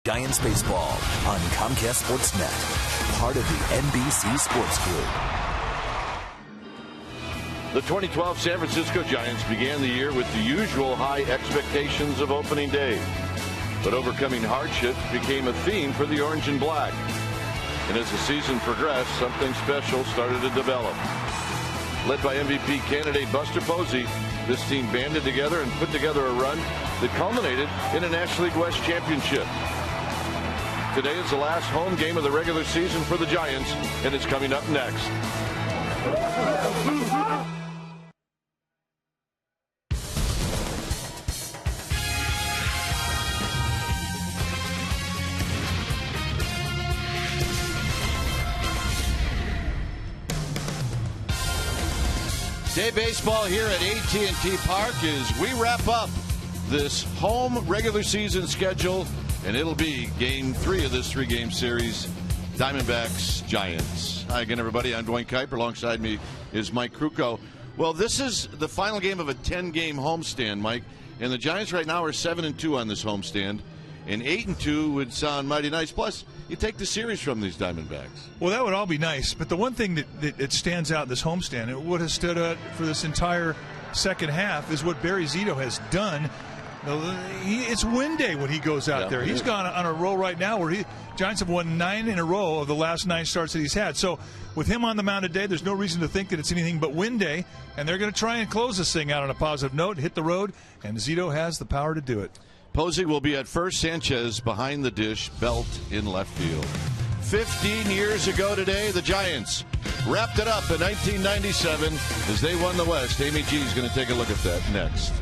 Giants baseball on Comcast Sportsnet, part of the NBC Sports Group. The 2012 San Francisco Giants began the year with the usual high expectations of opening day. But overcoming hardship became a theme for the orange and black. And as the season progressed, something special started to develop. Led by MVP candidate Buster Posey, this team banded together and put together a run that culminated in a National League West championship. Today is the last home game of the regular season for the Giants, and it's coming up next. Day baseball here at AT&T Park as we wrap up this home regular season schedule, and it'll be game 3 of this 3-game series, Diamondbacks Giants. Hi again, everybody. I'm Dwayne Kuiper. Alongside me is Mike Krukow. Well, this is the final game of a 10-game homestand, Mike, and the Giants right now are 7-2 on this homestand, and 8-2 would sound mighty nice. Plus, you take the series from these Diamondbacks. Well, that would all be nice, but the one thing that stands out in this homestand, it would have stood out for this entire second half, is what Barry Zito has done. It's win day when he goes out there. He's gone on a roll right now where Giants have won 9 in a row of the last 9 starts that he's had. So with him on the mound today, there's no reason to think that it's anything but win day, and they're going to try and close this thing out on a positive note, hit the road, and Zito has the power to do it. Posey will be at first, Sanchez behind the dish, Belt in left field. 15 years ago today, the Giants wrapped it up in 1997 as they won the West. Amy G is going to take a look at that next.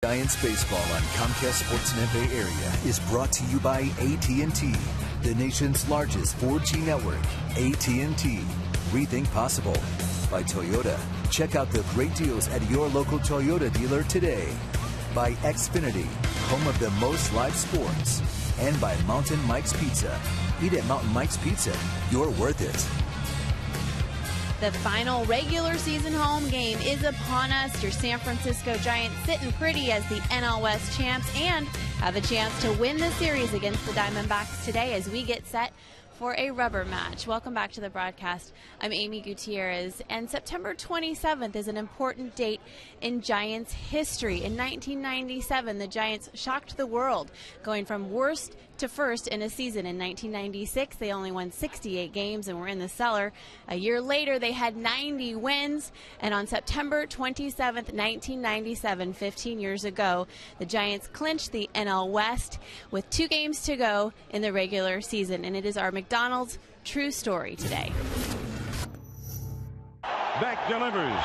Giants baseball on Comcast Sportsnet Bay Area is brought to you by AT&T, the nation's largest 4G network. AT&T, rethink possible. By Toyota, check out the great deals at your local Toyota dealer today. By Xfinity, home of the most live sports. And by Mountain Mike's Pizza. Eat at Mountain Mike's Pizza. You're worth it. The final regular season home game is upon us. Your San Francisco Giants sitting pretty as the NL West champs and have a chance to win the series against the Diamondbacks today as we get set for a rubber match. Welcome back to the broadcast. I'm Amy Gutierrez, and September 27th is an important date in Giants history. In 1997, the Giants shocked the world, going from worst to first in a season. In 1996, they only won 68 games and were in the cellar. A year later, they had 90 wins, and on September 27th, 1997, 15 years ago, the Giants clinched the NL West with 2 games to go in the regular season, and it is our McDonald's True Story today. Beck delivers.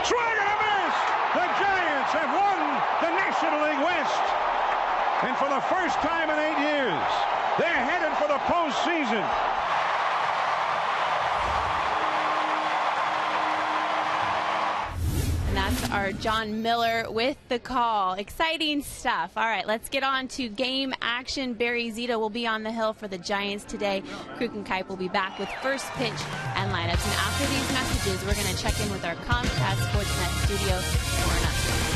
Swing and a miss! The Giants have won the National League West. And for the first time in 8 years, they're headed for the postseason. And that's our John Miller with the call. Exciting stuff. All right, let's get on to game action. Barry Zito will be on the hill for the Giants today. Kruk and Kipe will be back with first pitch and lineups. And after these messages, we're going to check in with our Comcast Sportsnet studio for an update.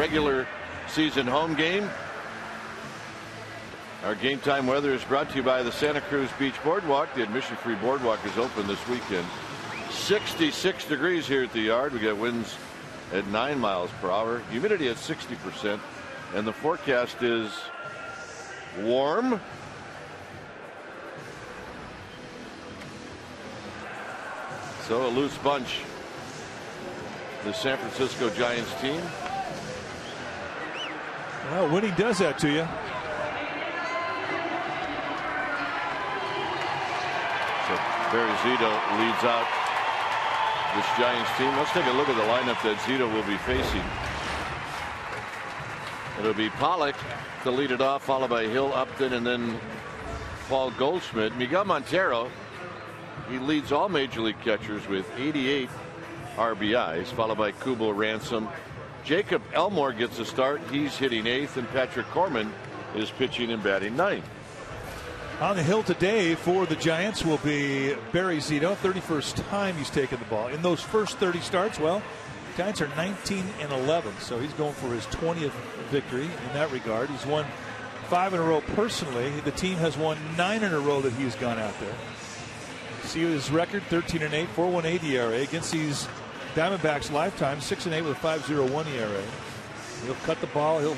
regular season home game. Our game time weather is brought to you by the Santa Cruz Beach Boardwalk. The admission-free boardwalk is open this weekend. 66 degrees here at the yard. We got winds at 9 miles per hour. Humidity at 60%. And the forecast is warm. So a loose bunch. The San Francisco Giants team. Well, winning does that to you. So Barry Zito leads out this Giants team. Let's take a look at the lineup that Zito will be facing. It'll be Pollock to lead it off, followed by Hill, Upton, and then Paul Goldschmidt. Miguel Montero, he leads all Major League catchers with 88 RBIs, followed by Kubo, Ransom. Jacob Elmore gets a start. He's hitting 8th, and Patrick Corman is pitching and batting 9th. On the hill today for the Giants will be Barry Zito. 31st time he's taken the ball. In those first 30 starts, well, Giants are 19-11, so he's going for his 20th victory in that regard. He's won 5 in a row personally. The team has won 9 in a row that he's gone out there. See his record, 13-8, 4.18 ERA against these Diamondbacks lifetime, 6-8 with a 5.01 ERA. He'll cut the ball. He'll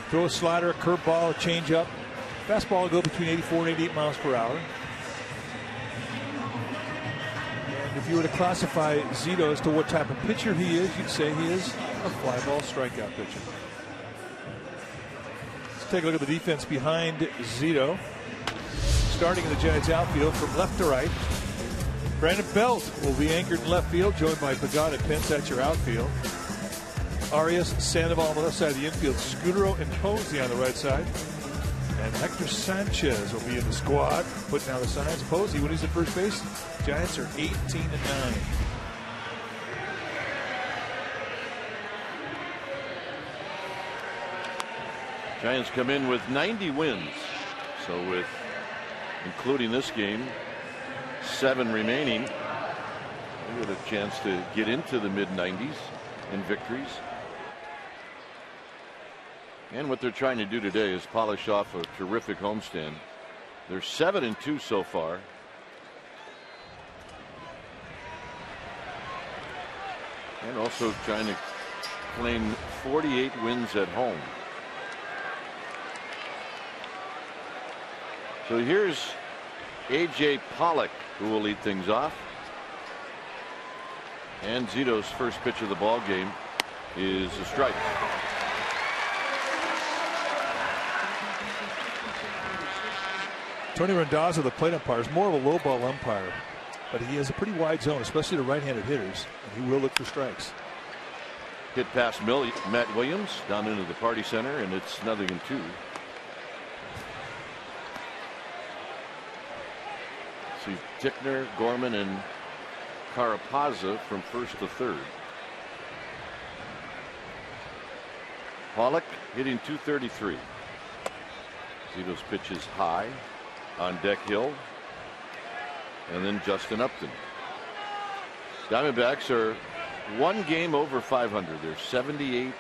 throw a slider, a curveball, a changeup. Fastball will go between 84 and 88 miles per hour. And if you were to classify Zito as to what type of pitcher he is, you'd say he is a fly ball strikeout pitcher. Let's take a look at the defense behind Zito. Starting in the Giants outfield from left to right. Brandon Belt will be anchored in left field, joined by Pagan and Pence at your outfield. Arias, Sandoval on the left side of the infield. Scudero and Posey on the right side. And Hector Sanchez will be in the squad, putting down the signs. Posey, when he's at first base, Giants are 18-9. Giants come in with 90 wins. So with including this game, 7 remaining, they get a chance to get into the mid-90s in victories. And what they're trying to do today is polish off a terrific homestand. They're 7-2 so far. And also trying to claim 48 wins at home. So here's A.J. Pollock, who will lead things off. And Zito's first pitch of the ball game is a strike. Tony Randazzo, the plate umpire, is more of a low ball umpire, but he has a pretty wide zone, especially to right-handed hitters, and he will look for strikes. Hit past Matt Williams down into the party center, and it's 0-2. See Tickner, Gorman, and Carapazza from first to third. Pollock hitting .233. Zito's pitch is high. On deck, Hill, and then Justin Upton. Diamondbacks are 1 game over 500. They're 78-77.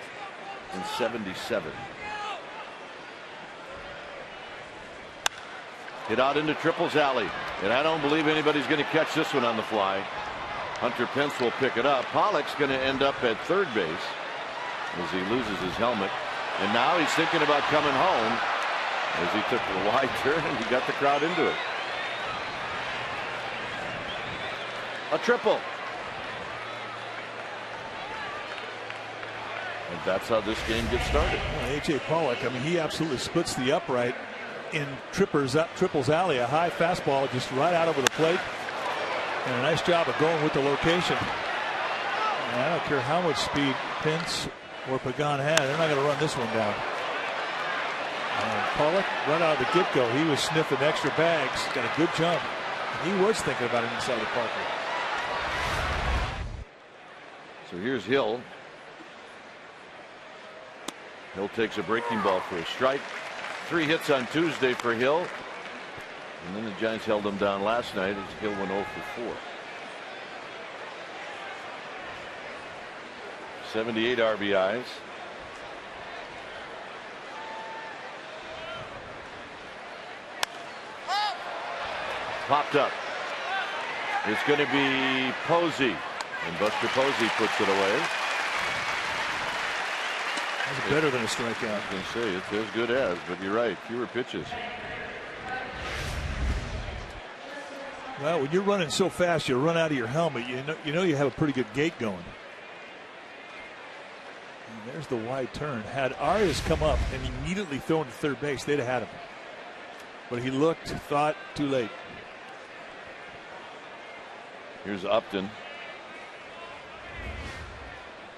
Hit out into Triple's alley, and I don't believe anybody's going to catch this one on the fly. Hunter Pence will pick it up. Pollock's going to end up at third base as he loses his helmet, and now he's thinking about coming home. As he took the wide turn and he got the crowd into it. A triple. And that's how this game gets started. Well, A.J. Pollock, I mean, he absolutely splits the upright in Triple's alley. A high fastball just right out over the plate. And a nice job of going with the location. And I don't care how much speed Pence or Pagan had. They're not going to run this one down. Pollock, right out of the get-go, he was sniffing extra bags. Got a good jump. He was thinking about it inside the park. So here's Hill. Hill takes a breaking ball for a strike. 3 hits on Tuesday for Hill. And then the Giants held him down last night as Hill went 0 for 4. 78 RBIs. popped up. It's going to be Posey, and Buster Posey puts it away. That's better than a strikeout. I was going to say it's as good as, but you're right, fewer pitches. Well, when you're running so fast, you run out of your helmet. You know you have a pretty good gait going. And there's the wide turn. Had Arias come up and immediately thrown to third base, they'd have had him. But he looked, thought, too late. Here's Upton.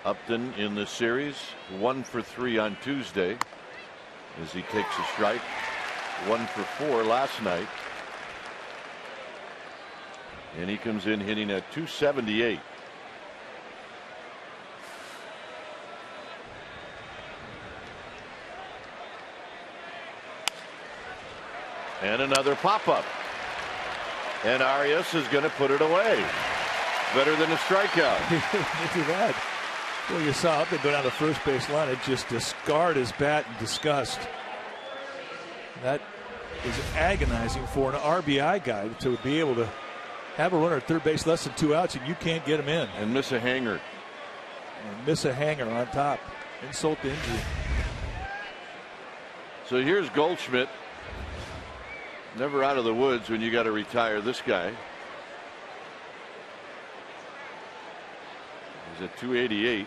Upton in the series, 1 for 3 on Tuesday as he takes a strike. 1 for 4 last night. And he comes in hitting at .278. And another pop-up. And Arias is going to put it away. Better than a strikeout. Look at that. Well, you saw Upton go down the first base line and just discard his bat in disgust. That is agonizing for an RBI guy to be able to have a runner at third base less than 2 outs and you can't get him in. And miss a hanger. And miss a hanger on top. Insult to injury. So here's Goldschmidt. Never out of the woods when you got to retire this guy. He's at .288.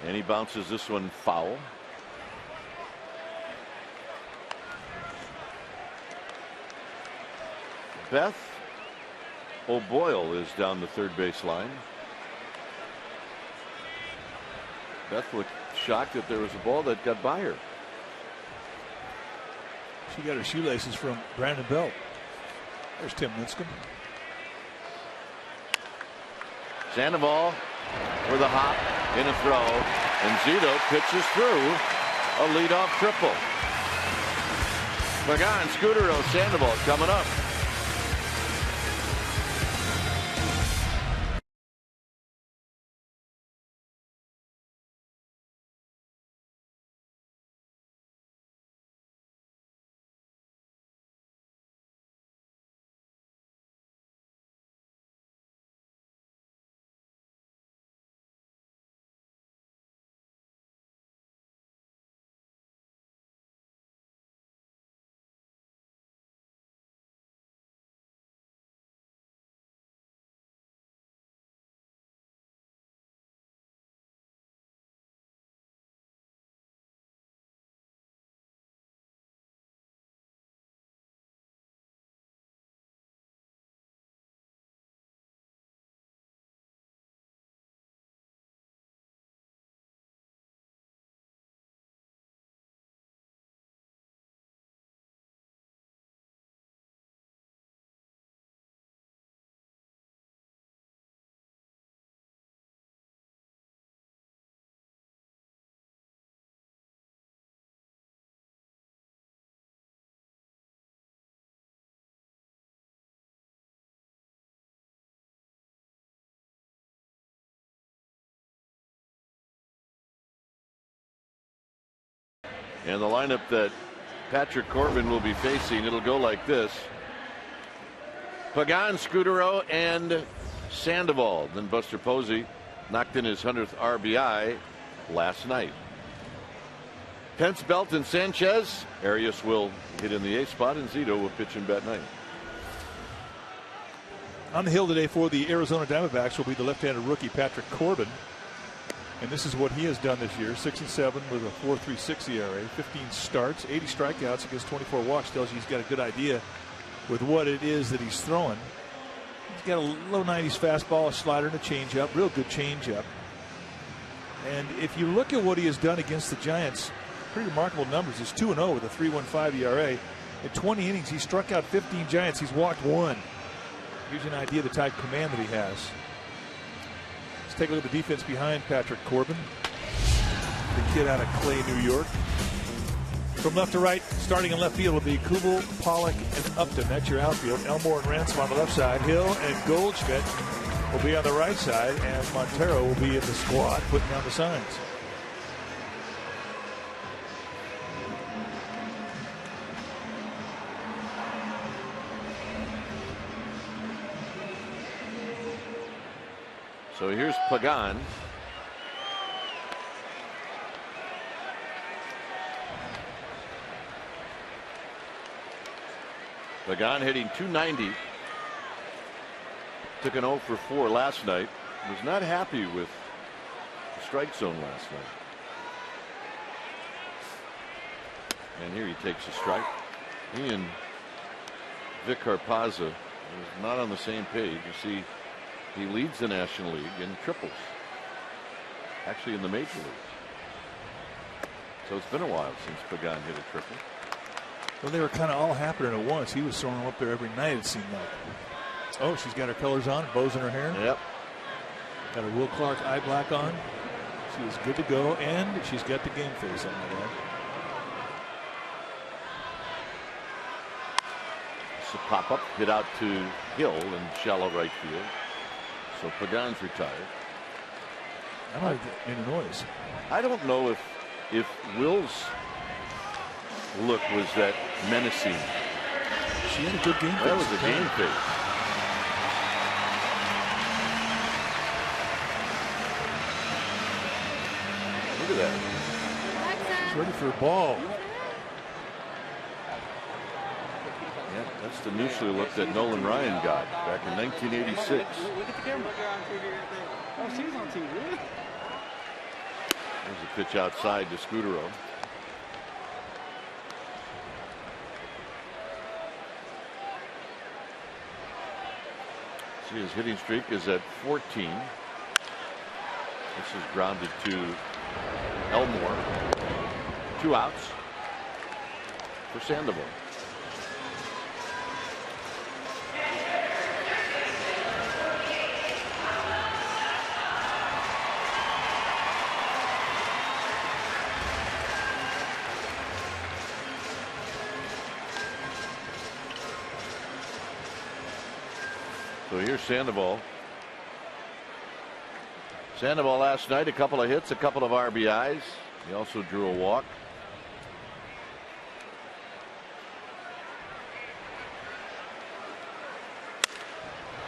And he bounces this one foul. Beth O'Boyle is down the third base line. Beth looked shocked that there was a ball that got by her. She got her shoelaces from Brandon Belt. There's Tim Lincecum. Sandoval with a hop in a throw, and Zito pitches through a leadoff triple. Pagan, Scudero, Sandoval coming up. And the lineup that Patrick Corbin will be facing, it'll go like this. Pagan, Scudero, and Sandoval. Then Buster Posey knocked in his 100th RBI last night. Pence, Belt, and Sanchez. Arias will hit in the A spot, and Zito will pitch in bat 9. On the hill today for the Arizona Diamondbacks will be the left-handed rookie Patrick Corbin. And this is what he has done this year. 6-7 with a 4.36 ERA, 15 starts, 80 strikeouts against 24 walks. Tells you he's got a good idea with what it is that he's throwing. He's got a low 90s fastball, a slider, and a changeup. Real good changeup. And if you look at what he has done against the Giants, pretty remarkable numbers. He's 2-0 with a 3.15 ERA. In 20 innings, he struck out 15 Giants. He's walked 1. Gives you an idea of the type of command that he has. Let's take a look at the defense behind Patrick Corbin, the kid out of Clay, New York. From left to right, starting in left field will be Kubel, Pollock, and Upton. That's your outfield. Elmore and Ransom on the left side. Hill and Goldschmidt will be on the right side, and Montero will be in the squad putting down the signs. So here's Pagan. Pagan hitting .290. Took an 0 for 4 last night. Was not happy with the strike zone last night. And here he takes a strike. He and Vic Harpaza is not on the same page. You see, he leads the National League in triples. Actually in the major leagues. So it's been a while since Pagan hit a triple. Well, they were kind of all happening at once. He was throwing them up there every night, it seemed like. Oh, she's got her colors on, bows in her hair. Yep. Got a Will Clark eye black on. She is good to go, and she's got the game face on that. It's a pop-up hit out to Hill in shallow right field. So Pagan's retired. I don't like any noise. I don't know if Will's look was that menacing. She had a good game face. That was a game face. Look at that. She's ready for a ball. Yeah, that's the Noosley look that Nolan Ryan got back in 1986. Look at the camera. Oh, she's on TV. There's a pitch outside to Scudero. See, his hitting streak is at 14. This is grounded to Elmore. 2 outs for Sandoval. So here's Sandoval. Sandoval last night, a couple of hits, a couple of RBIs. He also drew a walk.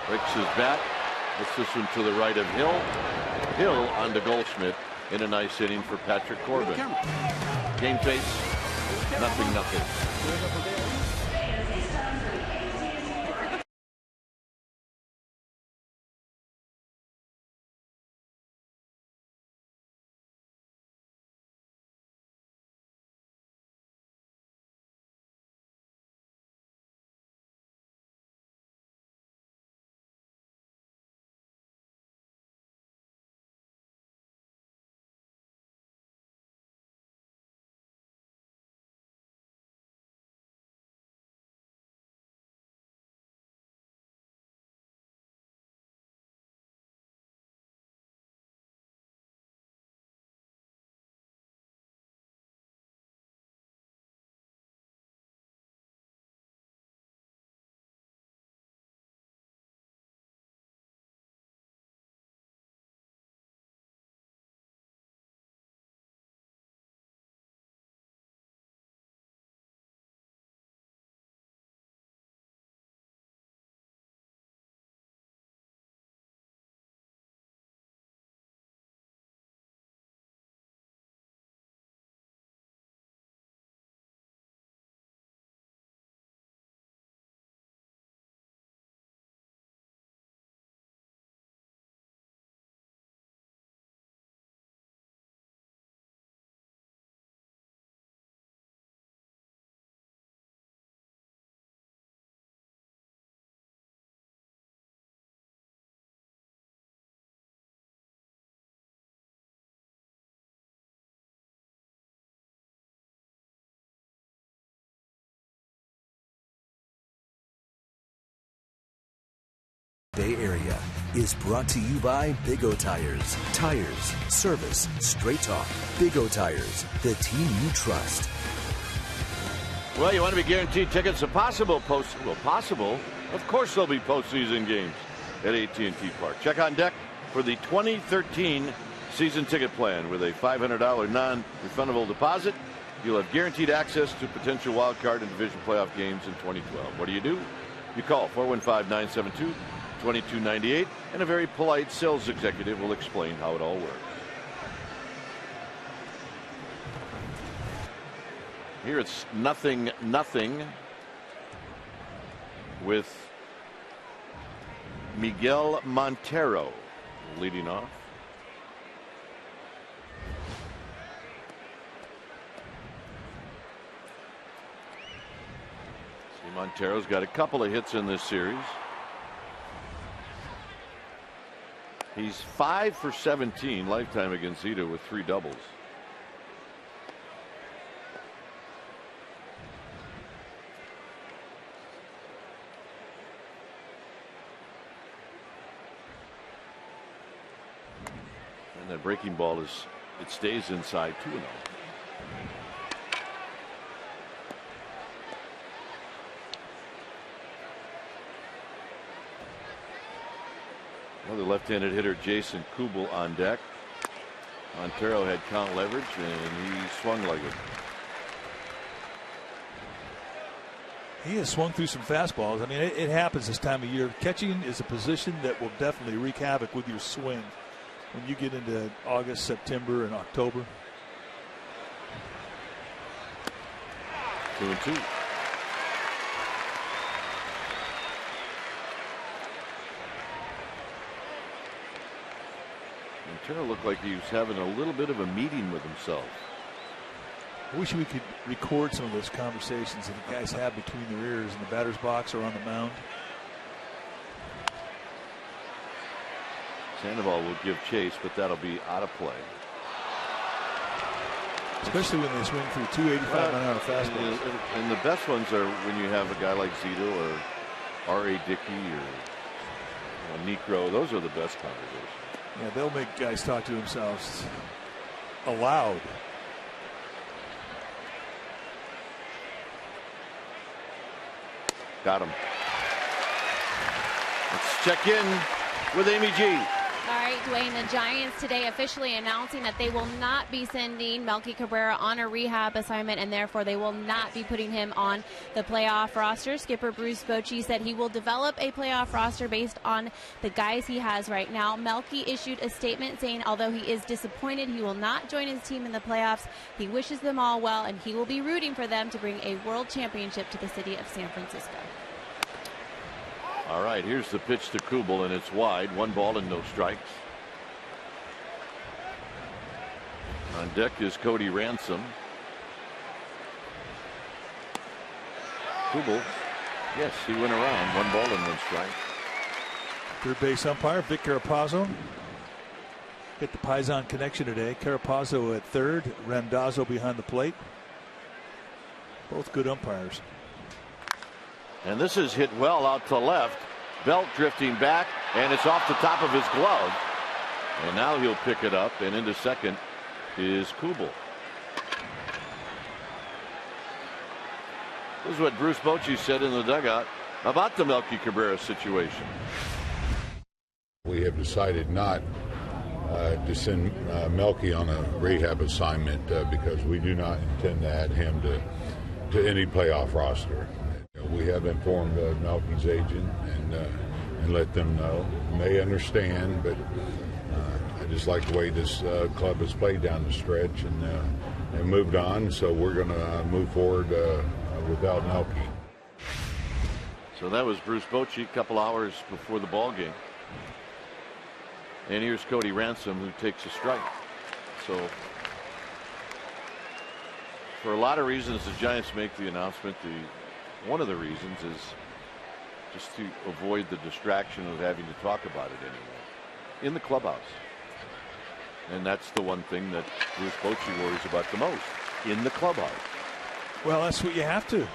Breaks his bat. Gets this one to the right of Hill. Hill on to Goldschmidt in a nice inning for Patrick Corbin. Game face, nothing. Bay Area is brought to you by Big O Tires. Tires, service, straight talk. Big O Tires, the team you trust. Well, you want to be guaranteed tickets to possible possible. Of course, there'll be postseason games at AT&T Park. Check on deck for the 2013 season ticket plan with a $500 non-refundable deposit. You'll have guaranteed access to potential wild card and division playoff games in 2012. What do? You call 415-972 $22.98, and a very polite sales executive will explain how it all works. Here it's 0-0 with Miguel Montero leading off. See, Montero's got a couple of hits in this series. He's 5 for 17 lifetime against Zito with 3 doubles. And that breaking ball it stays inside 2-0. Another left-handed hitter, Jason Kubel, on deck. Montero had count leverage, and he swung like it. He has swung through some fastballs. I mean, it happens this time of year. Catching is a position that will definitely wreak havoc with your swing when you get into August, September, and October. 2-2. Montero looked like he was having a little bit of a meeting with himself. I wish we could record some of those conversations that the guys have between their ears in the batter's box or on the mound. Sandoval will give chase, but that'll be out of play. Especially when they swing through 285-mile-an-hour fastballs. And the best ones are when you have a guy like Zito or R.A. Dickey or Necro. Those are the best conversations. Yeah, they'll make guys talk to themselves aloud. Got him. Let's check in with Amy G. All right, Dwayne, the Giants today officially announcing that they will not be sending Melky Cabrera on a rehab assignment, and therefore they will not be putting him on the playoff roster. Skipper Bruce Bochy said he will develop a playoff roster based on the guys he has right now. Melky issued a statement saying although he is disappointed he will not join his team in the playoffs, he wishes them all well, and he will be rooting for them to bring a world championship to the city of San Francisco. All right, here's the pitch to Kubel, and it's wide. 1 ball and no strikes. On deck is Cody Ransom. Kubel, yes, he went around. 1 ball and 1 strike. Third base umpire Vic Carapazzo. Hit the Paisan connection today. Carapazzo at third, Randazzo behind the plate. Both good umpires. And this is hit well out to left. Belt drifting back, and it's off the top of his glove. And now he'll pick it up, and into second is Kubel. This is what Bruce Bochy said in the dugout about the Melky Cabrera situation. We have decided not to send Melky on a rehab assignment because we do not intend to add him to any playoff roster. We have informed Melky's agent and let them know. They understand, but I just like the way this club has played down the stretch and moved on. So we're going to move forward without Melky. So that was Bruce Bochy a couple hours before the ball game. And here's Cody Ransom, who takes a strike. So for a lot of reasons, the Giants make the announcement. One of the reasons is just to avoid the distraction of having to talk about it anymore in the clubhouse. And that's the one thing that Bruce Bochy worries about the most in the clubhouse. Well, that's what you have to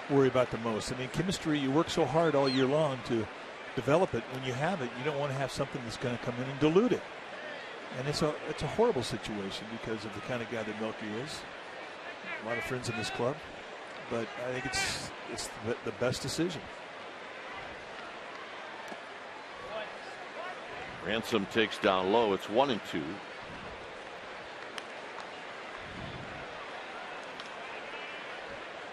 worry about the most. I mean, chemistry, you work so hard all year long to develop it. When you have it, you don't want to have something that's going to come in and dilute it. And it's a horrible situation because of the kind of guy that Melky is. A lot of friends in this club. But I think it's the best decision. Ransom takes down low. It's 1-2.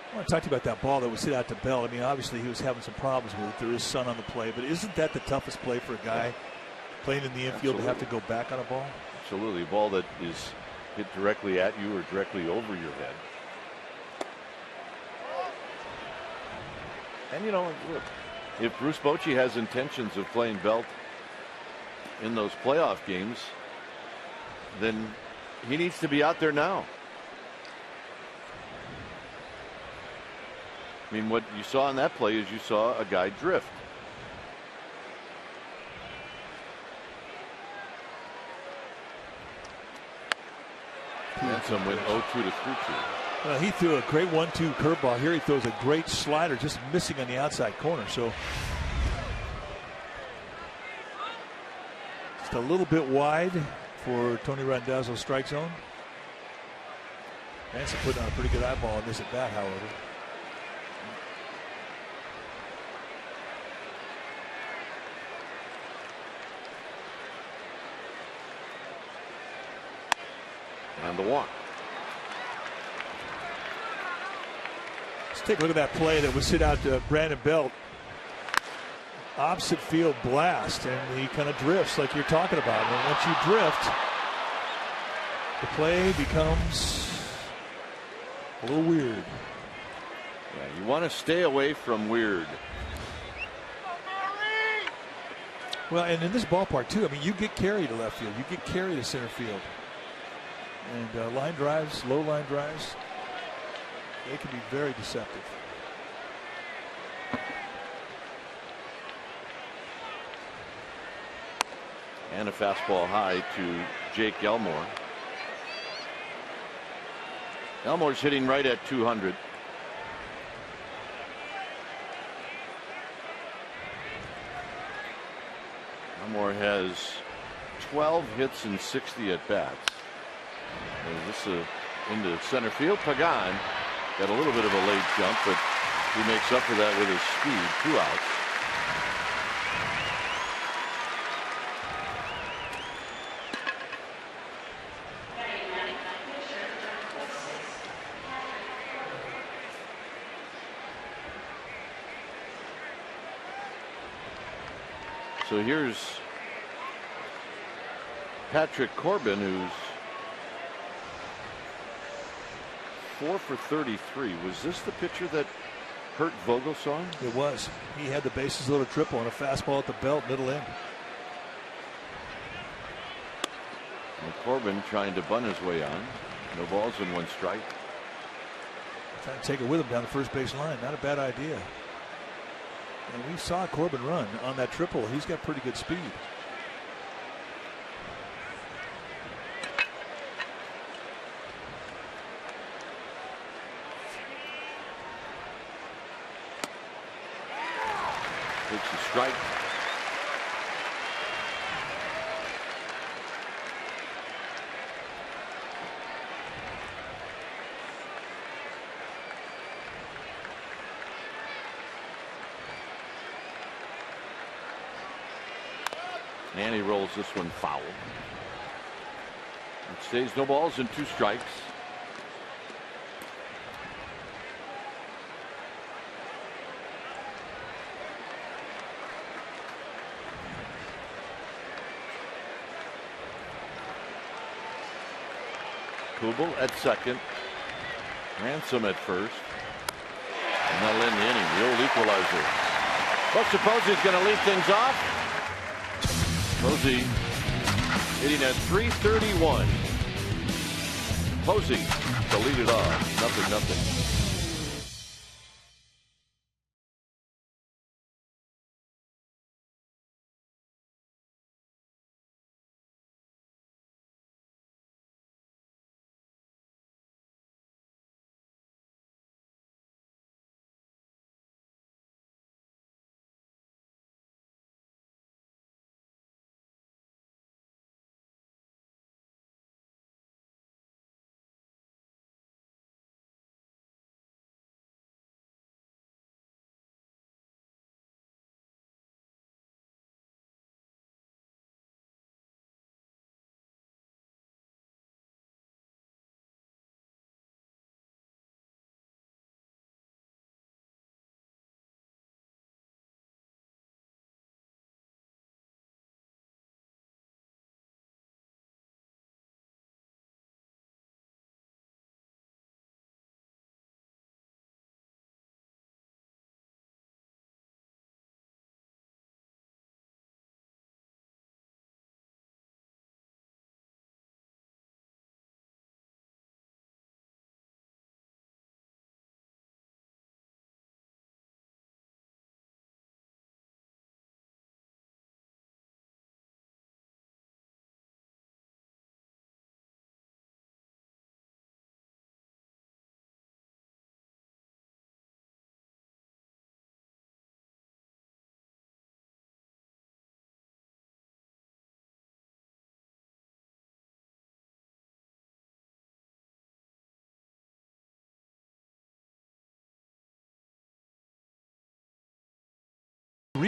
I want to talk to you about that ball that was hit out to Bell. I mean, obviously he was having some problems with it. There is sun on the play, but isn't that the toughest play for a guy playing in the infield to have to go back on a ball? Absolutely. A ball that is hit directly at you or directly over your head. And you know, look, if Bruce Bochy has intentions of playing Belt in those playoff games, then he needs to be out there now. I mean, what you saw in that play is you saw a guy drift. Ransom went 0-2 to 3-2. He threw a great 1-2 curveball. Here he throws a great slider, just missing on the outside corner. So just a little bit wide for Tony Randazzo's strike zone. Ransom putting on a pretty good eyeball on this at bat, however. And the walk. Let's take a look at that play that was hit out to Brandon Belt. Opposite field blast, and he kind of drifts like you're talking about. And once you drift, the play becomes a little weird. Yeah, you want to stay away from weird. Well, and in this ballpark too, I mean, you get carried to left field, you get carried to center field. And line drives, low line drives, they can be very deceptive. And a fastball high to Jake Elmore. Elmore's hitting right at 200. Elmore has 12 hits and 60 at bats. This into center field. Pagan got a little bit of a late jump, but he makes up for that with his speed. 2 outs. So here's Patrick Corbin, who's 4 for 33. Was this the pitcher that hurt Vogelsong? It was. He had the bases loaded triple and a fastball at the belt, middle end. And Corbin trying to bunt his way on. No balls and 1 strike. Trying to take it with him down the first base line. Not a bad idea. And we saw Corbin run on that triple. He's got pretty good speed. Takes a strike. And he rolls this one foul. It stays no balls and 2 strikes. Kubel at second. Ransom at first. And that'll end the inning. The old equalizer. Buster Posey's going to lead things off. Posey hitting at 331. Posey to lead it off. 0-0.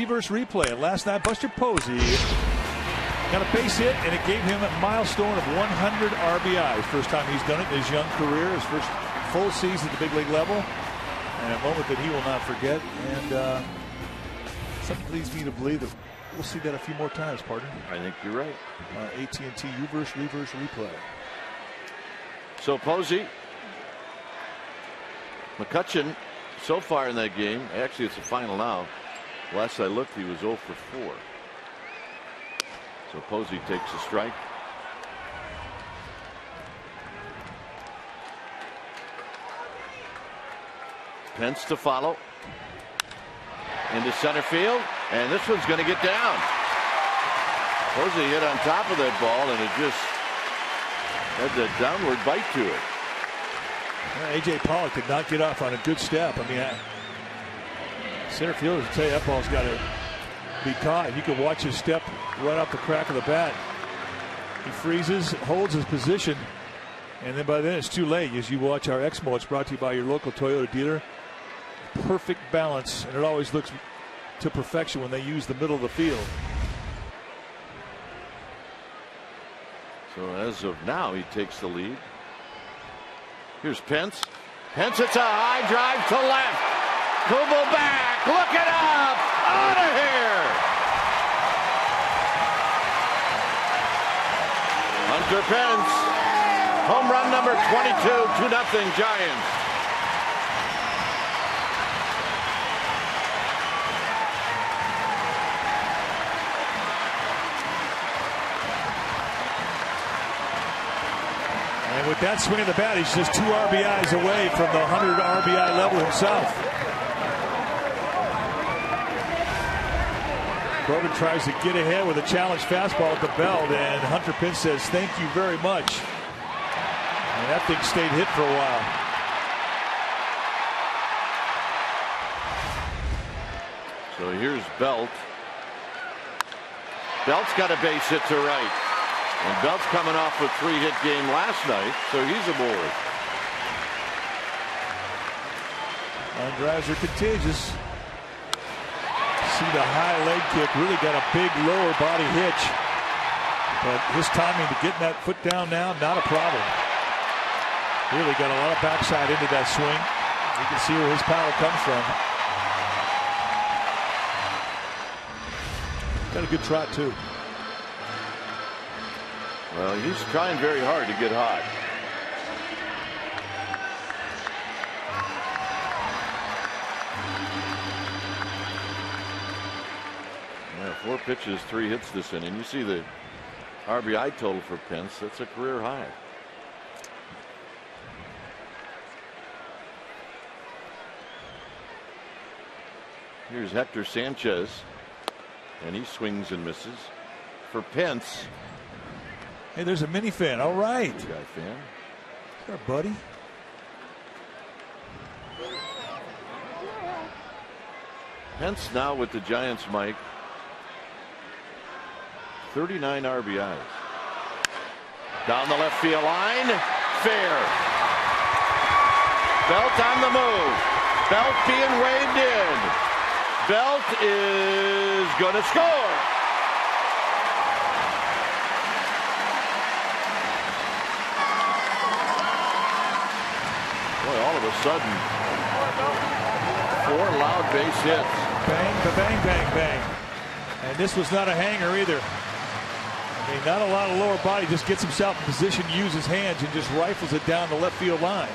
reverse replay. And last night, Buster Posey got a base hit, and it gave him a milestone of 100 RBIs. First time he's done it in his young career, his first full season at the big league level. And a moment that he will not forget. And something leads me to believe that we'll see that a few more times, partner. I think you're right. AT&T reverse replay. So Posey, McCutchen, so far in that game, actually it's the final now. Last I looked, he was 0 for 4. So Posey takes a strike. Pence to follow. Into center field, and this one's going to get down. Posey hit on top of that ball, and it just had the downward bite to it. A.J. Pollock did not get off on a good step. I mean, center fielders tell you that ball's got to be caught. You can watch his step right off the crack of the bat. He freezes, holds his position, and then by then it's too late. As you watch our Exmo, it's brought to you by your local Toyota dealer. Perfect balance, and it always looks to perfection when they use the middle of the field. So as of now, he takes the lead. Here's Pence. Pence, it's a high drive to left. Kubel back, looking up, out of here. Hunter Pence, home run number 22, 2-0 Giants. And with that swing of the bat, he's just 2 RBIs away from the 100 RBI level himself. Corbin tries to get ahead with a challenge fastball at the belt, and Hunter Pence says, "Thank you very much." And that thing stayed hit for a while. So here's Belt. Belt's got a base hit to right. And Belt's coming off a 3-hit game last night, so he's aboard. And drives are contagious. See the high leg kick, really got a big lower body hitch. But his timing to getting that foot down now, not a problem. Really got a lot of backside into that swing. You can see where his power comes from. Got a good trot too. Well, he's trying very hard to get hot. Yeah, 4 pitches, 3 hits this inning. You see the RBI total for Pence. That's a career high. Here's Hector Sanchez, and he swings and misses. For Pence. Hey, there's a mini fan. All right. Good guy fan. There, buddy. Pence now with the Giants, Mike. 39 RBIs. Down the left field line. Fair. Belt on the move. Belt being waved in. Belt is going to score. Boy, all of a sudden, 4 loud base hits. Bang, bang, bang, bang. And this was not a hanger either. I mean, not a lot of lower body, just gets himself in position, uses his hands, and just rifles it down the left field line.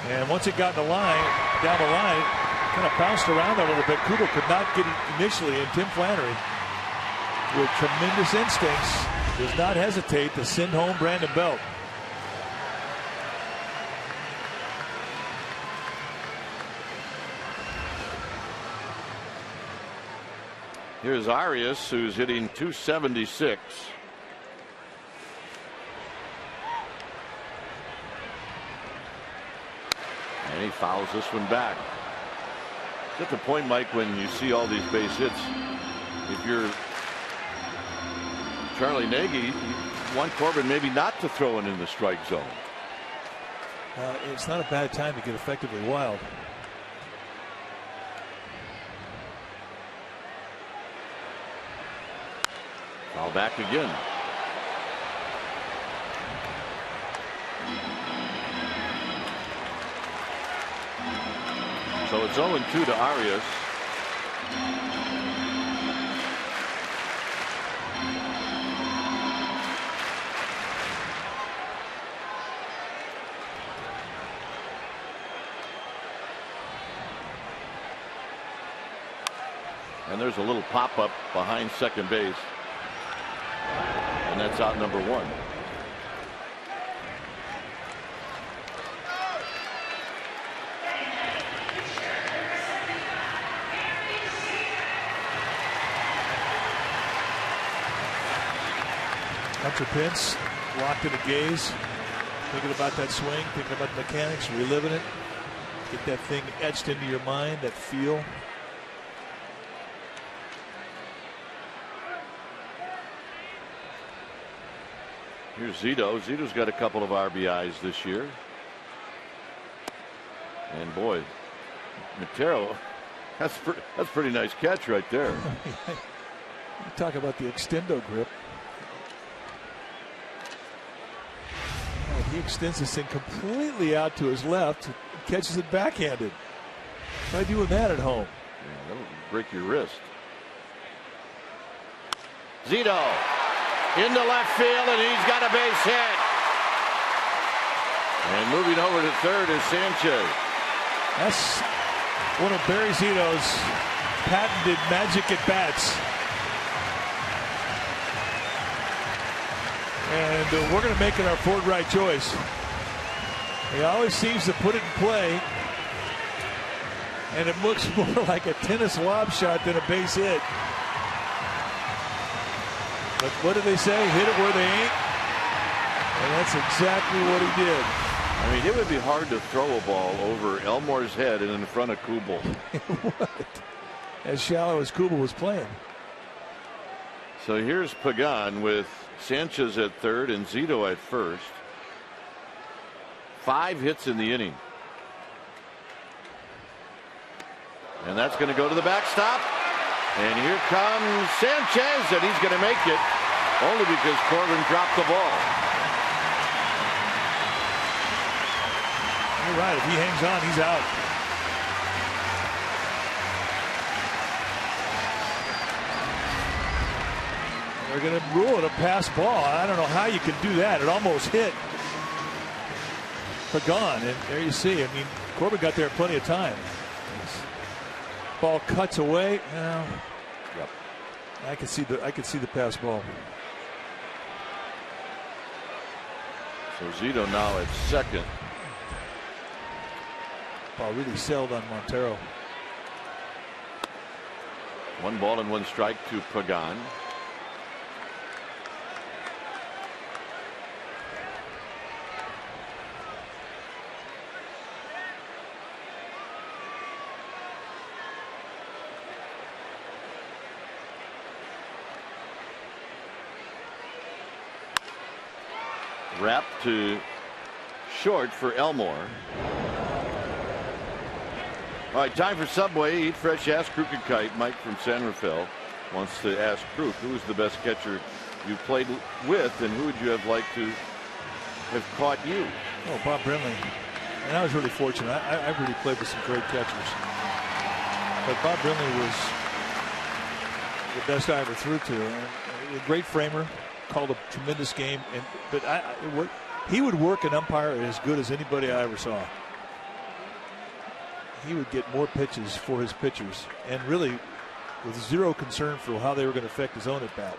And once it got in the line, down the line, it kind of bounced around a little bit. Kubel could not get it initially, and Tim Flannery, with tremendous instincts, does not hesitate to send home Brandon Belt. Here's Arias, who's hitting .276. And he fouls this one back. It's at the point, Mike, when you see all these base hits, if you're Charlie Nagy, you want Corbin maybe not to throw it in the strike zone. It's not a bad time to get effectively wild. Call back again. So it's 0-2 to Arias. And there's a little pop-up behind second base. And that's out number 1. Hunter Pence locked in a gaze, thinking about that swing, thinking about the mechanics, reliving it. Get that thing etched into your mind, that feel. Here's Zito. Zito's got a couple of RBIs this year. And boy, Montero, that's pretty nice catch right there. You talk about the extendo grip. And he extends this thing completely out to his left, catches it backhanded. Try doing that at home. Yeah, that'll break your wrist. Zito into left field, and he's got a base hit. And moving over to third is Sanchez. That's one of Barry Zito's patented magic at bats. And we're going to make it our fourth right choice. He always seems to put it in play, and it looks more like a tennis lob shot than a base hit. But what do they say? Hit it where they ain't. And that's exactly what he did. I mean, it would be hard to throw a ball over Elmore's head and in front of Kubel. It would. As shallow as Kubel was playing. So here's Pagan with Sanchez at third and Zito at first. 5 hits in the inning. And that's going to go to the backstop. And here comes Sanchez, and he's going to make it only because Corbin dropped the ball. You're right. If he hangs on, he's out. They're going to rule it a pass ball. I don't know how you can do that. It almost hit Pagan, and there you see. I mean, Corbin got there plenty of time. Ball cuts away. Well, yep. I could see the pass ball. So Zito now at second. Ball really sailed on Montero. 1 ball and 1 strike to Pagan. Wrap to short for Elmore. All right, time for Subway. Eat fresh, ask Kruk and Kite. Mike from San Rafael wants to ask Kruk, who is the best catcher you played with, and who would you have liked to have caught you? Oh, Bob Brenly. And I was really fortunate. I've really played with some great catchers. But Bob Brenly was the best I ever threw to. And a great framer, called a tremendous game. But he would work an umpire as good as anybody I ever saw. He would get more pitches for his pitchers, and really with zero concern for how they were going to affect his own at bat.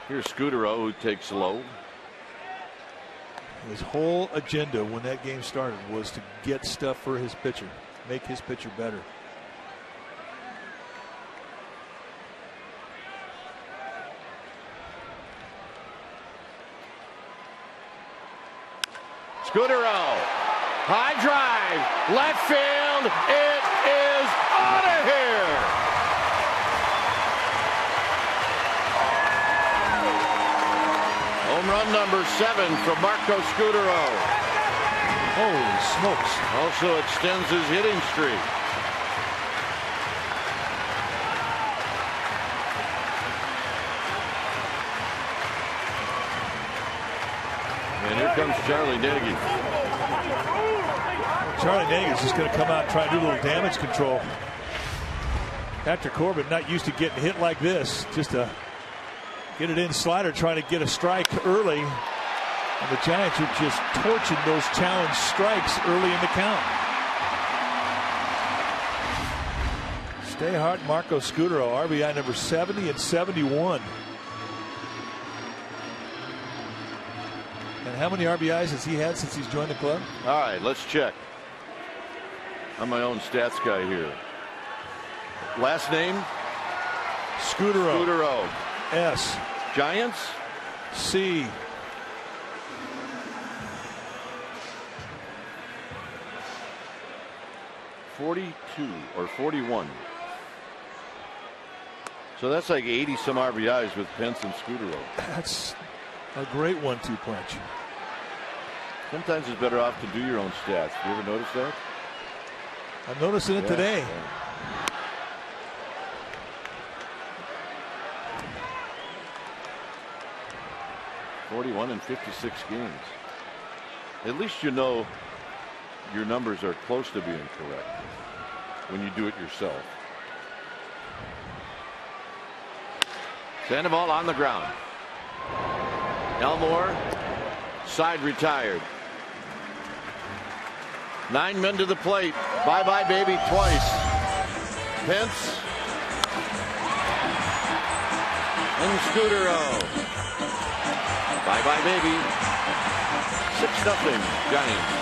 Here's Scudero, who takes low. His whole agenda when that game started was to get stuff for his pitcher, make his pitcher better. Scudero, high drive, left field, it is out of here. Home run number 7 from Marco Scudero. Holy smokes. Also extends his hitting streak. And here comes Charlie Nagy. Charlie Nagy is just going to come out and try to do a little damage control. Patrick Corbin not used to getting hit like this. Just a get it in slider, trying to get a strike early. And the Giants are just torching those challenge strikes early in the count. Stay hard, Marco Scutero, RBI number 70 and 71. And how many RBIs has he had since he's joined the club? All right, let's check. I'm my own stats guy here. Last name? Scutero. Scutero. S. Giants? C. .42 or 41. So that's like 80 some RBIs with Pence and Scutero. That's a great 1-2 punch. Sometimes it's better off to do your own stats. You ever notice that? I'm noticing it today. Yeah. 41 in 56 games. At least you know your numbers are close to being correct when you do it yourself. Sandoval on the ground. Elmore, side retired. 9 men to the plate. Bye-bye, baby, twice. Pence. And Scutero. Bye-bye, baby. 6-0 Giants.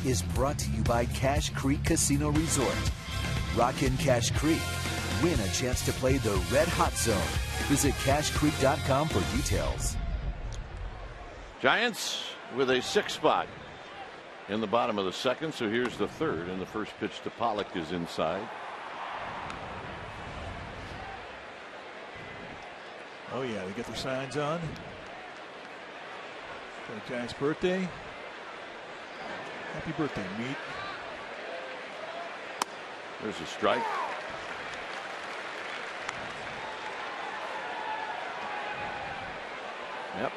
Is brought to you by Cache Creek Casino Resort. Rockin' Cache Creek. Win a chance to play the Red Hot Zone. Visit cachecreek.com for details. Giants with a 6 spot in the bottom of the second. So here's the third, and the first pitch to Pollock is inside. Oh yeah, they get their signs on. For the Giants' birthday. Happy birthday, Meat. There's a strike. Yep.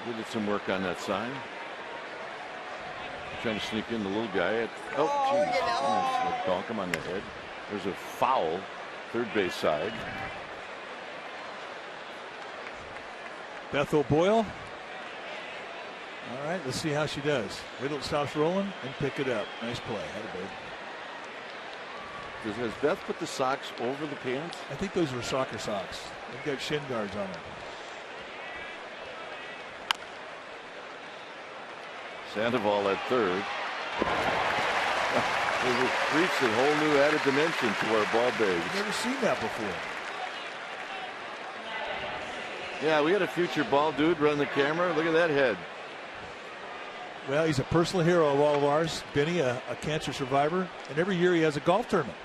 We did some work on that sign. Trying to sneak in the little guy. Oh, geez. Donk him on the head. There's a foul. Third base side. Beth O'Boyle. All right, let's see how she does. Wait till it stops rolling and pick it up. Nice play. Has Beth put the socks over the pants? I think those were soccer socks. They've got shin guards on them. Sandoval at third. It creates a whole new added dimension to our ball bags. I've never seen that before. Yeah, we had a future ball dude run the camera. Look at that head. Well, he's a personal hero of all of ours. Benny, a cancer survivor. And every year he has a golf tournament.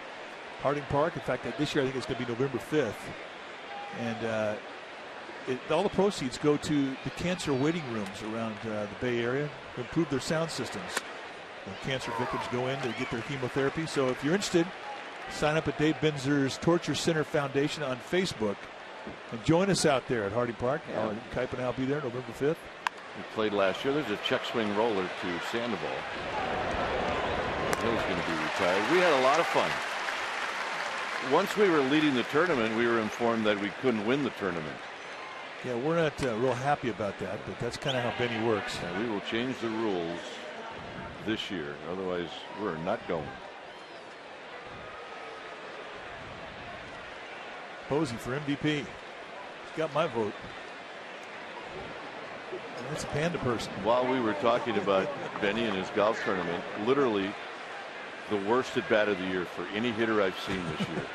Harding Park. In fact, this year I think it's going to be November 5th. And all the proceeds go to the cancer waiting rooms around the Bay Area to improve their sound systems. When cancer victims go in to get their chemotherapy. So if you're interested, sign up at Dave Binzer's Torture Center Foundation on Facebook. And join us out there at Harding Park. Yeah. Kuip and I'll be there November 5th. We played last year. There's a check swing roller to Sandoval. Hill's going to be retired. We had a lot of fun. Once we were leading the tournament, we were informed that we couldn't win the tournament. Yeah, we're not real happy about that, but that's kind of how Benny works. Yeah, we will change the rules this year. Otherwise, we're not going. Posey for MVP. He's got my vote. And that's a Panda person. While we were talking about Benny and his golf tournament, literally the worst at bat of the year for any hitter I've seen this year.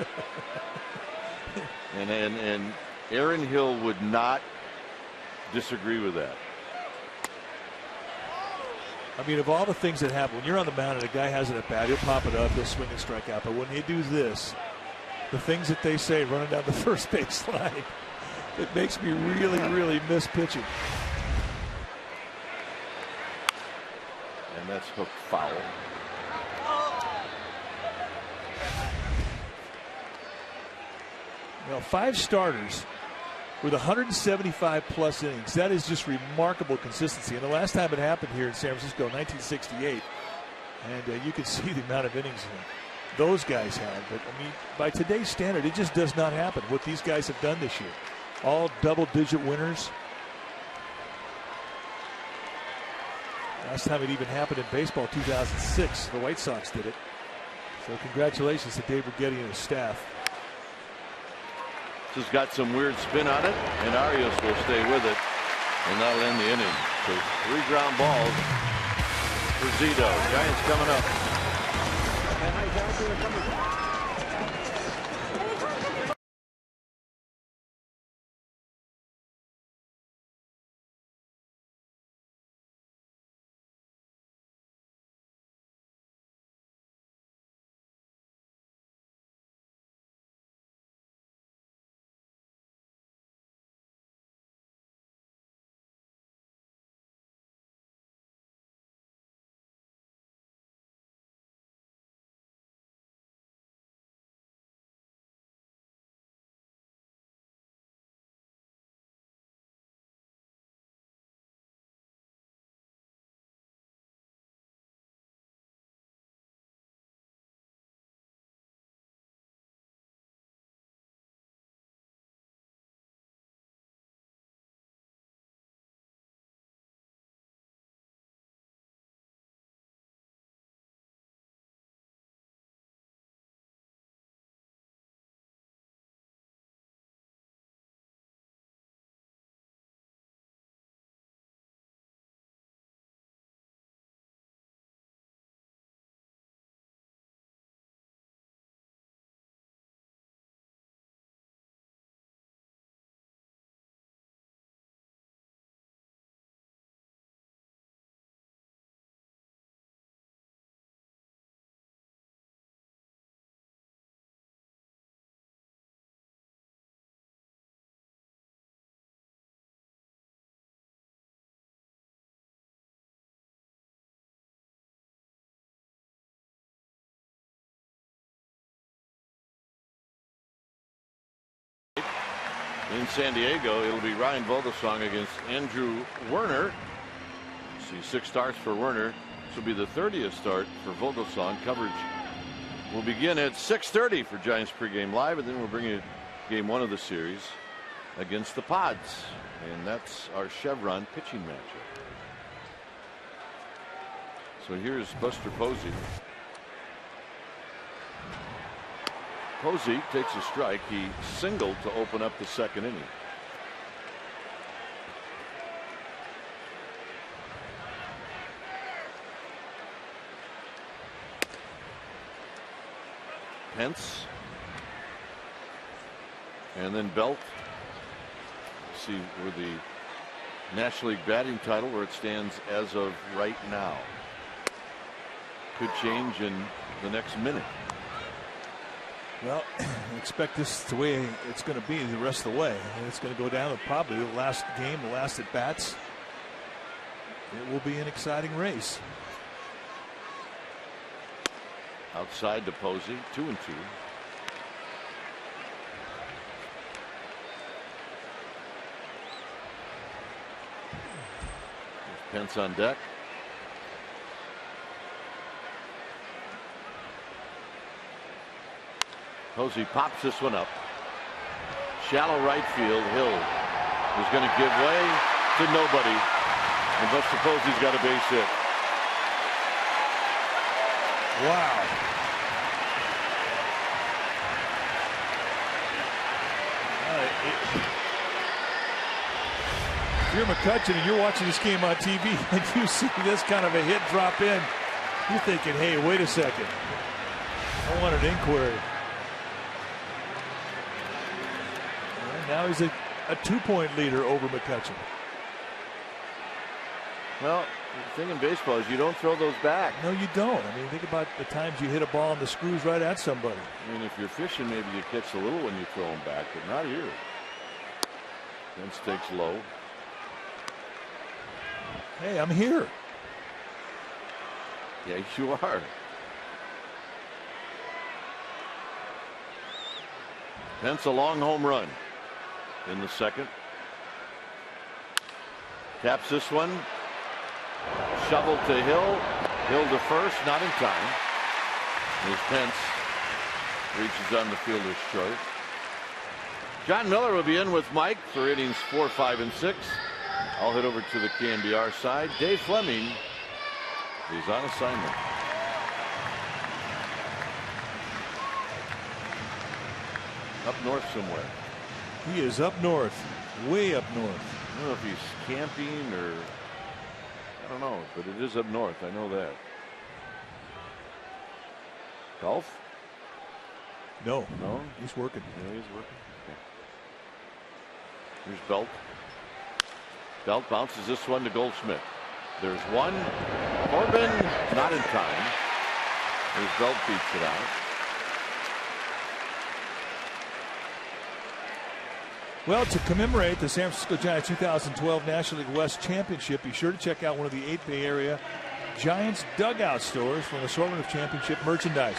and Aaron Hill would not disagree with that. I mean, of all the things that happen, when you're on the mound and a guy has it at bat, he'll pop it up, he'll swing and strike out. But when he does this, the things that they say running down the first base line, it makes me really, really miss pitching. And that's hooked foul. Well, 5 starters with 175 plus innings. That is just remarkable consistency. And the last time it happened here in San Francisco, 1968, and you can see the amount of innings those guys had. But I mean, by today's standard, it just does not happen. What these guys have done this year, all double-digit winners. Last time it even happened in baseball, 2006, the White Sox did it. So congratulations to Dave Righetti and his staff. This has got some weird spin on it, and Arias will stay with it, and that'll end the inning. So 3 ground balls for Zito. Giants coming up. In San Diego, it'll be Ryan Vogelsong against Andrew Werner. See 6 starts for Werner. This will be the 30th start for Vogelsong. Coverage will begin at 6:30 for Giants Pregame Live, and then we'll bring you game 1 of the series against the Pods. And that's our Chevron pitching matchup. So here's Buster Posey. Posey takes a strike. He singled to open up the 2nd inning. Pence. And then Belt. See where the National League batting title, where it stands as of right now. Could change in the next minute. Well, expect this the way it's going to be the rest of the way. It's going to go down to probably the last game, the last at bats. It will be an exciting race. Outside to Posey, 2-2. Pence on deck. Posey pops this one up. Shallow right field. Hill is going to give way to nobody. And Buster Posey's got a base hit. Wow. If you're McCutcheon and you're watching this game on TV and you see this kind of a hit drop in, you're thinking, hey, wait a second. I want an inquiry. And now he's a 2-point leader over McCutcheon. Well, the thing in baseball is you don't throw those back. No, you don't. I mean, think about the times you hit a ball and the screws right at somebody. I mean, if you're fishing, maybe you catch a little when you throw them back, but not here. Pence takes low. Hey, I'm here. Yeah, you are. Pence a long home run in the second. Taps this one. Shovel to Hill. Hill to first, not in time. As Pence reaches on the fielder's short. John Miller will be in with Mike for innings 4, 5, and 6. I'll head over to the KNBR side. Dave Fleming is on assignment. Up north somewhere. He is up north, way up north. I don't know if he's camping or I don't know, but it is up north. I know that. Golf? No. No? He's working. Yeah, he's working. Okay. Here's Belt. Belt bounces this one to Goldschmidt. There's one. Corbin not in time. There's Belt beats it out. Well, to commemorate the San Francisco Giants 2012 National League West Championship, be sure to check out one of the 8 Bay area Giants dugout stores for an assortment of championship merchandise.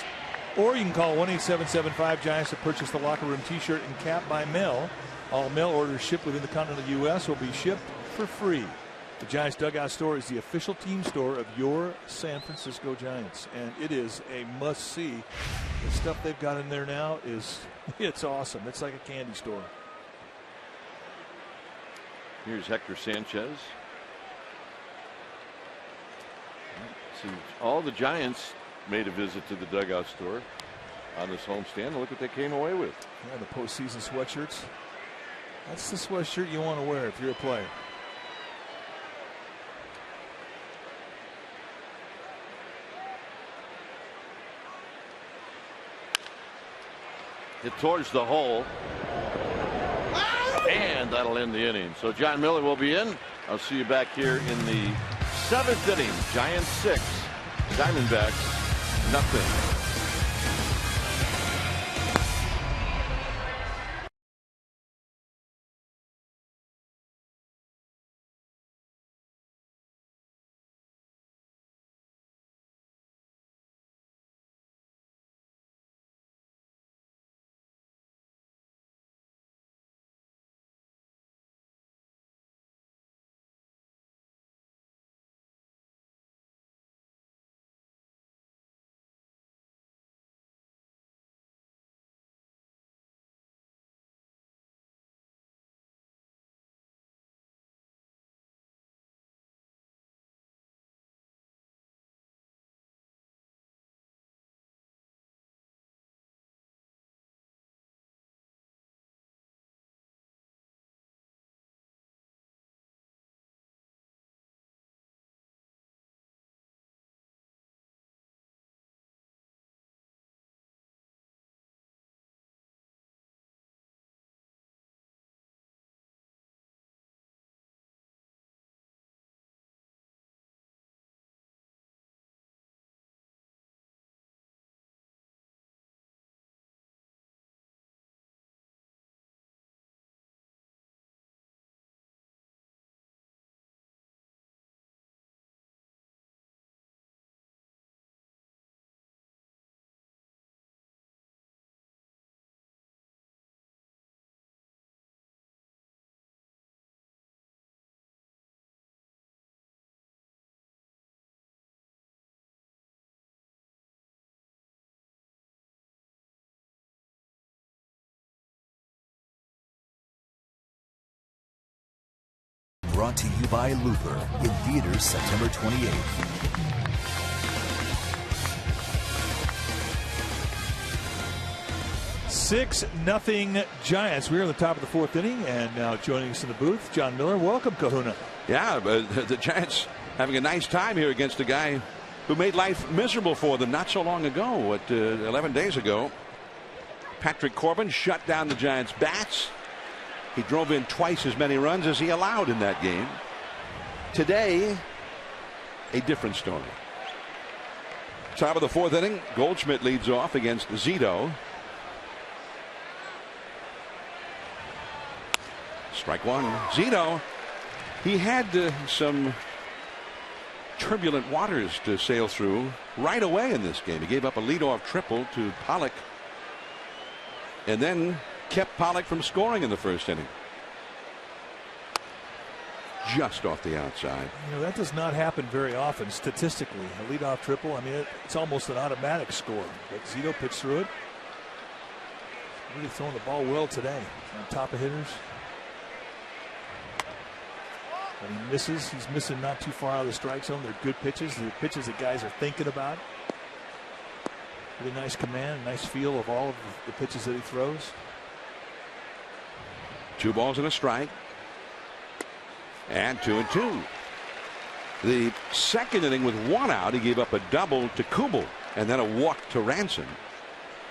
Or you can call 1-877-5-GIANTS to purchase the locker room t-shirt and cap by mail. All mail orders shipped within the continental U.S. will be shipped for free. The Giants dugout store is the official team store of your San Francisco Giants, and it is a must-see. The stuff they've got in there now it's awesome. It's like a candy store. Here's Hector Sanchez. See, all the Giants made a visit to the dugout store on this homestand. Look what they came away with. Yeah, the postseason sweatshirts. That's the sweatshirt you want to wear if you're a player. Hit towards the hole. And that'll end the inning. So John Miller will be in. I'll see you back here in the 7th inning. Giants 6, Diamondbacks nothing. brought to you by Luther in theaters September 28th. Six nothing Giants. We're in the top of the fourth inning, and now joining us in the booth, John Miller. Welcome, Kahuna. Yeah, the Giants having a nice time here against a guy who made life miserable for them not so long ago. 11 days ago, Patrick Corbin shut down the Giants' bats. He drove in twice as many runs as he allowed in that game. Today, a different story. Top of the fourth inning, Goldschmidt leads off against Zito. Strike one. Zito, he had some turbulent waters to sail through right away in this game. He gave up a leadoff triple to Pollock and then kept Pollock from scoring in the first inning. Just off the outside. You know, that does not happen very often statistically. A leadoff triple, I mean, it's almost an automatic score. But Zito pitched through it. Really throwing the ball well today. On top of hitters. And he misses. He's missing not too far out of the strike zone. They're good pitches. They're pitches that guys are thinking about. Really nice command, nice feel of all of the pitches that he throws. 2 balls and a strike. And 2-2. The second inning with 1 out, he gave up a double to Kubel and then a walk to Ransom.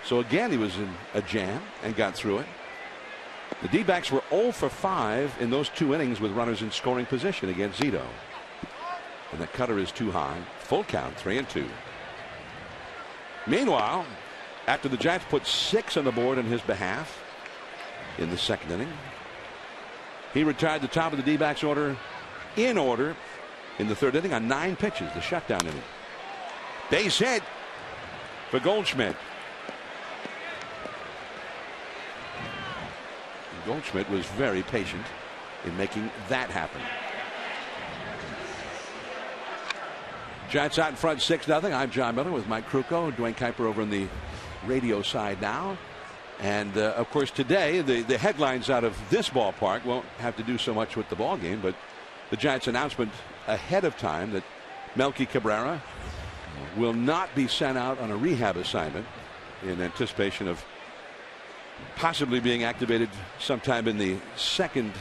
So again, he was in a jam and got through it. The D-backs were 0 for 5 in those 2 innings with runners in scoring position against Zito. And the cutter is too high. Full count, 3-2. Meanwhile, after the Giants put 6 on the board on his behalf in the second inning, he retired the top of the D-backs order in order in the third inning on 9 pitches, the shutdown inning. Base hit for Goldschmidt. Goldschmidt was very patient in making that happen. Giants out in front 6-0. I'm John Miller with Mike Krukow, Dwayne Kuiper over on the radio side now. And of course today the headlines out of this ballpark won't have to do so much with the ball game, but the Giants announcement ahead of time that Melky Cabrera will not be sent out on a rehab assignment in anticipation of possibly being activated sometime in the second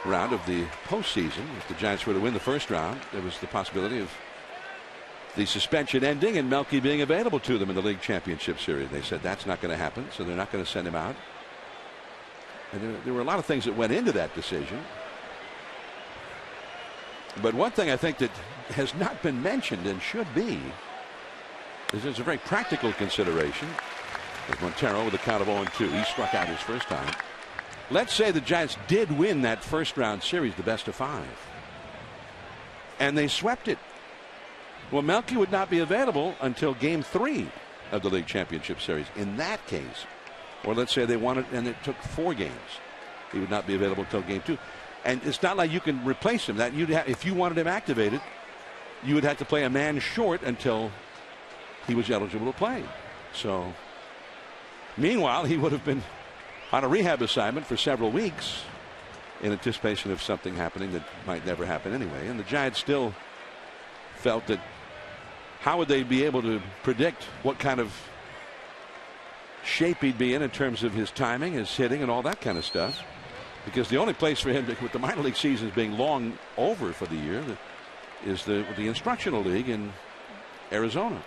round of the postseason. If the Giants were to win the first round, there was the possibility of the suspension ending and Melky being available to them in the league championship series. They said that's not going to happen, so they're not going to send him out. And there were a lot of things that went into that decision. But one thing I think that has not been mentioned and should be is there's a very practical consideration. Montero with a count of 0-2. He struck out his first time. Let's say the Giants did win that first round series, the best of 5, and they swept it. Well, Melky would not be available until game 3 of the league championship series. In that case, or let's say they won it and it took 4 games, he would not be available until game 2. And it's not like you can replace him. That if you wanted him activated, you would have to play a man short until he was eligible to play. So. Meanwhile, he would have been on a rehab assignment for several weeks in anticipation of something happening that might never happen anyway. And the Giants still felt that how would they be able to predict what kind of shape he'd be in terms of his timing, his hitting, and all that kind of stuff. Because the only place for him, with the minor league seasons being long over for the year, is the instructional league in Arizona.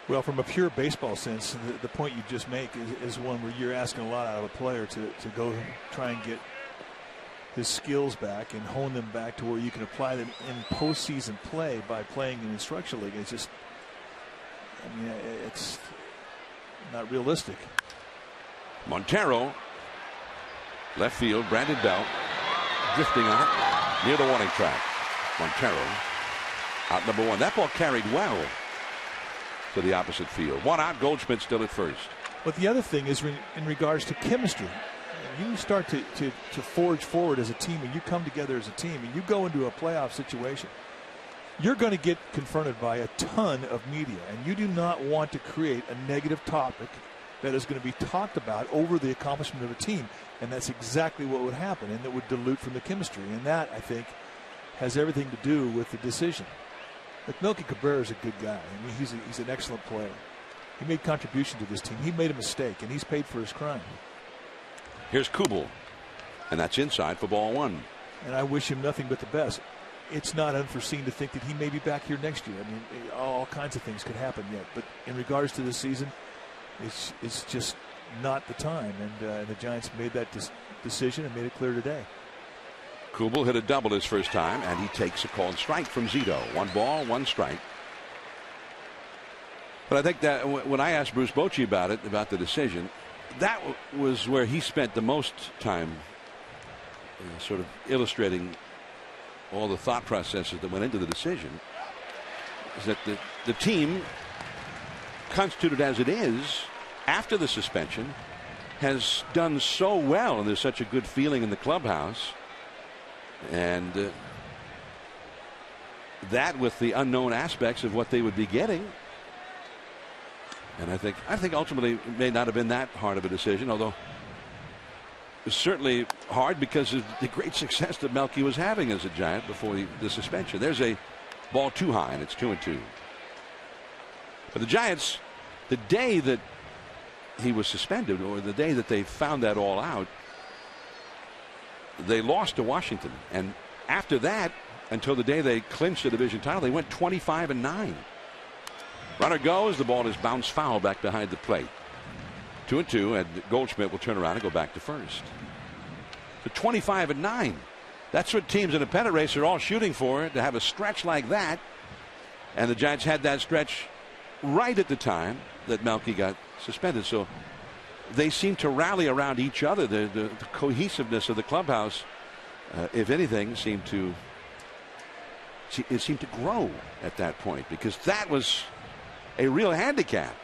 Well, from a pure baseball sense, the point you just make is one where you're asking a lot out of a player to go try and get his skills back and hone them back to where you can apply them in postseason play by playing in the instructional league. It's just, I mean, it's not realistic. Montero, left field, Brandon Belt, drifting on it near the warning track. Montero, out number 1. That ball carried well to the opposite field. 1 out, Goldschmidt still at first. But the other thing is in regards to chemistry. You start to forge forward as a team, and you come together as a team, and you go into a playoff situation. You're going to get confronted by a ton of media, and you do not want to create a negative topic that is going to be talked about over the accomplishment of a team. And that's exactly what would happen, and it would dilute from the chemistry. And that, I think, has everything to do with the decision. Look, Melky Cabrera is a good guy. I mean, he's an excellent player. He made contribution to this team. He made a mistake, and he's paid for his crime. Here's Kubel, and that's inside for ball one. And I wish him nothing but the best. It's not unforeseen to think that he may be back here next year. I mean, all kinds of things could happen yet. But in regards to this season, it's just not the time. And the Giants made that decision and made it clear today. Kubel hit a double his first time, and he takes a called strike from Zito. 1 ball, 1 strike. But I think that when I asked Bruce Bochy about the decision, that was where he spent the most time sort of illustrating all the thought processes that went into the decision. Is that the team, constituted as it is after the suspension, has done so well, and there's such a good feeling in the clubhouse. And that with the unknown aspects of what they would be getting. And I think ultimately it may not have been that hard of a decision, although it was certainly hard because of the great success that Melky was having as a Giant before the suspension. There's a ball too high, and it's 2-2. But the Giants, the day that he was suspended, or the day that they found that all out, they lost to Washington, and after that, until the day they clinched the division title, they went 25-9. Runner goes, the ball is bounced foul back behind the plate. 2-2, and Goldschmidt will turn around and go back to first. So 25-9. That's what teams in a pennant race are all shooting for, to have a stretch like that. And the Giants had that stretch right at the time that Melky got suspended. So they seem to rally around each other. The cohesiveness of the clubhouse, if anything, seemed to grow at that point, because that was a real handicap.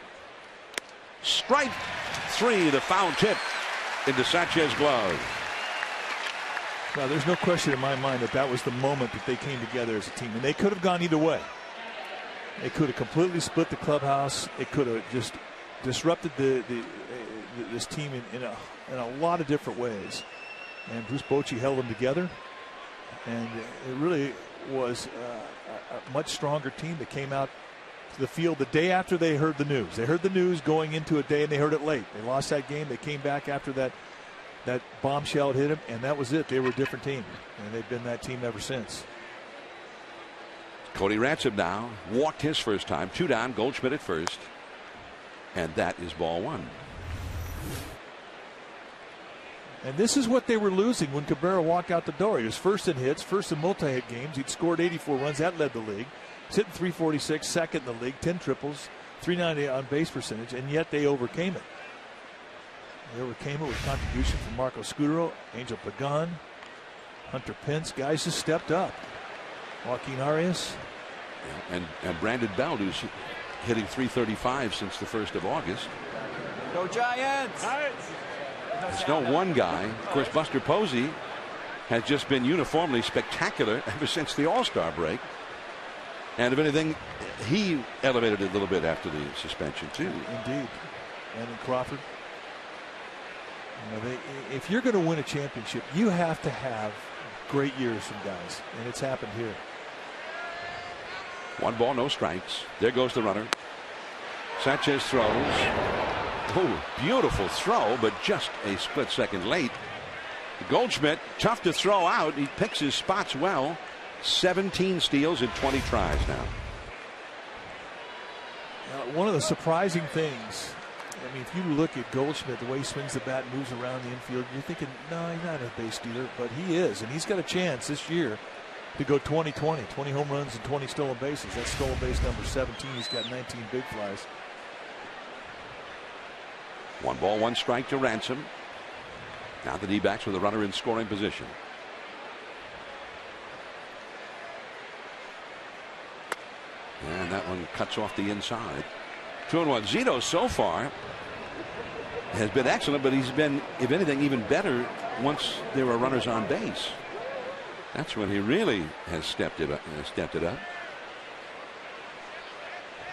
Strike 3, the foul tip into Sanchez's glove. Well, there's no question in my mind that was the moment that they came together as a team, and they could have gone either way. They could have completely split the clubhouse. It could have just disrupted this team in a lot of different ways. And Bruce Bochy held them together, and it really was a much stronger team that came out to the field the day after they heard the news. They heard the news going into a day, and they heard it late. They lost that game. They came back after that bombshell had hit them, and that was it. They were a different team, and they've been that team ever since. Cody Ransom now walked his first time. 2 down, Goldschmidt at first, and that is ball 1. And this is what they were losing when Cabrera walked out the door. He was first in hits, first in multi-hit games. He'd scored 84 runs. That led the league. He's hitting 346, second in the league, 10 triples, 390 on base percentage, and yet they overcame it. They overcame it with contribution from Marco Scudero, Angel Pagan, Hunter Pence. Guys just stepped up. Joaquin Arias. And Brandon Bell, who's hitting 335 since the 1st of August. Go Giants! There's no one guy. Of course, Buster Posey has just been uniformly spectacular ever since the All-Star break. And if anything, he elevated it a little bit after the suspension, too. Indeed. And in Crawford. If you're going to win a championship, you have to have great years from guys. And it's happened here. 1 ball, no strikes. There goes the runner. Sanchez throws. Oh, beautiful throw, but just a split second late. Goldschmidt, tough to throw out. He picks his spots well. 17 steals in 20 tries now. One of the surprising things, I mean, if you look at Goldschmidt, the way he swings the bat and moves around the infield, you're thinking, no, he's not a base stealer, but he is. And he's got a chance this year to go 20-20, 20 home runs and 20 stolen bases. That's stolen base number 17. He's got 19 big flies. 1 ball, 1 strike to Ransom. Now the D-backs with a runner in scoring position. And that one cuts off the inside. 2-1. Zito so far has been excellent, but he's been, if anything, even better once there were runners on base. That's when he really has stepped it up.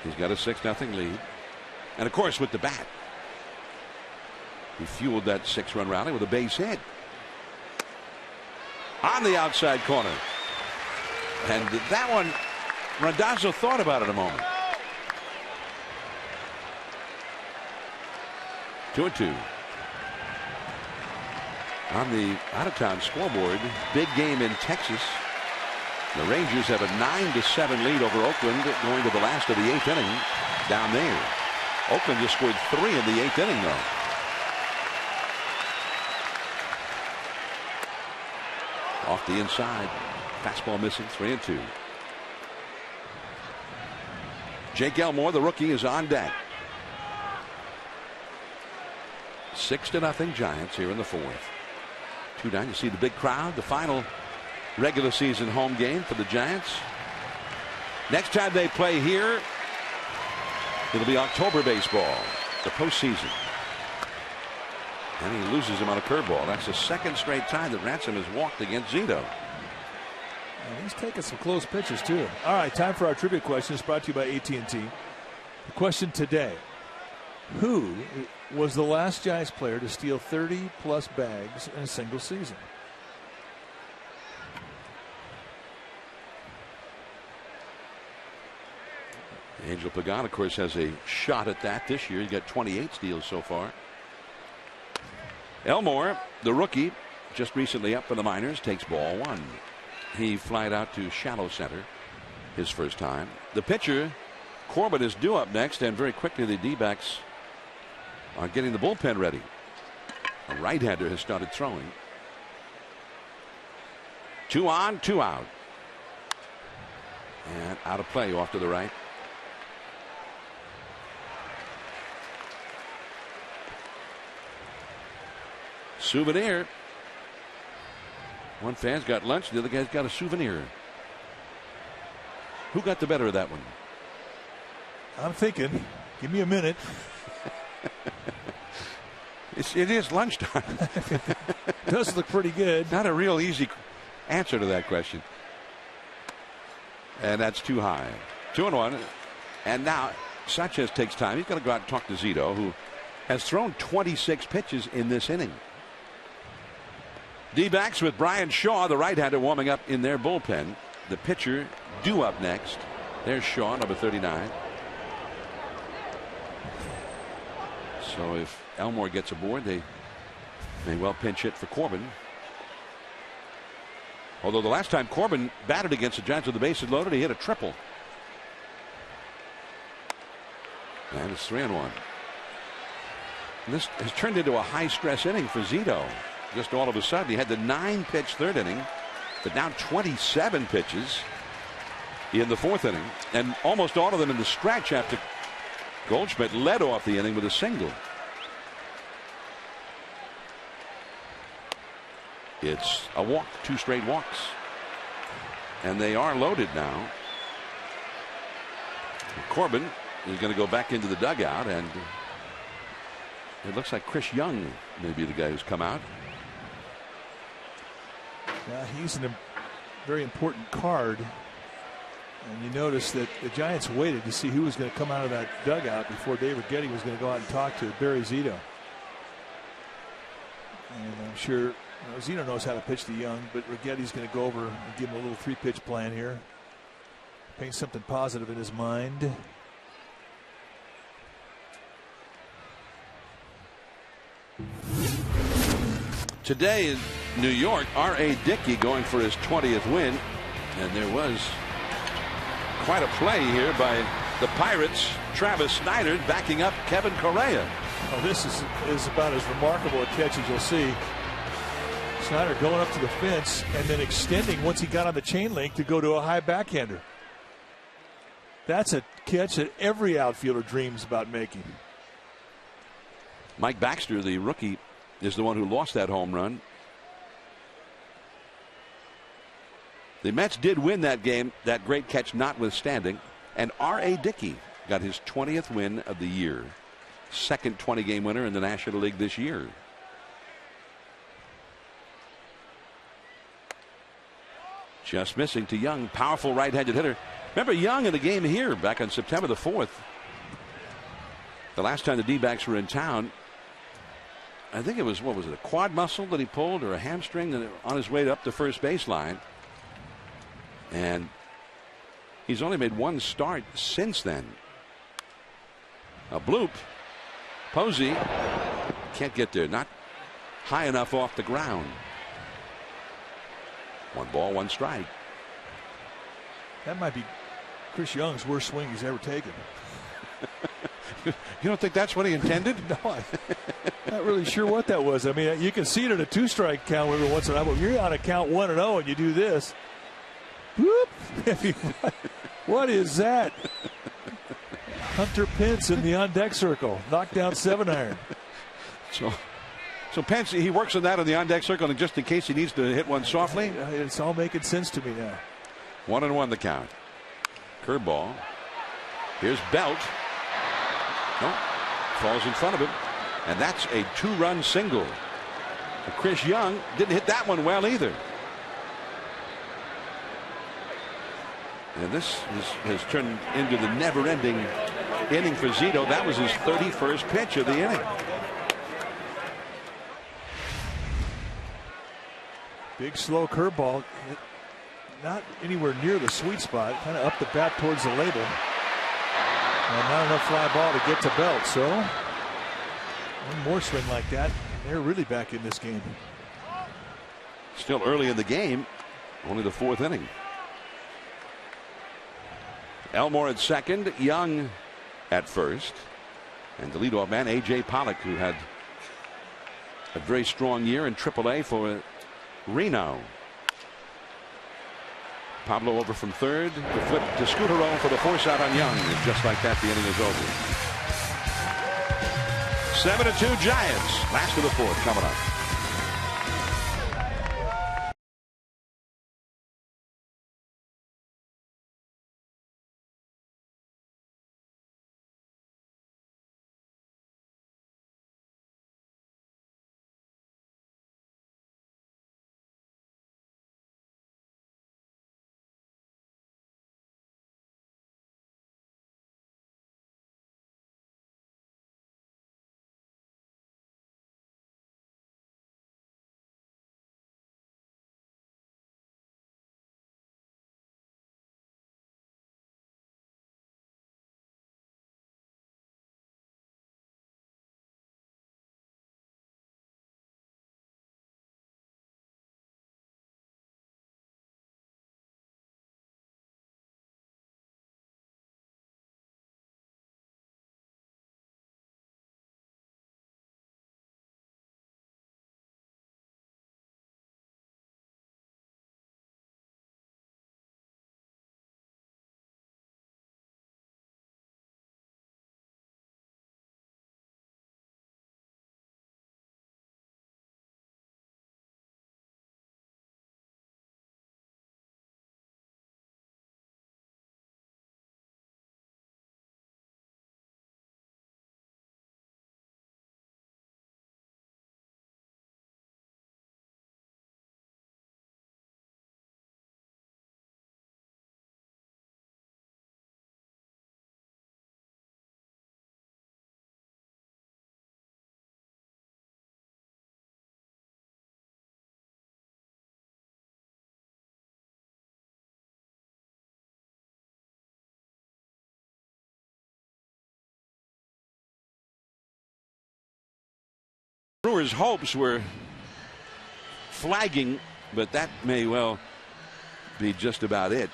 He's got a 6-0 lead. And of course, with the bat, He fueled that 6-run rally with a base hit on the outside corner. And that one, Randazzo thought about it a moment. 2-2. On the out-of-town scoreboard, big game in Texas. The Rangers have a 9-7 lead over Oakland going to the last of the 8th inning down there. Oakland just scored 3 in the 8th inning, though. Off the inside. Fastball missing. 3-2. Jake Elmore, the rookie, is on deck. 6-0 Giants here in the 4th. 2-9. You see the big crowd. The final regular season home game for the Giants. Next time they play here, it'll be October baseball, the postseason. And he loses him on a curveball. That's the second straight time that Ransom has walked against Zito. And he's taking some close pitches too. All right, time for our trivia question. It's brought to you by AT&T. The question today: who was the last Giants player to steal 30-plus bags in a single season? Angel Pagan, of course, has a shot at that this year. He got 28 steals so far. Elmore, the rookie, just recently up for the minors, takes ball 1. He flied out to shallow center his first time. The pitcher, Corbin, is due up next, and very quickly the D-backs are getting the bullpen ready. A right-hander has started throwing. 2 on, 2 out. And out of play off to the right. Souvenir. One fan's got lunch, the other guy's got a souvenir. Who got the better of that one? I'm thinking. Give me a minute. It is lunchtime. Does look pretty good. Not a real easy answer to that question. And that's too high. 2-1. And now Sanchez takes time. He's got to go out and talk to Zito, who has thrown 26 pitches in this inning. D-backs with Brian Shaw, the right-hander, warming up in their bullpen. The pitcher due up next. There's Shaw, number 39. So if Elmore gets aboard, they may well pinch hit for Corbin. Although the last time Corbin batted against the Giants with the bases loaded, he hit a triple. And it's 3-1. And this has turned into a high-stress inning for Zito. Just all of a sudden, he had the 9-pitch third inning, but now 27 pitches in the 4th inning, and almost all of them in the stretch after Goldschmidt led off the inning with a single. It's a walk, 2 straight walks, and they are loaded now. Corbin is going to go back into the dugout, and it looks like Chris Young may be the guy who's come out. Yeah, he's a very important card. And you notice that the Giants waited to see who was going to come out of that dugout before Dave Righetti was going to go out and talk to Barry Zito. And I'm sure Zito knows how to pitch to Young, but Righetti's going to go over and give him a little 3-pitch plan here. Paint something positive in his mind. Today in New York, R.A. Dickey going for his 20th win. And there was quite a play here by the Pirates. Travis Snyder backing up Kevin Correa. Oh, this is about as remarkable a catch as you'll see. Snyder going up to the fence and then extending once he got on the chain link to go to a high backhander. That's a catch that every outfielder dreams about making. Mike Baxter, the rookie, is the one who lost that home run. The Mets did win that game, that great catch notwithstanding, and R.A. Dickey got his 20th win of the year. Second 20-game winner in the National League this year. Just missing to Young, powerful right-handed hitter. Remember Young in the game here back on September the 4th. The last time the D-backs were in town, I think it was, what was it, a quad muscle that he pulled or a hamstring that on his way up the first baseline. And he's only made one start since then. A bloop. Posey can't get there, not high enough off the ground. 1 ball, 1 strike. That might be Chris Young's worst swing he's ever taken. You don't think that's what he intended? No, I'm not really sure what that was. I mean, you can see it at a 2-strike count every once in a while, but if you're on a count 1-0 and you do this, whoop, what is that? Hunter Pence in the on-deck circle, knocked down 7-iron. So Pence, he works on that on the on-deck circle, and just in case he needs to hit one softly. It's all making sense to me now. 1-1 the count. Curveball. Here's Belt. No, falls in front of him, and that's a 2-run single. But Chris Young didn't hit that one well either. And this has turned into the never-ending inning for Zito. That was his 31st pitch of the inning. Big slow curveball, not anywhere near the sweet spot, kind of up the bat towards the label. And not enough fly ball to get to Belt. So one more swing like that, they're really back in this game. Still early in the game, only the 4th inning. Elmore at second, Young at first, and the leadoff man A.J. Pollock, who had a very strong year in AAA for Reno. Pablo over from third, the flip to Scutaro for the force out on Young, and just like that, the inning is over. 7-2 Giants. Last of the 4th coming up. Brewers' hopes were flagging, but that may well be just about it,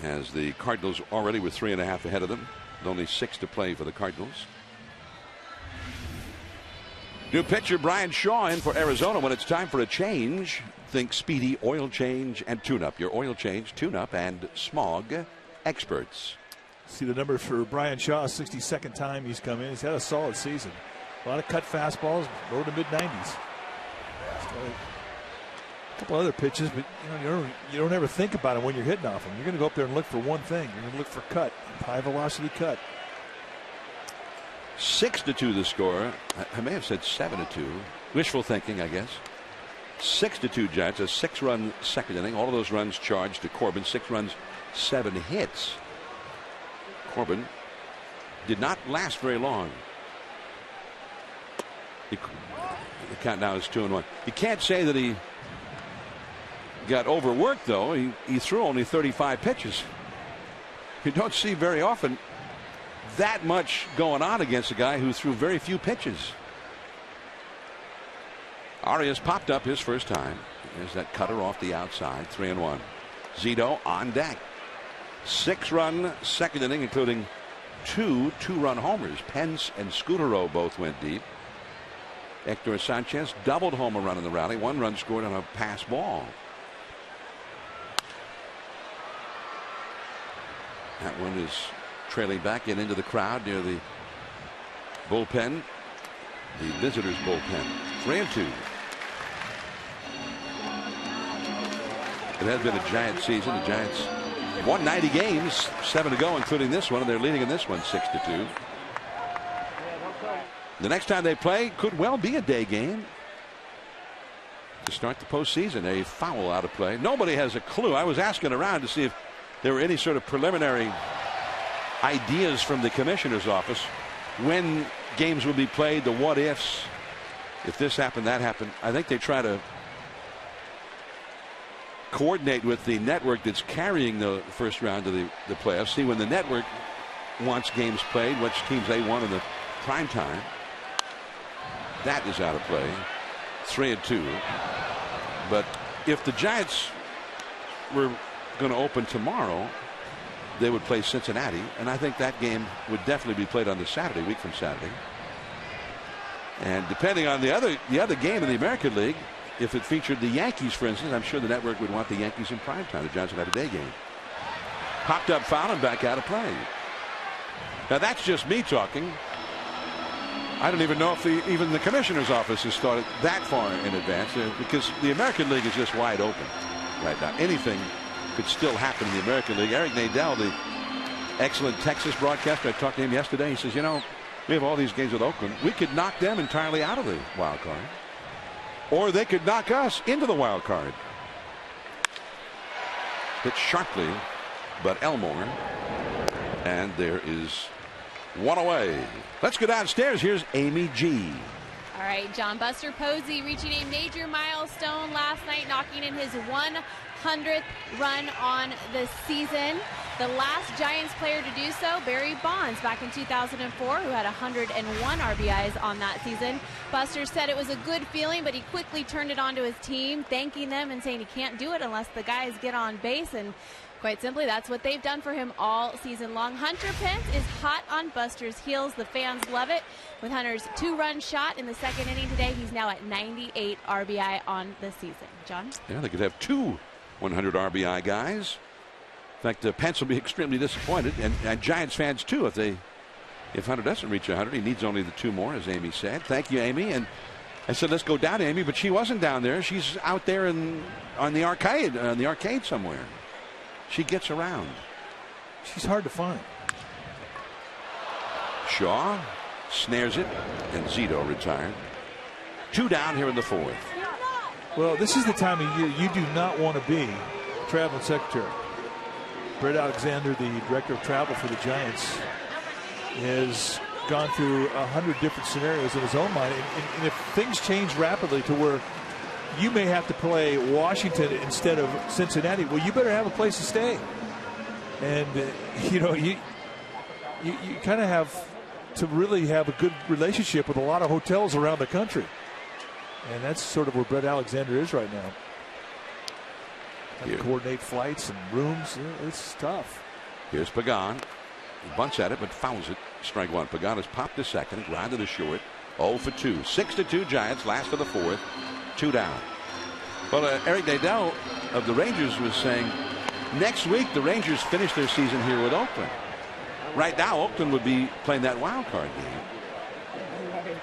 as the Cardinals already with 3.5 ahead of them, with only 6 to play for the Cardinals. New pitcher Brian Shaw in for Arizona. When it's time for a change, think Speedy Oil Change and Tune-Up. Your oil change, tune-up, and smog experts. See the number for Brian Shaw, 62nd time he's come in. He's had a solid season. A lot of cut fastballs, low to mid-90s. A couple other pitches, but you don't ever think about them when you're hitting off them. You're going to go up there and look for one thing. You're going to look for cut, high velocity cut. 6-2 the score. I may have said 7-2. Wishful thinking, I guess. 6-2 Giants. A 6-run second inning. All of those runs charged to Corbin. 6 runs, 7 hits. Corbin did not last very long. The count now is 2-1. You can't say that he got overworked, though. He threw only 35 pitches. You don't see very often that much going on against a guy who threw very few pitches. ARI has popped up his first time. There's that cutter off the outside. 3-1. Zito on deck. 6-run second inning, including two-run homers. Pence and Scutaro both went deep. Hector Sanchez doubled home a run in the rally. 1 run scored on a pass ball. That one is trailing back into the crowd near the bullpen. The visitors' bullpen. 3-2. It has been a Giant season. The Giants won 90 games, 7 to go, including this one, and they're leading in this one 6-2. The next time they play could well be a day game to start the postseason. A foul out of play. Nobody has a clue. I was asking around to see if there were any sort of preliminary ideas from the commissioner's office when games would be played, the what ifs, if this happened, that happened. I think they try to coordinate with the network that's carrying the first round of the playoffs, see when the network wants games played, which teams they want in the prime time. That is out of play. 3-2. But if the Giants were going to open tomorrow, they would play Cincinnati, and I think that game would definitely be played on the Saturday, week from Saturday. And depending on the other game in the American League, if it featured the Yankees, for instance, I'm sure the network would want the Yankees in prime time. The Giants would have a day game. Popped up foul and back out of play. Now that's just me talking. I don't even know if even the commissioner's office has thought it that far in advance, because the American League is just wide open right now. Anything could still happen in the American League. Eric Nadel, the excellent Texas broadcaster, I talked to him yesterday. He says, you know, we have all these games with Oakland. We could knock them entirely out of the wild card, or they could knock us into the wild card. Hit sharply, but Elmore, and there is one away. Let's go downstairs. Here's Amy G. All right, John. Buster Posey reaching a major milestone last night, knocking in his 100th run on the season. The last Giants player to do so, Barry Bonds, back in 2004, who had 101 RBIs on that season. Buster said it was a good feeling, but he quickly turned it on to his team, thanking them and saying he can't do it unless the guys get on base. And quite simply, that's what they've done for him all season long. Hunter Pence is hot on Buster's heels. The fans love it. With Hunter's 2-run shot in the second inning today, he's now at 98 RBI on the season. John? Yeah, they could have 2 100 RBI guys. In fact, Pence will be extremely disappointed, and Giants fans too, if Hunter doesn't reach 100. He needs only the 2 more, as Amy said. Thank you, Amy. And I said, let's go down to Amy, but she wasn't down there. She's out there on the arcade somewhere. She gets around. She's hard to find. Shaw snares it, and Zito retired. 2 down here in the 4th. Well, this is the time of year you do not want to be traveling secretary. Brett Alexander, the director of travel for the Giants, has gone through 100 different scenarios in his own mind. And if things change rapidly to where you may have to play Washington instead of Cincinnati, well, you better have a place to stay. And, you kind of have to really have a good relationship with a lot of hotels around the country. And that's sort of where Brett Alexander is right now. Coordinate flights and rooms. It's tough. Here's Pagan. He bunts at it, but fouls it. Strike 1. Pagan has popped to second, grounded to short. 0 for 2. 6-2 Giants, last of the 4th. 2 down. Well, Eric Nadel of the Rangers was saying next week the Rangers finish their season here with Oakland. Right now, Oakland would be playing that wild card game.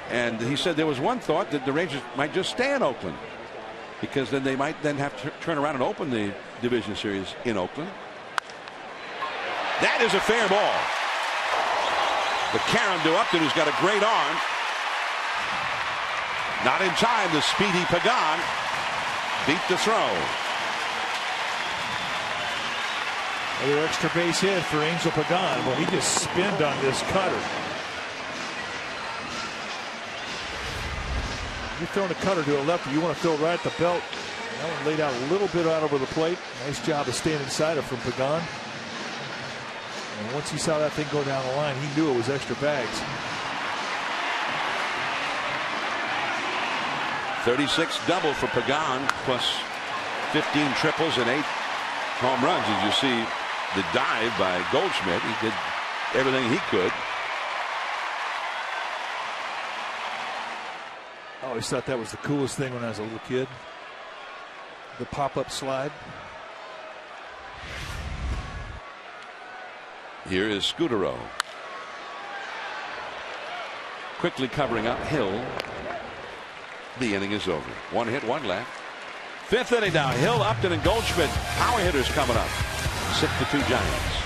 And he said there was one thought that the Rangers might just stay in Oakland, because then they might then have to turn around and open the division series in Oakland. That is a fair ball. The Karen to Upton, who's got a great arm. Not in time. The speedy Pagan beat the throw. Another extra base hit for Angel Pagan. Well, he just spinned on this cutter. You're throwing a cutter to a lefty. You want to throw right at the belt. That one laid out a little bit out over the plate. Nice job of staying inside it from Pregame. And once he saw that thing go down the line, he knew it was extra bags. 36 double for Pregame, plus 15 triples and 8 home runs. As you see the dive by Goldschmidt, he did everything he could. I always thought that was the coolest thing when I was a little kid. The pop-up slide. Here is Scudero. Quickly covering up Hill. The inning is over. 1 hit, 1 left. 5th inning now. Hill, Upton, and Goldschmidt. Power hitters coming up. 6-2 Giants.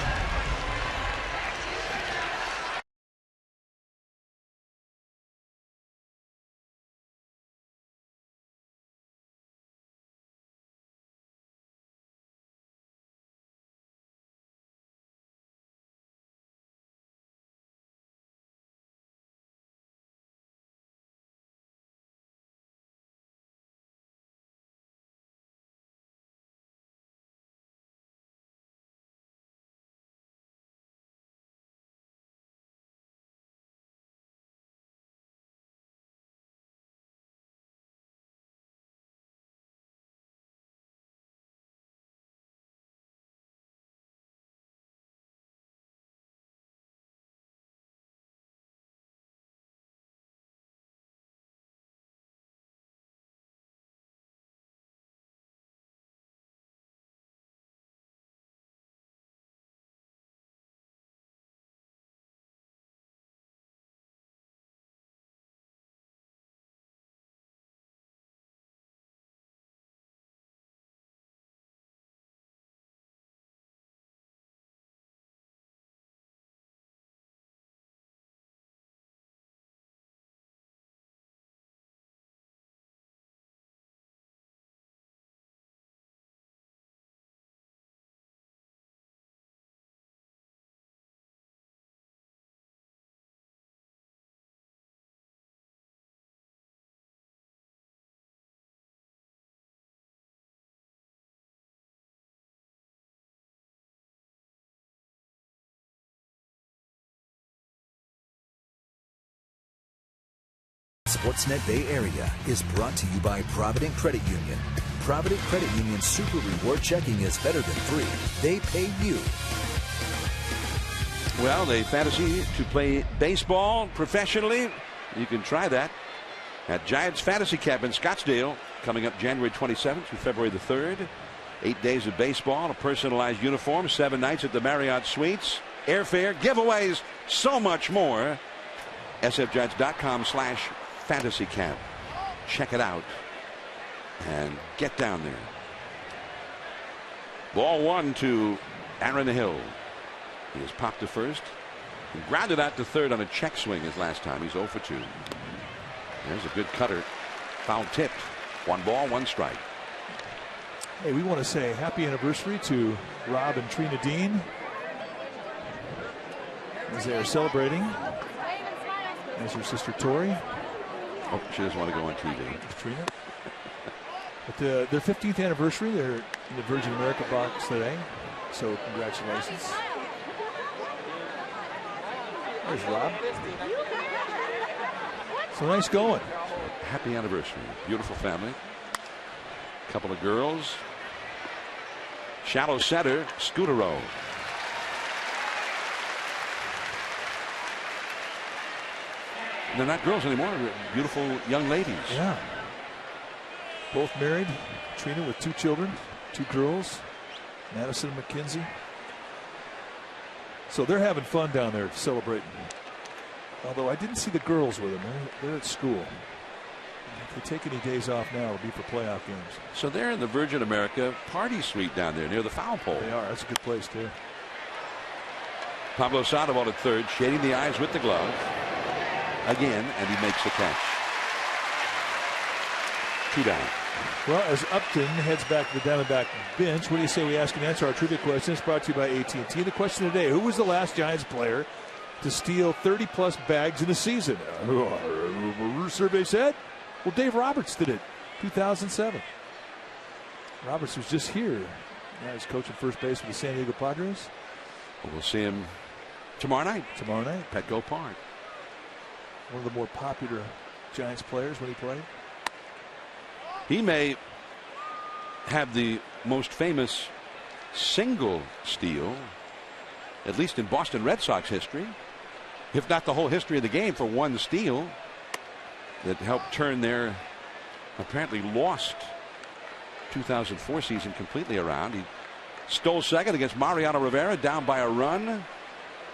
Sportsnet Bay Area is brought to you by Provident Credit Union. Provident Credit Union's Super Reward Checking is better than free. They pay you. Well, the fantasy to play baseball professionally, you can try that at Giants Fantasy Camp in Scottsdale, coming up January 27th through February the 3rd. 8 days of baseball, a personalized uniform, 7 nights at the Marriott Suites, airfare, giveaways, so much more. sfgiants.com/fantasy camp. Check it out and get down there. Ball 1 to Aaron Hill. He has popped to first and grounded out to third on a check swing his last time. He's 0 for 2. There's a good cutter. Foul tipped. 1 ball, 1 strike. Hey, we want to say happy anniversary to Rob and Trina Dean as they are celebrating. As her sister Tori. Oh, she doesn't want to go on TV. Trina. But their 15th anniversary, they're in the Virgin America box today. So congratulations. There's Rob. So nice going. Happy anniversary. Beautiful family. Couple of girls. Shallow center, Scudero. They're not girls anymore. They're beautiful young ladies. Yeah. Both married. Trina with 2 children, 2 girls, Madison and Mackenzie. So they're having fun down there celebrating. Although I didn't see the girls with them. They're at school. If they take any days off now, it'll be for playoff games. So they're in the Virgin America party suite down there near the foul pole. They are. That's a good place, too. Pablo Sandoval at third, shading the eyes with the glove. Again, and he makes the catch. 2 down. Well, as Upton heads back to the Diamondback bench, what do you say we ask and answer our trivia question? It's brought to you by AT&T. The question today, who was the last Giants player to steal 30-plus bags in a season? Survey said Well, Dave Roberts did it 2007. Roberts was just here. Now he's coaching first base with the San Diego Padres. We'll see him tomorrow night. Tomorrow night. Petco Park. One of the more popular Giants players when he played. He may have the most famous single steal, at least in Boston Red Sox history, if not the whole history of the game, for one steal that helped turn their apparently lost 2004 season completely around. He stole second against Mariano Rivera, down by a run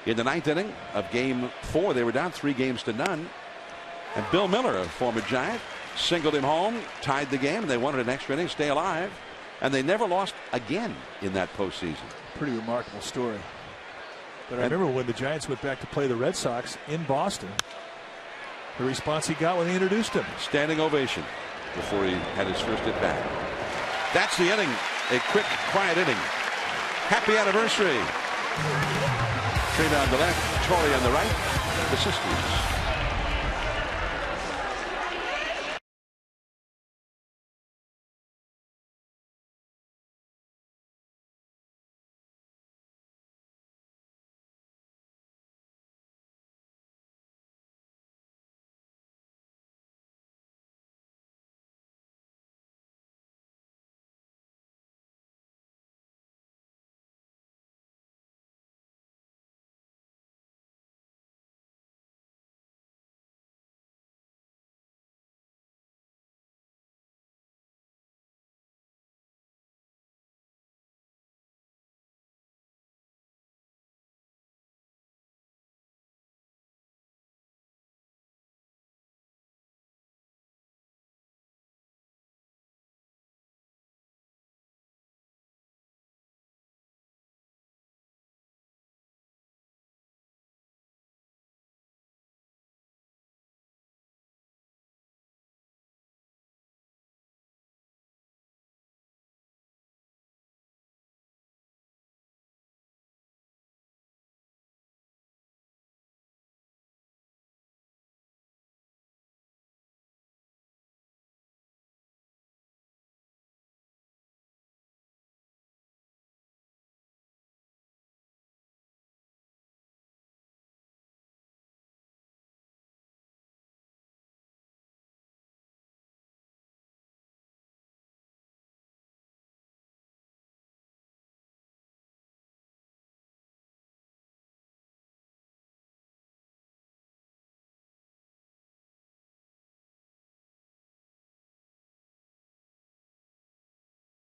in the 9th inning of Game 4. They were down 3-0. And Bill Miller, a former Giant, singled him home, tied the game. They wanted an extra inning, stay alive, and they never lost again in that postseason. Pretty remarkable story. But I remember when the Giants went back to play the Red Sox in Boston, the response he got when they introduced him. Standing ovation before he had his first at bat. That's the inning. A quick, quiet inning. Happy anniversary. Trina on the left, Torrey on the right. The sisters.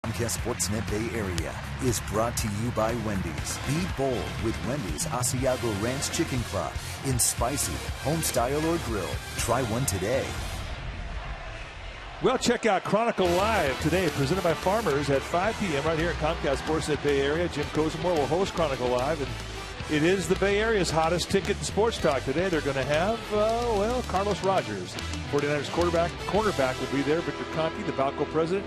Comcast Sportsnet Bay Area is brought to you by Wendy's. Be bold with Wendy's Asiago Ranch Chicken Claw in spicy, home style or grill. Try one today. Well, check out Chronicle Live today, presented by Farmers at 5 p.m. right here at Comcast Sportsnet Bay Area. Jim Cozumore will host Chronicle Live, and it is the Bay Area's hottest ticket in sports talk today. They're going to have, Carlos Rogers, 49ers cornerback will be there. Victor Conti, the Valco president,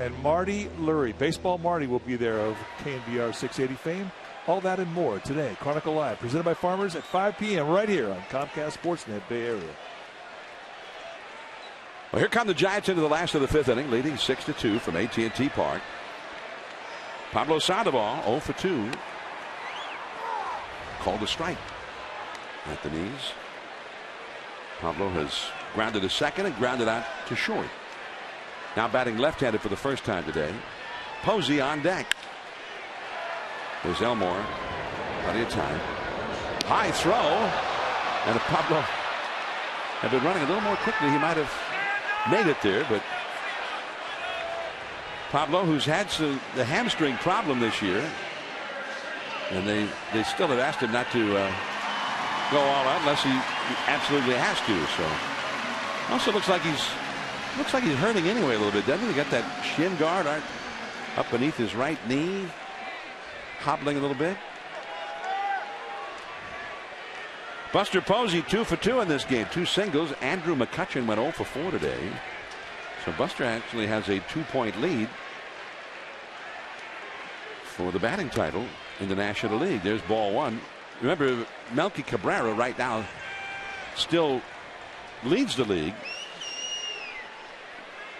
and Marty Lurie. Baseball Marty will be there of KNBR 680 fame. All that and more today. Chronicle Live, presented by Farmers at 5 p.m. right here on Comcast Sportsnet Bay Area. Well, here come the Giants into the last of the 5th inning, leading 6-2 from AT&T Park. Pablo Sandoval 0 for 2. Called a strike at the knees. Pablo has grounded to second and grounded out to short. Now batting left-handed for the first time today. Posey on deck. There's Elmore. Plenty of time. High throw. And if Pablo had been running a little more quickly, he might have made it there. But Pablo, who's had the hamstring problem this year, and they still have asked him not to go all out unless he absolutely has to. So also looks like he's hurting anyway a little bit, doesn't he? He got that shin guard up beneath his right knee, hobbling a little bit. Buster Posey 2 for 2 in this game, 2 singles. Andrew McCutchen went 0 for 4 today. So Buster actually has a 2-point lead for the batting title in the National League. There's ball one. Remember, Melky Cabrera right now still leads the league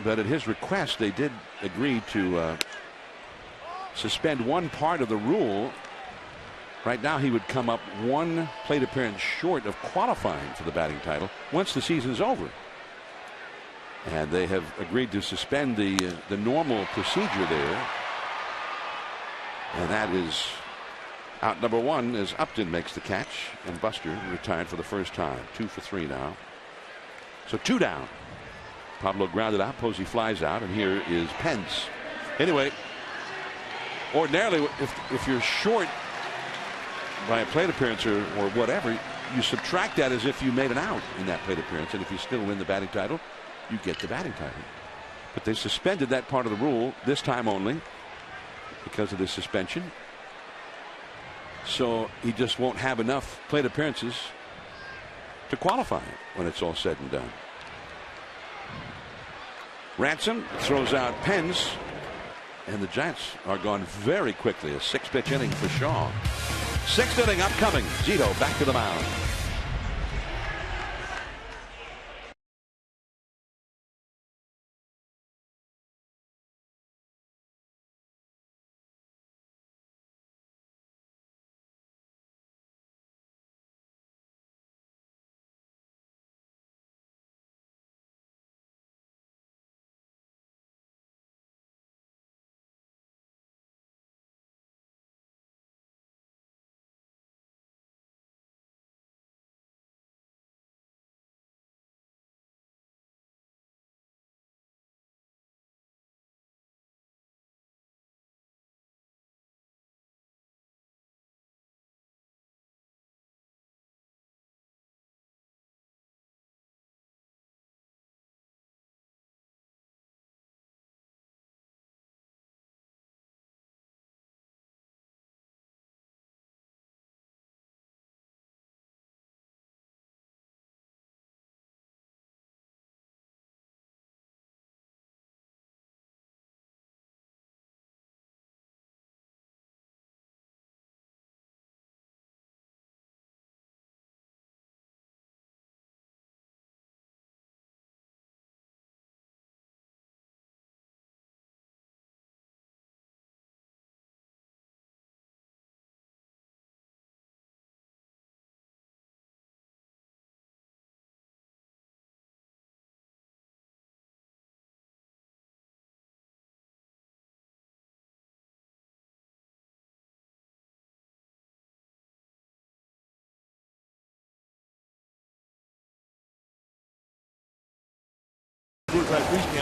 but at his request, they did agree to suspend one part of the rule. Right now, he would come up one plate appearance short of qualifying for the batting title once the season's over. And they have agreed to suspend the normal procedure there. And that is out number one as Upton makes the catch, and Buster retired for the first time. 2 for 3 now. So 2 down. Pablo grounded out. Posey flies out, and here is Pence. Anyway, ordinarily, if you're short by a plate appearance or whatever, you subtract that as if you made an out in that plate appearance, and if you still win the batting title, you get the batting title. But they suspended that part of the rule this time only because of the suspension. So he just won't have enough plate appearances to qualify when it's all said and done. Ransom throws out Pence, and the Giants are gone very quickly. A 6-pitch inning for Shaw. 6th inning upcoming. Zito back to the mound.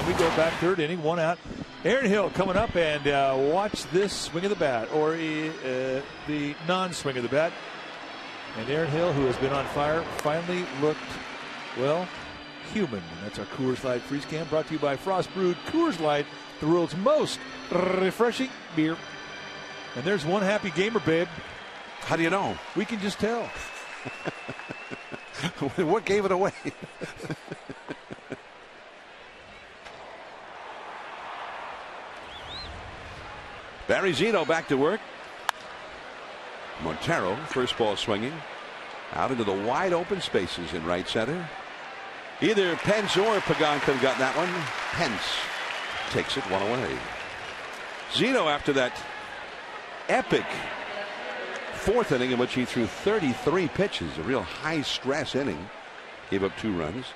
We go back 3rd inning, 1 out. Aaron Hill coming up, and watch this swing of the bat, or the non-swing of the bat. And Aaron Hill, who has been on fire, finally looked, well, human. And that's our Coors Light Freeze Cam, brought to you by Frost Brewed Coors Light, the world's most refreshing beer. And there's one happy gamer, babe. How do you know? We can just tell. What gave it away? Barry Zito back to work. Montero, first ball swinging out into the wide open spaces in right center. Either Pence or Pagan could have gotten that one. Pence takes it 1 away. Zito, after that epic 4th inning in which he threw 33 pitches, a real high stress inning, gave up 2 runs,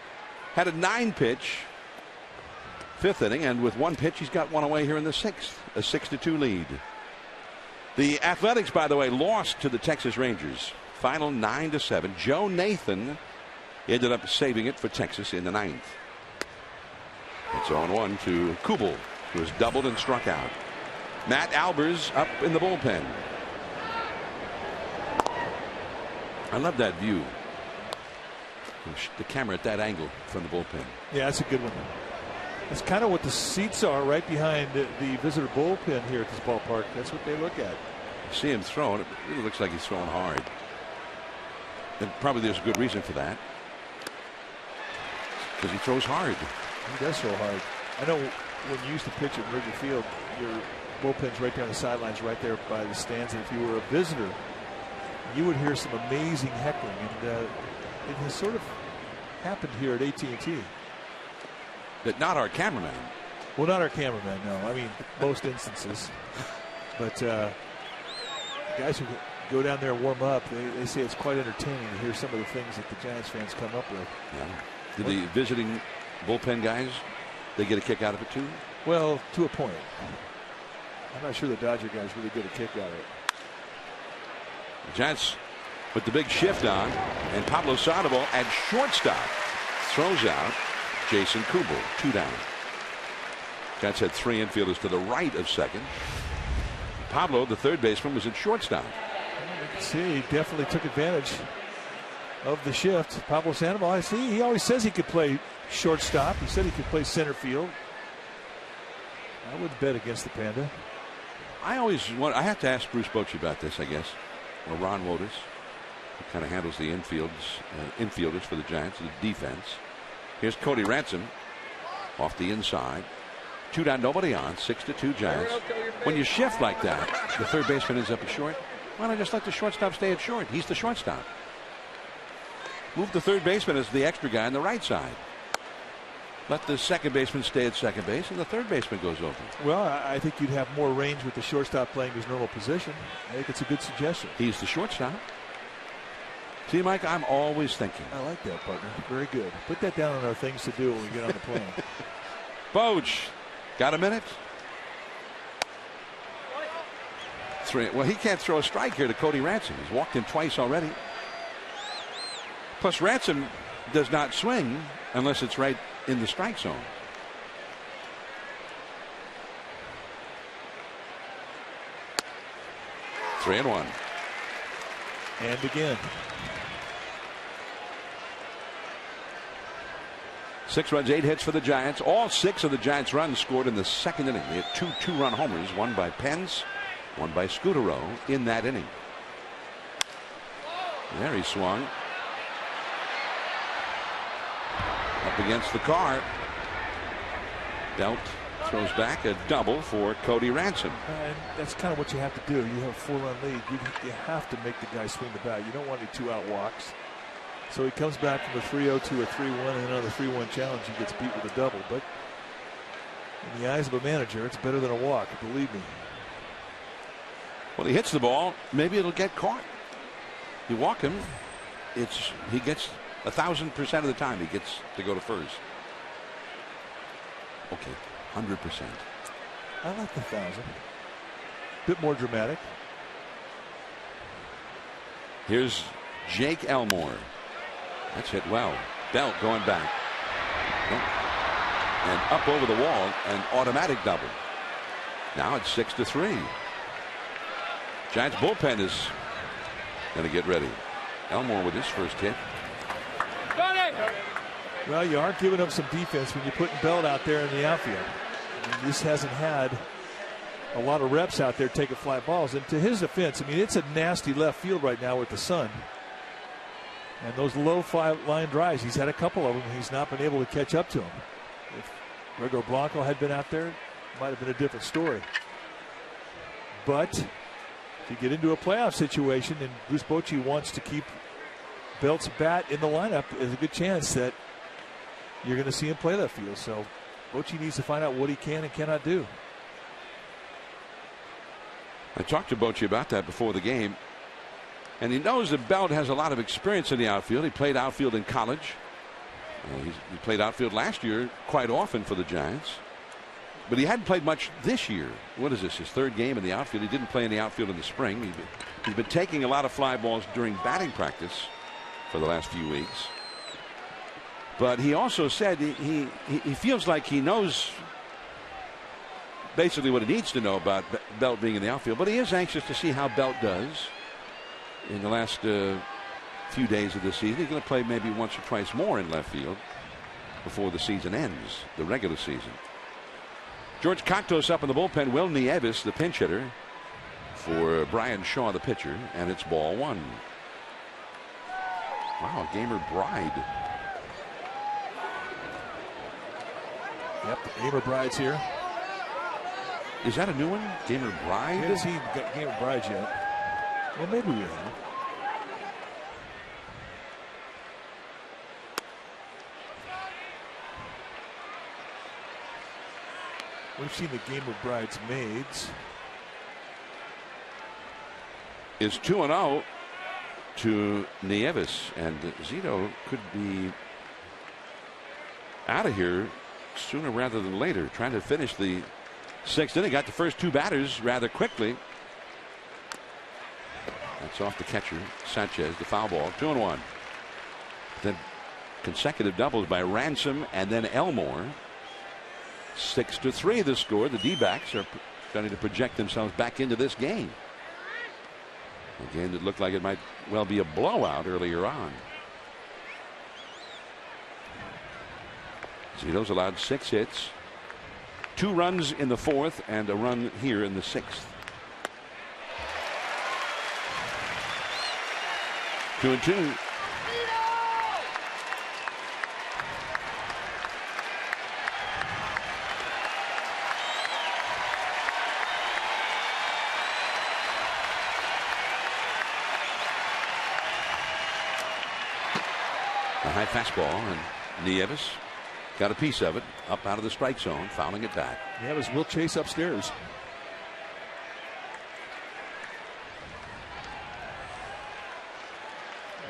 had a 9-pitch 5th inning, and with 1 pitch he's got 1 away here in the 6th. A 6-2 lead. The Athletics, by the way, lost to the Texas Rangers. Final 9-7. Joe Nathan ended up saving it for Texas in the 9th. It's 0-1 to Kubel, who has doubled and struck out. Matt Albers up in the bullpen. I love that view. The camera at that angle from the bullpen. Yeah, that's a good one. That's kind of what the seats are right behind the visitor bullpen here at this ballpark. That's what they look at. See him throwing. It really looks like he's throwing hard. And probably there's a good reason for that. Because he throws hard. He does throw hard. I know when you used to pitch at Wrigley Field, your bullpen's right there on the sidelines, right there by the stands. And if you were a visitor, you would hear some amazing heckling. And it has sort of happened here at AT&T. but not our cameraman. Well, not our cameraman, no. I mean, most instances. But guys who go down there and warm up, they say it's quite entertaining to hear some of the things that the Giants fans come up with. Yeah. Did the visiting bullpen guys, they get a kick out of it too? Well, to a point. I'm not sure the Dodger guys really get a kick out of it. The Giants with the big shift on, and Pablo Sandoval at shortstop throws out Jason Kubel. 2 down. Giants had 3 infielders to the right of second. Pablo, the third baseman, was at shortstop. You can see he definitely took advantage of the shift. Pablo Sandoval, I see, he always says he could play shortstop. He said he could play center field. I would bet against the Panda. I have to ask Bruce Bochy about this, I guess, or Ron Wotus, who kind of handles the infielders for the Giants, the defense. Here's Cody Ransom off the inside. 2 down, nobody on. 6-2 Giants. When you shift like that, the third baseman ends up at short. Why not just let the shortstop stay at short? He's the shortstop. Move the third baseman as the extra guy on the right side. Let the second baseman stay at second base, and the third baseman goes over. Well, I think you'd have more range with the shortstop playing his normal position. I think it's a good suggestion. He's the shortstop. See, Mike, I'm always thinking. I like that, partner. Very good. Put that down on our things to do when we get on the plane. Boch, got a minute? 3. Well, he can't throw a strike here to Cody Ransom. He's walked him twice already. Plus, Ransom does not swing unless it's right in the strike zone. Three and one. And again. 6 runs, 8 hits for the Giants. All 6 of the Giants' runs scored in the second inning. They had 2 two-run homers, one by Pence, one by Scutaro in that inning. There he swung. Up against the car. Belt throws back a double for Cody Ransom. And that's kind of what you have to do. You have a 4-run lead. You have to make the guy swing the bat. You don't want any 2-out walks. So he comes back from a 3-0 to a 3-1 and another 3-1 challenge. He gets beat with a double. But in the eyes of a manager, it's better than a walk, believe me. Well, he hits the ball. Maybe it'll get caught. You walk him. He gets 1,000% of the time he gets to go to first. Okay, 100%. I like the 1,000. Bit more dramatic. Here's Jake Elmore. That's hit well. Belt going back. And up over the wall, an automatic double. Now it's 6-3. Giants bullpen is going to get ready. Elmore with his first hit. Well, you aren't giving up some defense when you're putting Belt out there in the outfield. I mean, this hasn't had a lot of reps out there taking fly balls. And to his defense, I mean, it's a nasty left field right now with the sun. And those low fly line drives, he's had a couple of them. He's not been able to catch up to them. If Gregor Blanco had been out there, it might have been a different story. But if you get into a playoff situation and Bruce Bochy wants to keep Belt's bat in the lineup, there's a good chance that you're going to see him play left field. So Bochy needs to find out what he can and cannot do. I talked to Bochy about that before the game. And he knows that Belt has a lot of experience in the outfield. He played outfield in college. He played outfield last year quite often for the Giants. But he hadn't played much this year. What is this, his 3rd game in the outfield? He didn't play in the outfield in the spring. He's been taking a lot of fly balls during batting practice for the last few weeks. But he also said he feels like he knows basically what he needs to know about Belt being in the outfield. But he is anxious to see how Belt does in the last few days of the season. He's going to play maybe once or twice more in left field before the season ends, the regular season. George Cactos up in the bullpen. Will Nieves, the pinch hitter, for Brian Shaw, the pitcher, and it's ball 1. Wow, Gamer Bride. Yep, Gamer Bride's here. Is that a new one? Gamer Bride? Has he got Gamer Bride yet? Well, maybe we have. We've seen the game of bridesmaids. Is 2-0 to Nieves, and Zito could be out of here sooner rather than later, trying to finish the 6th inning. Got the first 2 batters rather quickly. That's off the catcher, Sanchez, the foul ball. 2-1. Then consecutive doubles by Ransom and then Elmore. 6-3 the score. The D-backs are starting to project themselves back into this game. A game that looked like it might well be a blowout earlier on. Zito's allowed 6 hits, 2 runs in the 4th, and a run here in the 6th. 2-2. A high fastball, and Nieves got a piece of it up out of the strike zone, fouling it back. Nieves will chase upstairs.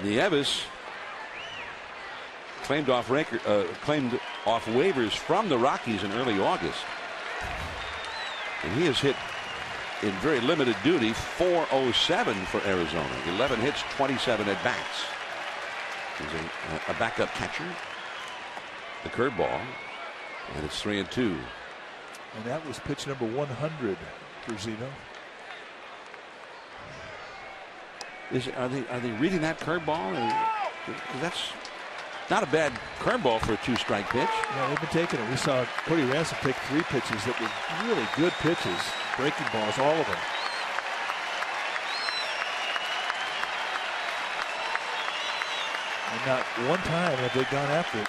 Nieves claimed off waivers from the Rockies in early August, and he has hit in very limited duty .407 for Arizona. 11 hits, 27 at bats. He's a backup catcher. The curveball, and it's 3-2. And that was pitch number 100 for Zito. Are they reading that curveball? That's not a bad curveball for a 2-strike pitch. Yeah, they've been taking it. We saw Cody Ransom take 3 pitches that were really good pitches, breaking balls, all of them. And not one time have they gone after it.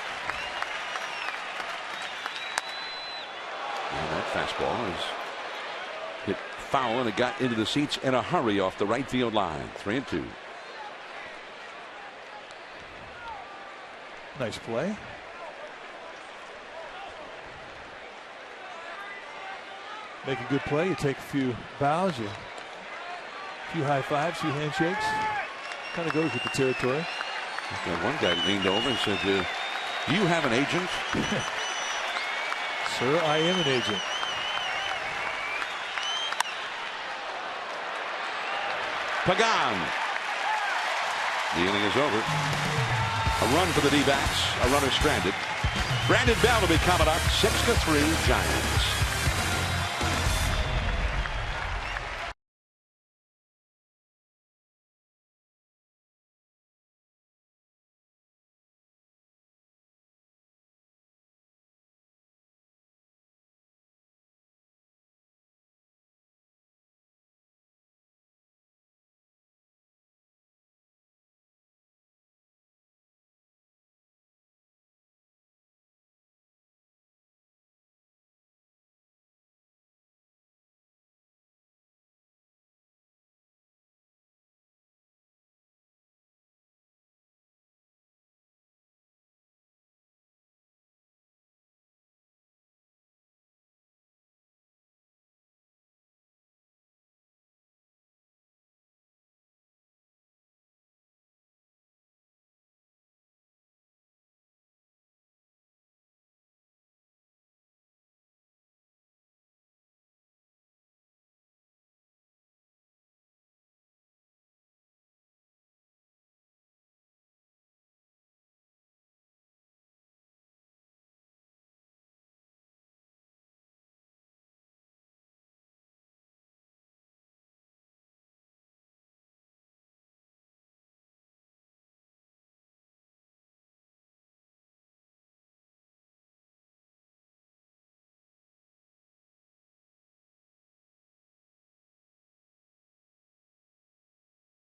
And that fastball is hit foul, and it got into the seats in a hurry off the right field line. 3-2. Nice play. Make a good play. You take a few bows, a few high fives, a few handshakes. Kind of goes with the territory. One guy leaned over and said, "Do you have an agent?" Sir, I am an agent. Pregame. The inning is over. A run for the D-backs. A runner stranded. Brandon Bell will be coming up. 6-3 Giants.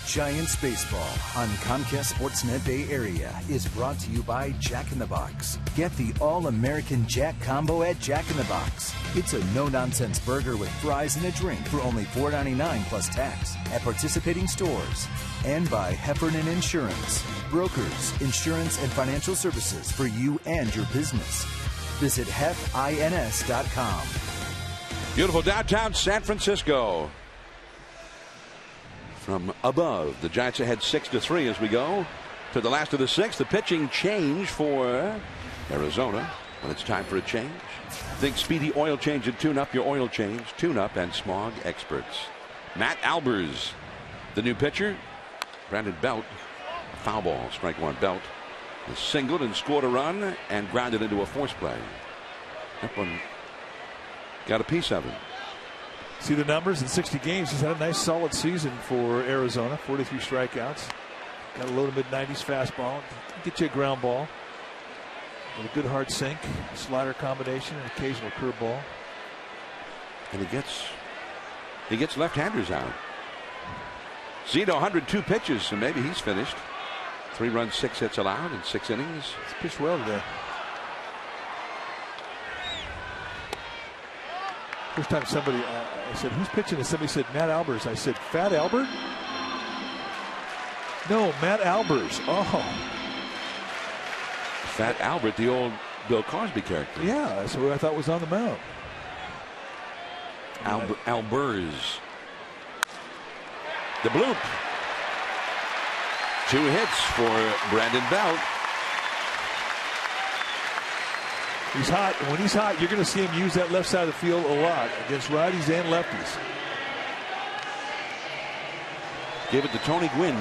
Giants Baseball on Comcast Sportsnet Bay Area is brought to you by Jack in the Box. Get the All-American Jack Combo at Jack in the Box. It's a no-nonsense burger with fries and a drink for only $4.99 plus tax at participating stores. And by Heffernan Insurance. Brokers, insurance, and financial services for you and your business. Visit hefins.com. Beautiful downtown San Francisco. From above, the Giants ahead 6-3 as we go to the last of the sixth. The pitching change for Arizona. When it's time for a change, think Speedy Oil Change and Tune Up. Your oil change, Tune Up, and Smog experts. Matt Albers, the new pitcher. Brandon Belt, foul ball, strike one. Belt is singled and scored a run and grounded into a force play. That one got a piece of it. See the numbers in 60 games. He's had a nice solid season for Arizona. 43 strikeouts. Got a low to mid-90s fastball. Get you a ground ball. With a good hard sink, slider combination, and occasional curveball. And he gets left-handers out. Zito 102 pitches, so maybe he's finished. 3 runs, 6 hits allowed in 6 innings. He's pitched well today. First time somebody, I said, who's pitching this? Somebody said, Matt Albers. I said, Fat Albert? No, Matt Albers. Oh. Fat Albert, the old Bill Cosby character. Yeah, that's who I thought was on the mound. Albers. The bloop. 2 hits for Brandon Belt. He's hot, and when he's hot, you're going to see him use that left side of the field a lot against righties and lefties. Gave it to Tony Gwynn.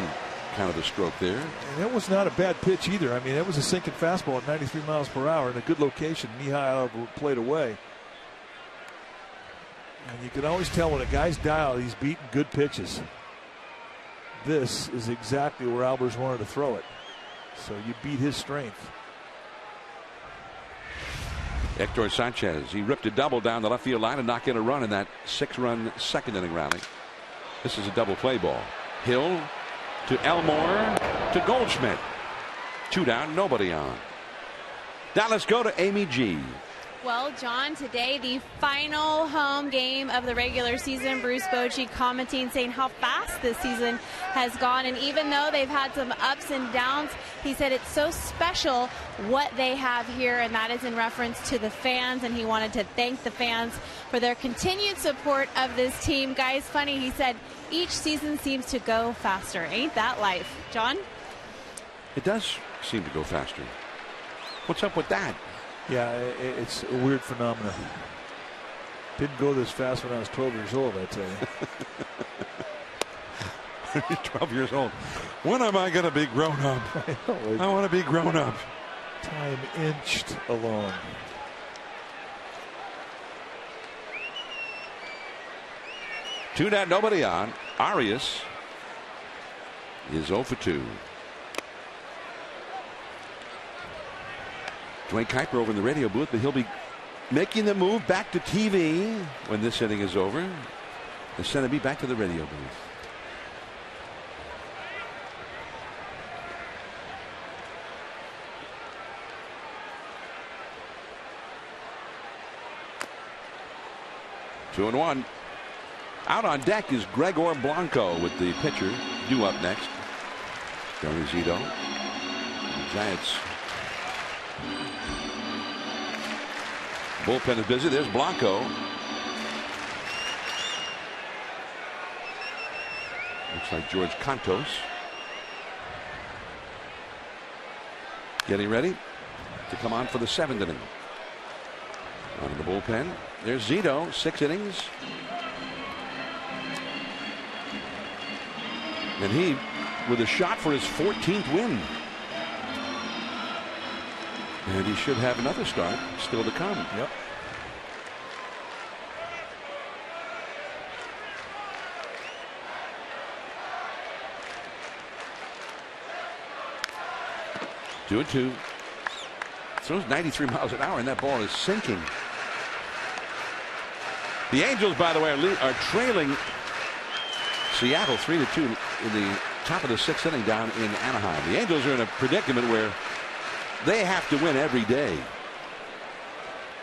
Kind of a stroke there. And that was not a bad pitch either. I mean, that was a sinking fastball at 93 miles per hour in a good location. Knee-high out of the plate away. And you can always tell when a guy's dialed, he's beating good pitches. This is exactly where Albers wanted to throw it. So you beat his strength. Hector Sanchez, he ripped a double down the left field line and knocked in a run in that 6-run second inning rally. This is a double play ball. Hill to Elmore to Goldschmidt. 2 down, nobody on. Now let's go to Amy G. Well, John, today the final home game of the regular season. Bruce Bochy commenting, saying how fast this season has gone. And even though they've had some ups and downs, he said it's so special what they have here, and that is in reference to the fans. And he wanted to thank the fans for their continued support of this team. Guys, funny, he said each season seems to go faster. Ain't that life? John? It does seem to go faster. What's up with that? Yeah, it's a weird phenomenon. Didn't go this fast when I was 12 years old, I tell you. 12 years old. When am I going to be grown up? I want to be grown up. Time inched along. Two down, nobody on. Arias is 0 for 2. Dwayne Kuiper over in the radio booth, but he'll be making the move back to TV when this inning is over. The center be back to the radio booth. Two and one. Out on deck is Gregor Blanco with the pitcher due up next. Barry Zito. The Giants. Bullpen is busy. There's Blanco. Looks like George Cantos. Getting ready to come on for the 7th inning. On in the bullpen. There's Zito, 6 innings. And he with a shot for his 14th win. And he should have another start still to come. Yep. Two and two. Throws 93 miles an hour, and that ball is sinking. The Angels, by the way, are trailing Seattle 3-2 in the top of the 6th inning down in Anaheim. The Angels are in a predicament where they have to win every day.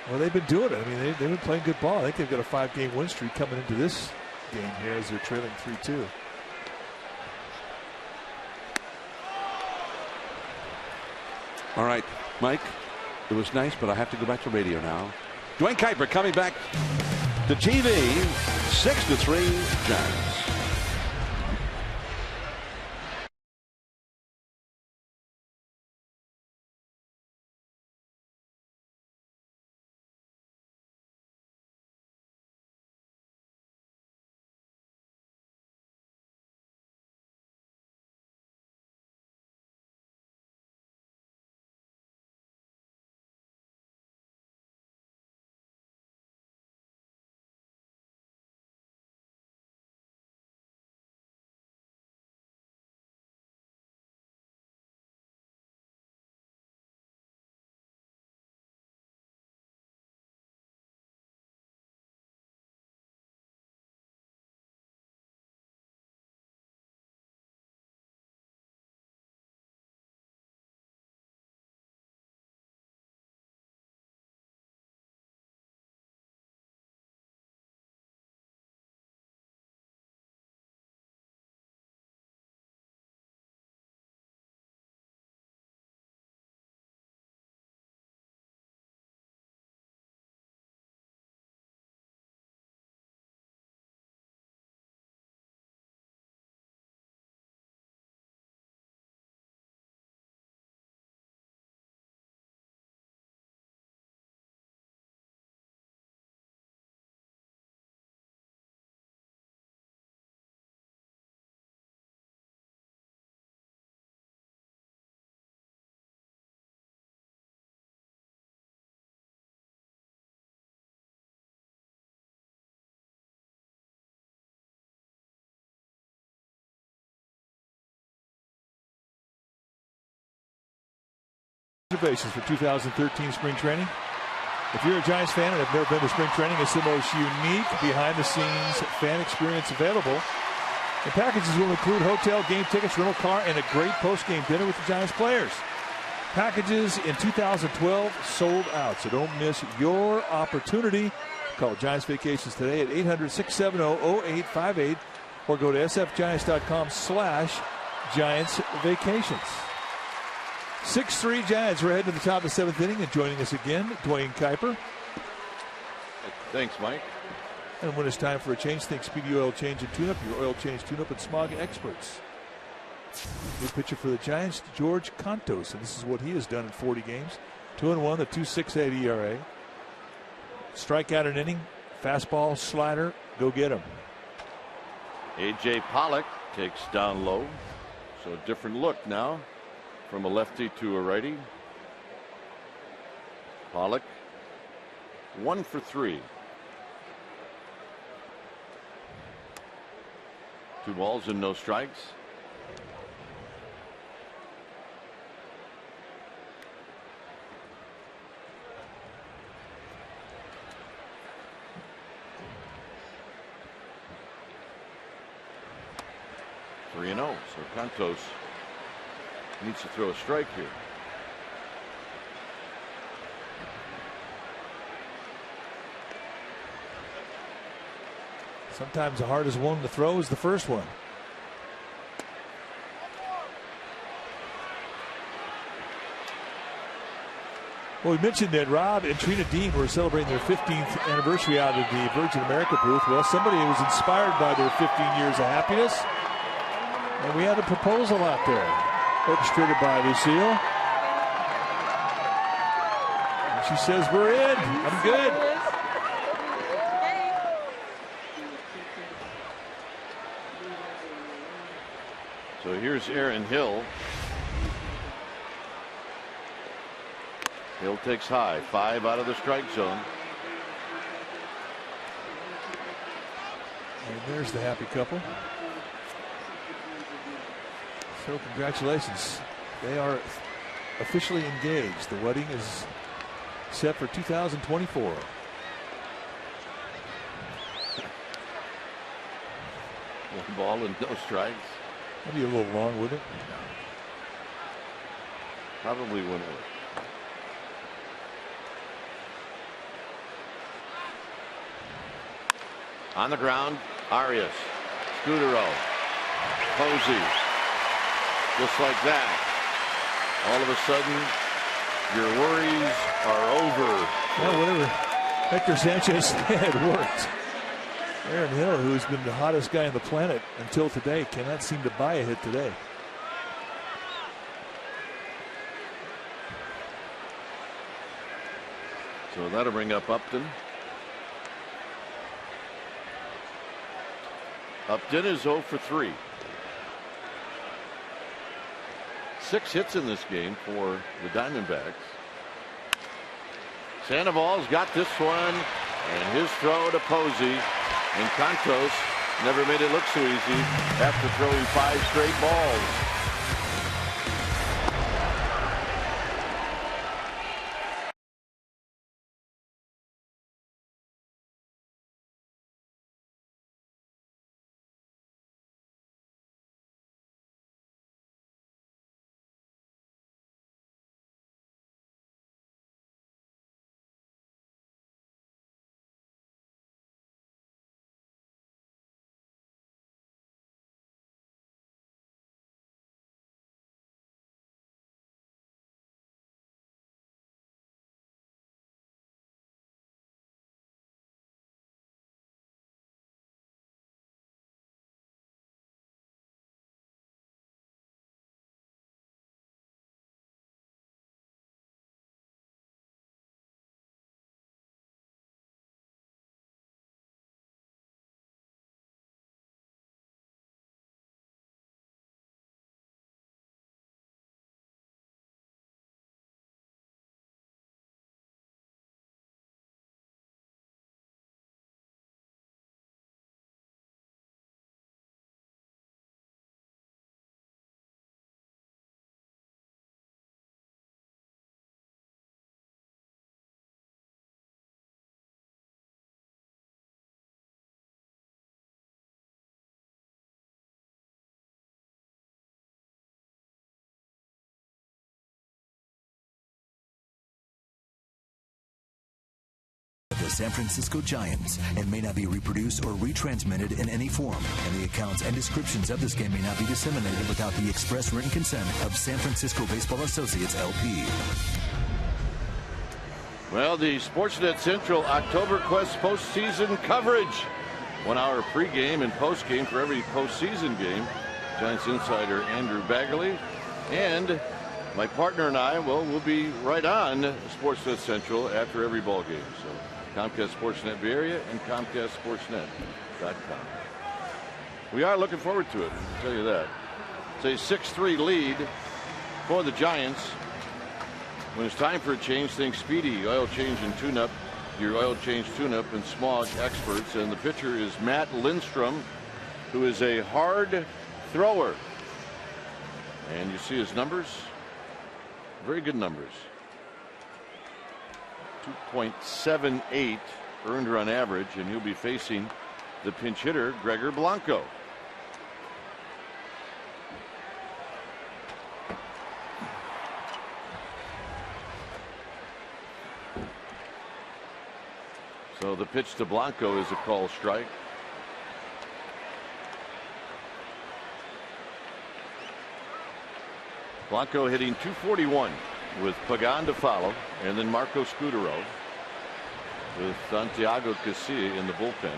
Well, they've been doing it. I mean, they've been playing good ball. I think they've got a 5-game win streak coming into this game here as they're trailing 3-2. All right, Mike, it was nice, but I have to go back to radio now. Dwayne Kuiper coming back to TV, 6-3 Giants. Observations for 2013 spring training. If you're a Giants fan and have never been to spring training, it's the most unique behind-the-scenes fan experience available. The packages will include hotel, game tickets, rental car, and a great post-game dinner with the Giants players. Packages in 2012 sold out, so don't miss your opportunity. Call Giants Vacations today at 800-670-0858 or go to sfgiants.com/Giants Vacations. 6-3 Giants. We're heading to the top of the 7th inning, and joining us again, Dwayne Kuiper. Thanks, Mike. And when it's time for a change, think Speedy Oil Change and Tune-Up, your oil change tune-up and smog experts. New pitcher for the Giants, George Contos, and this is what he has done in 40 games. 2-1, a 2.68 ERA. Strikeout an inning, fastball, slider, go get him. A.J. Pollock takes down low, so a different look now. From a lefty to a righty. Pollock 1 for 3. 2 balls and no strikes. Three and 0. So Contos needs to throw a strike here. Sometimes the hardest one to throw is the first one. Well, we mentioned that Rob and Trina Dean were celebrating their 15th anniversary out of the Virgin America booth. Well, somebody was inspired by their 15 years of happiness, and we had a proposal out there. Orchestrated by Lucille. And she says, we're in. I'm good. So here's Aaron Hill. Hill takes high. 5 out of the strike zone. And there's the happy couple. So congratulations. They are officially engaged. The wedding is set for 2024. 1 ball and no strikes. That'd be a little long, wouldn't it? Probably wouldn't work. On the ground, Arias, Scudero, Posey. Just like that, all of a sudden, your worries are over. Yeah, whatever Hector Sanchez had worked. Aaron Hill, who's been the hottest guy on the planet until today, cannot seem to buy a hit today. So that'll bring up Upton. Upton is 0 for 3. 6 hits in this game for the Diamondbacks. Sandoval's got this one, and his throw to Posey, and Contos never made it look so easy after throwing 5 straight balls. The San Francisco Giants and may not be reproduced or retransmitted in any form, and the accounts and descriptions of this game may not be disseminated without the express written consent of San Francisco Baseball Associates, LP. Well, the Sportsnet Central October Quest postseason coverage. 1 hour pregame and postgame for every postseason game. Giants insider Andrew Bagley and my partner and I, well, we'll be right on Sportsnet Central after every ball game. So Comcast Sportsnet Bay Area and ComcastSportsnet.com. We are looking forward to it, I'll tell you that. It's a 6-3 lead for the Giants. When it's time for a change, think Speedy Oil Change and Tune-Up, your oil change tune-up and smog experts. And the pitcher is Matt Lindstrom, who is a hard thrower. And you see his numbers, very good numbers. 2.78 earned run average, and he'll be facing the pinch hitter Gregor Blanco. So the pitch to Blanco is a call strike. Blanco hitting .241 with Pagan to follow, and then Marco Scudero with Santiago Casilla in the bullpen.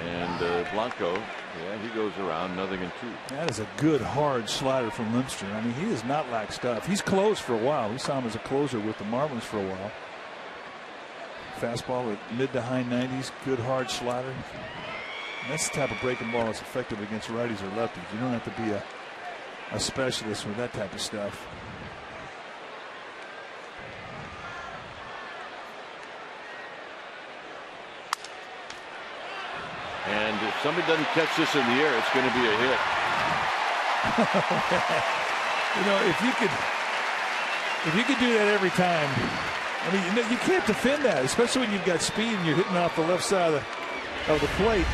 And Blanco, yeah, he goes around 0-2. That is a good hard slider from Lindstrom. I mean, he does not lack stuff. He's closed for a while. We saw him as a closer with the Marlins for a while. Fastball at mid to high 90s, good hard slider. And that's the type of breaking ball that's effective against righties or lefties. You don't have to be a specialist with that type of stuff. And if somebody doesn't catch this in the air, it's going to be a hit. You know, if you could do that every time, I mean, you can't defend that, especially when you've got speed and you're hitting off the left side of the plate.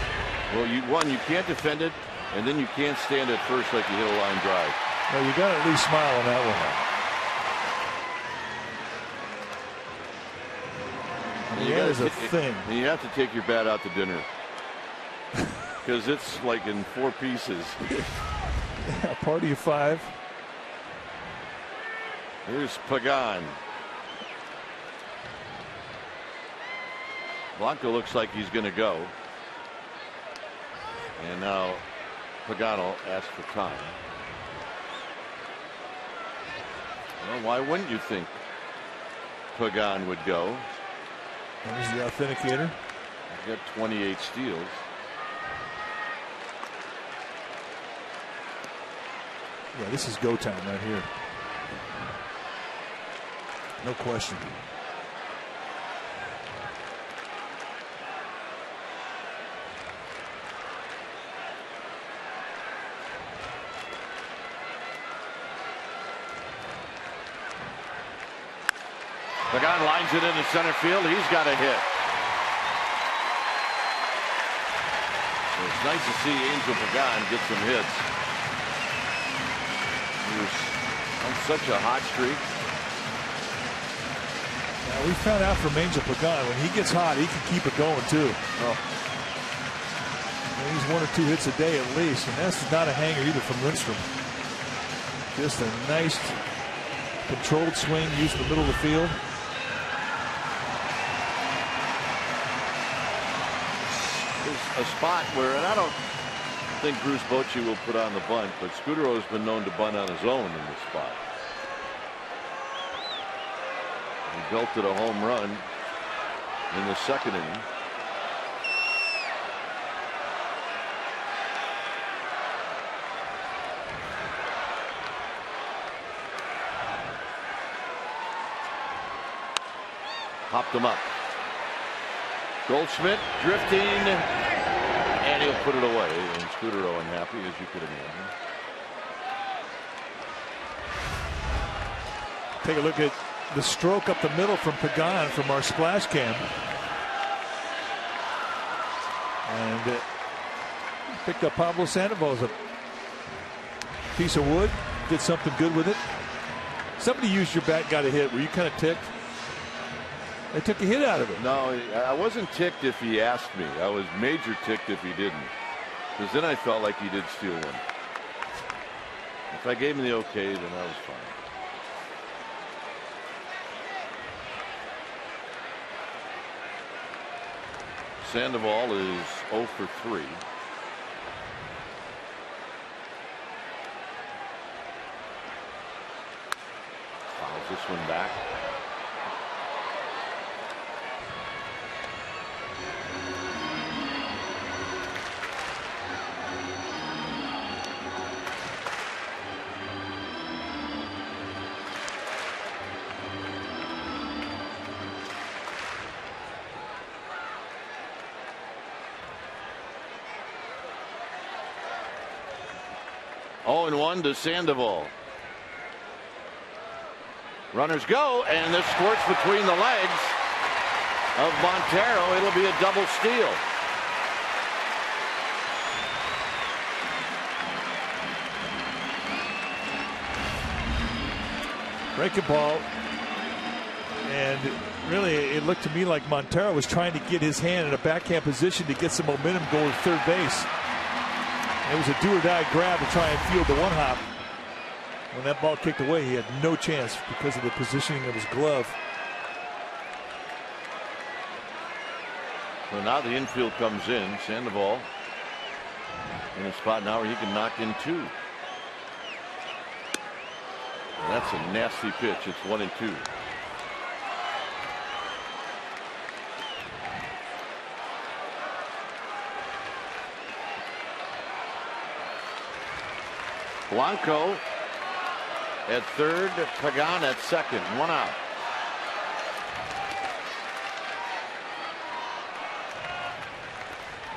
Well, you can't defend it, and then you can't stand at first like you hit a line drive. Well, you got to at least smile on that one. Yeah, is a thing. And you have to take your bat out to dinner because it's like in 4 pieces. A party of 5. Here's Pagan. Blanco looks like he's going to go. And now Pagano asks for time. Well, why wouldn't you think Pagan would go? There's the authenticator. He's got 28 steals. Yeah, this is go time right here. No question. Pagan lines it into center field. He's got a hit. So it's nice to see Angel Pagan get some hits. He was on such a hot streak. Now we found out from Angel Pagan, when he gets hot, he can keep it going too. Oh. He's 1 or 2 hits a day at least, and that's not a hanger either from Lindstrom. Just a nice controlled swing used in the middle of the field. There's a spot where, and I don't think Bruce Bochy will put on the bunt, but Scudero has been known to bunt on his own in this spot. He belted a home run in the second inning. Popped him up. Goldschmidt drifting, and he'll put it away. And Scudero unhappy, as you could imagine. Take a look at the stroke up the middle from Pagan from our splash cam. And picked up Pablo Sandoval's a piece of wood, did something good with it. Somebody used your bat, got a hit. Were you kind of ticked? They took a hit out of it. No, I wasn't ticked if he asked me. I was major ticked if he didn't. Because then I felt like he did steal one. If I gave him the okay, then I was fine. Sandoval is 0 for 3. Fouls this one back. Oh, and 1 to Sandoval. Runners go, and this squirts between the legs of Montero. It'll be a double steal. Breaking ball, and really it looked to me like Montero was trying to get his hand in a backhand position to get some momentum going to third base. It was a do-or-die grab to try and field the one hop. When that ball kicked away, he had no chance because of the positioning of his glove. So now the infield comes in. Sandoval in a spot now where he can knock in 2. And that's a nasty pitch. It's 1-2. Blanco at third, Pagan at second, 1 out.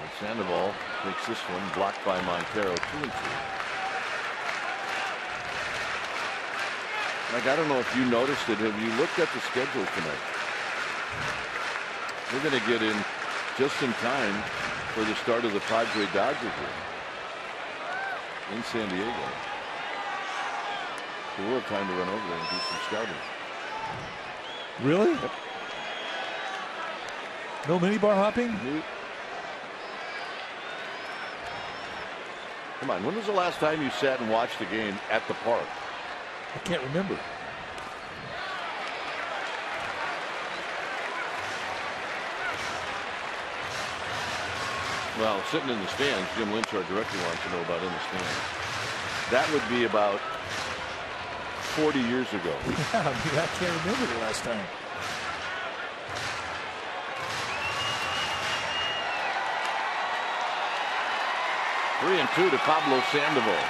And Sandoval takes this one, blocked by Montero, 2-2. Like, I don't know if you noticed it. Have you looked at the schedule tonight? We're going to get in just in time for the start of the Padre Dodger game in San Diego. So we'll have time to run over there and do some scouting. Really? Yep. No mini bar hopping? Nope. Come on, when was the last time you sat and watched a game at the park? I can't remember. Well, sitting in the stands, Jim Lynch, our director, wants to know about in the stands. That would be about 40 years ago. Yeah, I can't remember the last time. Three and two to Pablo Sandoval.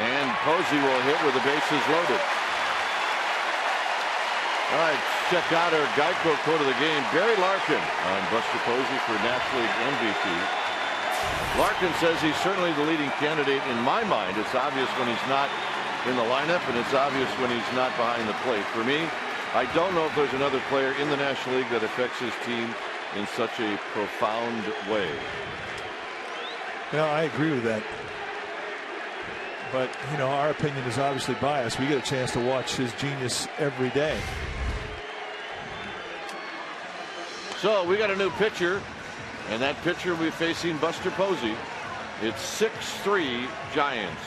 And Posey will hit with the bases loaded. All right, check out our Geico quote of the game. Barry Larkin on Buster Posey for National League MVP. Larkin says he's certainly the leading candidate in my mind. It's obvious when he's not in the lineup, and it's obvious when he's not behind the plate. For me, I don't know if there's another player in the National League that affects his team in such a profound way. Yeah, I agree with that. But, you know, our opinion is obviously biased. We get a chance to watch his genius every day. So we got a new pitcher, and that pitcher will be facing Buster Posey. It's 6-3 Giants.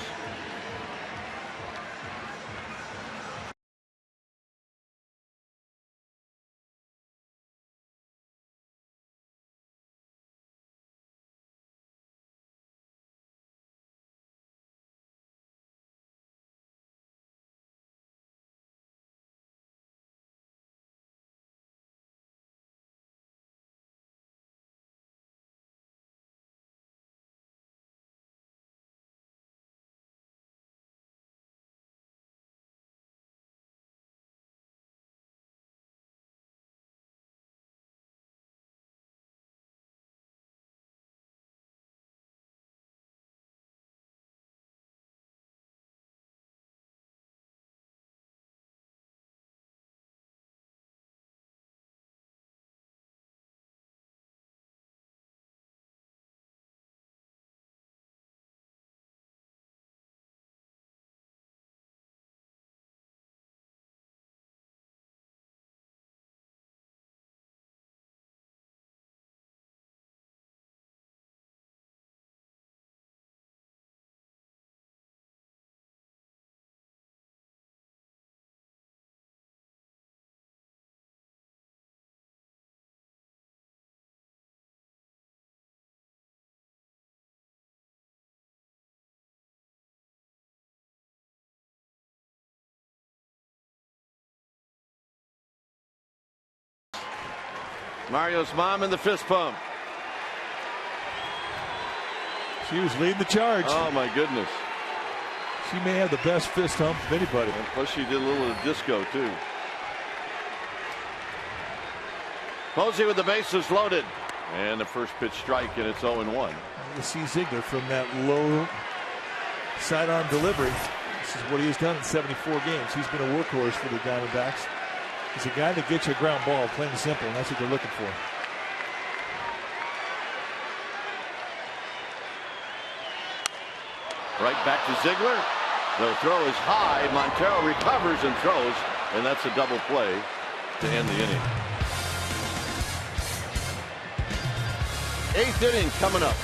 Mario's mom in the fist pump. She was leading the charge. Oh, my goodness. She may have the best fist hump of anybody. And plus, she did a little of disco, too. Posey with the bases loaded. And the first pitch strike, and it's 0-1. You see Ziegler from that low sidearm delivery. This is what he has done in 74 games. He's been a workhorse for the Diamondbacks. He's a guy that gets you a ground ball, plain and simple, and that's what they're looking for. Right back to Ziegler. The throw is high. Montero recovers and throws, and that's a double play to end the inning. 8th inning coming up.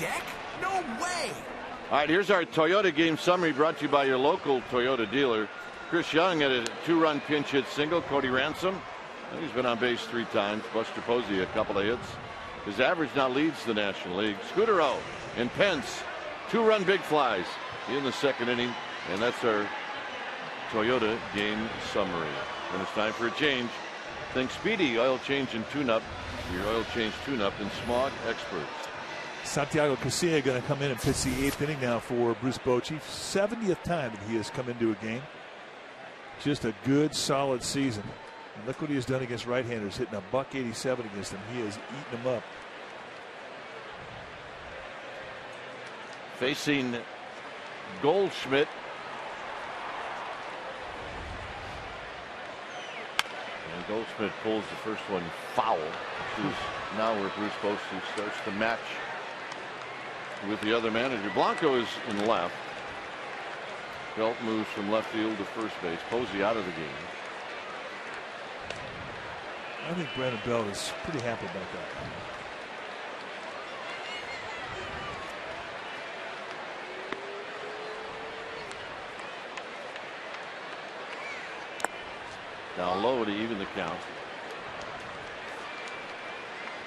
deck? No way! All right, here's our Toyota game summary brought to you by your local Toyota dealer. Chris Young had a 2-run pinch hit single. Cody Ransom, he's been on base 3 times. Buster Posey, a couple of hits. His average now leads the National League. Scudero and Pence, 2-run big flies in the 2nd inning. And that's our Toyota game summary. When it's time for a change, think Speedy Oil Change and Tune-Up. Your oil change tune-up and smog experts. Santiago Casilla going to come in and pitch the 8th inning now for Bruce Bochy. 70th time that he has come into a game. Just a good, solid season. And look what he has done against right-handers, hitting a .187 against them. He has eaten them up. Facing Goldschmidt. And Goldschmidt pulls the first one foul, which is now where Bruce Bochy starts to match with the other manager. Blanco is in left. Belt moves from left field to first base. Posey out of the game. I think Brandon Belt is pretty happy about that. Down low to even the count.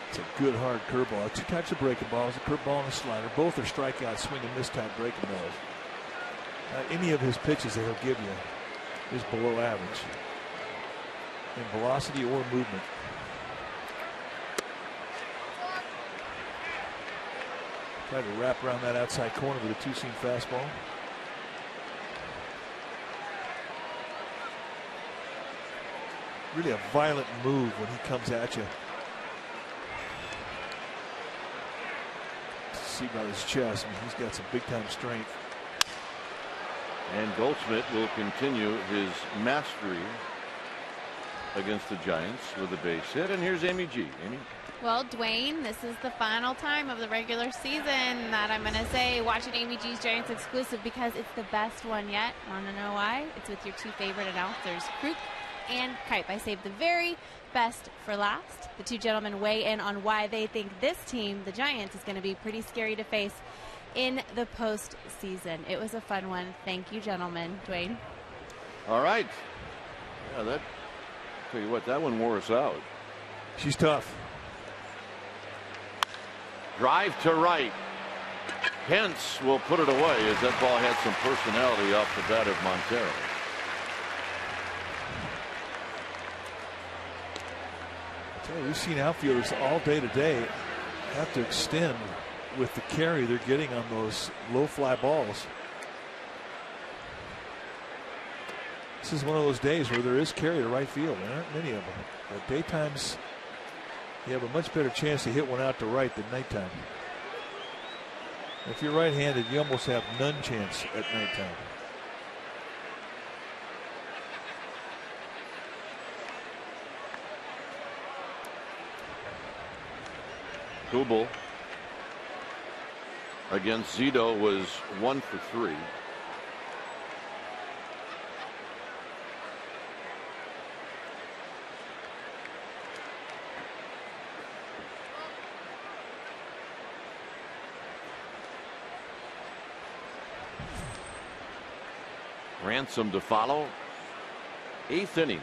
It's a good hard curveball. 2 types of breaking balls, a curveball and a slider. Both are strikeout, swing and miss type breaking balls. Any of his pitches that he'll give you is below average in velocity or movement. Tried to wrap around that outside corner with a 2-seam fastball. Really a violent move when he comes at you. See by his chest, I mean, he's got some big time strength. And Goldschmidt will continue his mastery against the Giants with a base hit. And here's Amy G. Amy? Well, Dwayne, this is the final time of the regular season that I'm going to say watching Amy G's Giants exclusive because it's the best one yet. Want to know why? It's with your 2 favorite announcers, Kruk and Kipe. I saved the very best for last. The 2 gentlemen weigh in on why they think this team, the Giants, is going to be pretty scary to face in the postseason. It was a fun one. Thank you, gentlemen. Dwayne? All right. Yeah, tell you what, that one wore us out. She's tough. Drive to right. Pence will put it away as that ball had some personality off the bat of Montero. We've seen outfielders all day today have to extend with the carry they're getting on those low fly balls. This is one of those days where there is carry to right field. There aren't many of them. But daytimes, you have a much better chance to hit one out to right than nighttime. If you're right-handed, you almost have none chance at nighttime. Kubel against Zito was 1 for 3. Ransom to follow. 8th inning.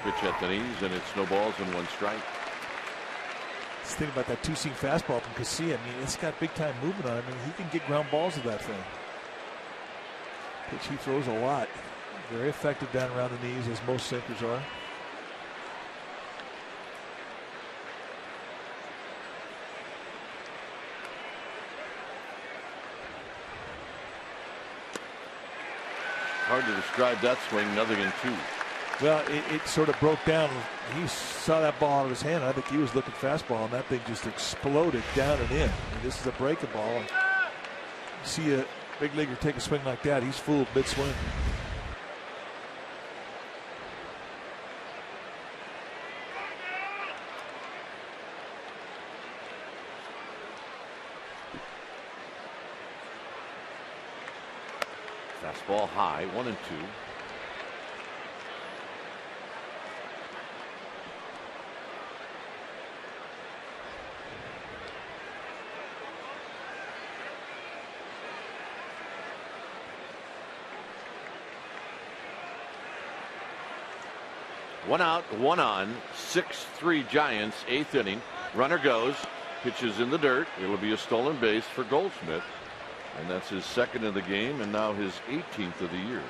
Pitch at the knees, and it's no balls and 1 strike. Just think about that 2-seam fastball from Casilla. I mean, it's got big time movement on it. I mean, he can get ground balls with that thing. Pitch he throws a lot. Very effective down around the knees, as most sinkers are. Hard to describe that swing, nothing in 2. Well, it sort of broke down. He saw that ball out of his hand. I think he was looking fastball, and that thing just exploded down and in. I mean, this is a breaking ball. And you see a big leaguer take a swing like that, he's fooled mid-swing. Fastball high, 1 and 2. 1 out, 1 on, 6-3 Giants, 8th inning. Runner goes, pitches in the dirt. It'll be a stolen base for Goldschmidt, and that's his 2nd of the game and now his 18th of the year.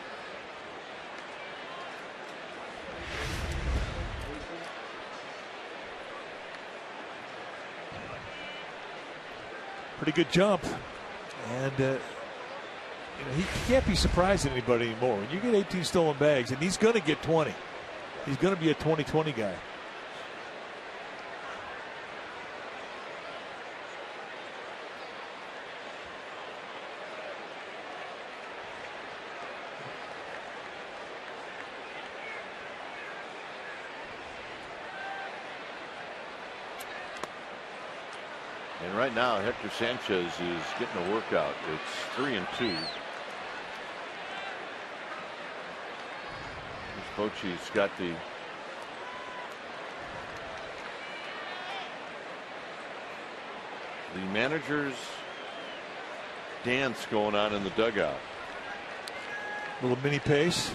Pretty good jump, and you know, he can't be surprising anybody anymore. When you get 18 stolen bags, and he's going to get 20. He's going to be a 20-20 guy. And right now, Hector Sanchez is getting a workout. It's 3-2. Bochy's got the manager's dance going on in the dugout. Little mini pace.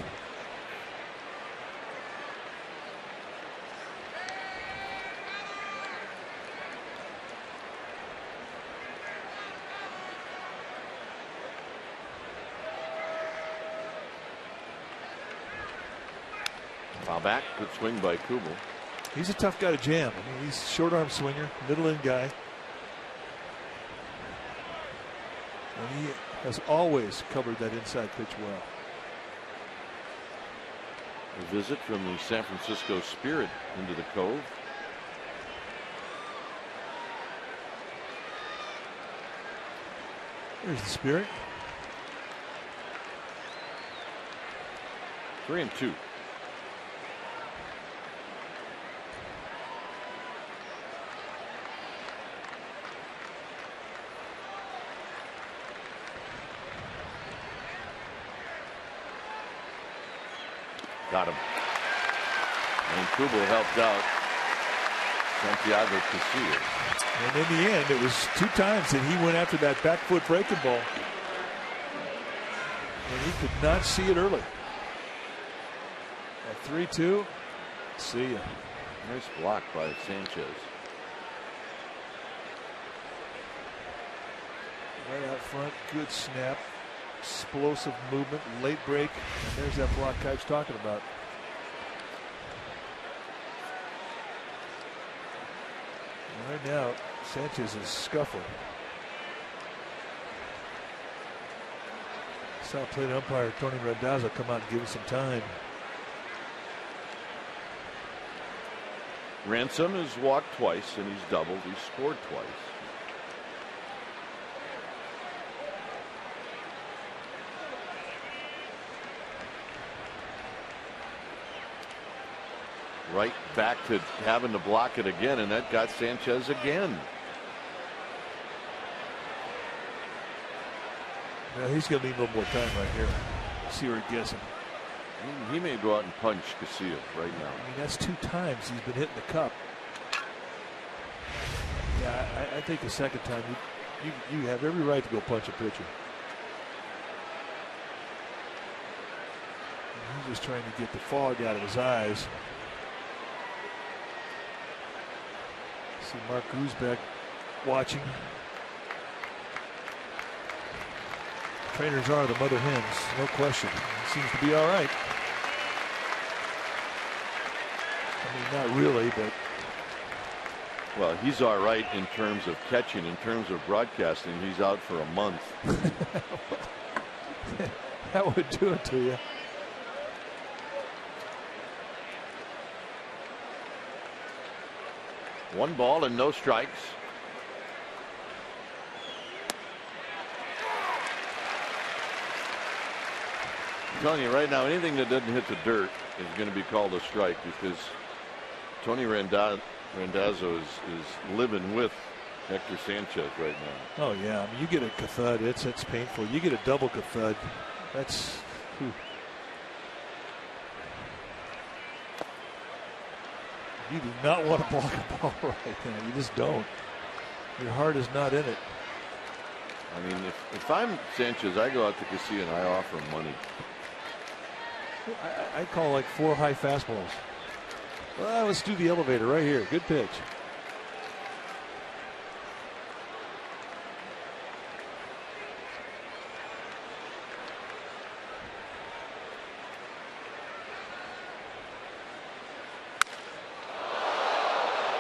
Foul back, good swing by Kubel. He's a tough guy to jam. I mean, he's a short arm swinger, middle end guy. And he has always covered that inside pitch well. A visit from the San Francisco Spirit into the Cove. Here's the Spirit. 3-2. Got him. And Kubel helped out Santiago Casillas. And in the end, it was 2 times that he went after that back foot breaking ball. And he could not see it early. At 3-2, see ya. Nice block by Sanchez. Right out front, good snap. Explosive movement, late break, and there's that block Kipe's talking about. And right now, Sanchez is scuffling. Saw plate umpire Tony Randazzo come out and give him some time. Ransom has walked twice and he's doubled. He's scored twice. Right back to having to block it again, and that got Sanchez again. Well, he's going to need a little more time right here. See where he gets him. He may go out and punch Casillas right now. I mean, that's 2 times he's been hitting the cup. Yeah, I think the second time you have every right to go punch a pitcher. And he's just trying to get the fog out of his eyes. See Mark Grusbeck watching. Trainers are the mother hens, no question. He seems to be all right. I mean, not really, but. Well, he's all right in terms of catching. In terms of broadcasting, he's out for a month. That would do it to you. One ball and no strikes. I'm telling you right now, anything that doesn't hit the dirt is going to be called a strike, because Tony Randazzo is living with Hector Sanchez right now. Oh yeah, I mean, you get a cathud, it's painful. You get a double cathud, that's. Whew. You do not want to block a ball right now. You just don't. Your heart is not in it. I mean, if I'm Sanchez, I go out to Casillas and I offer him money. I call like 4 high fastballs. Well, let's do the elevator right here. Good pitch.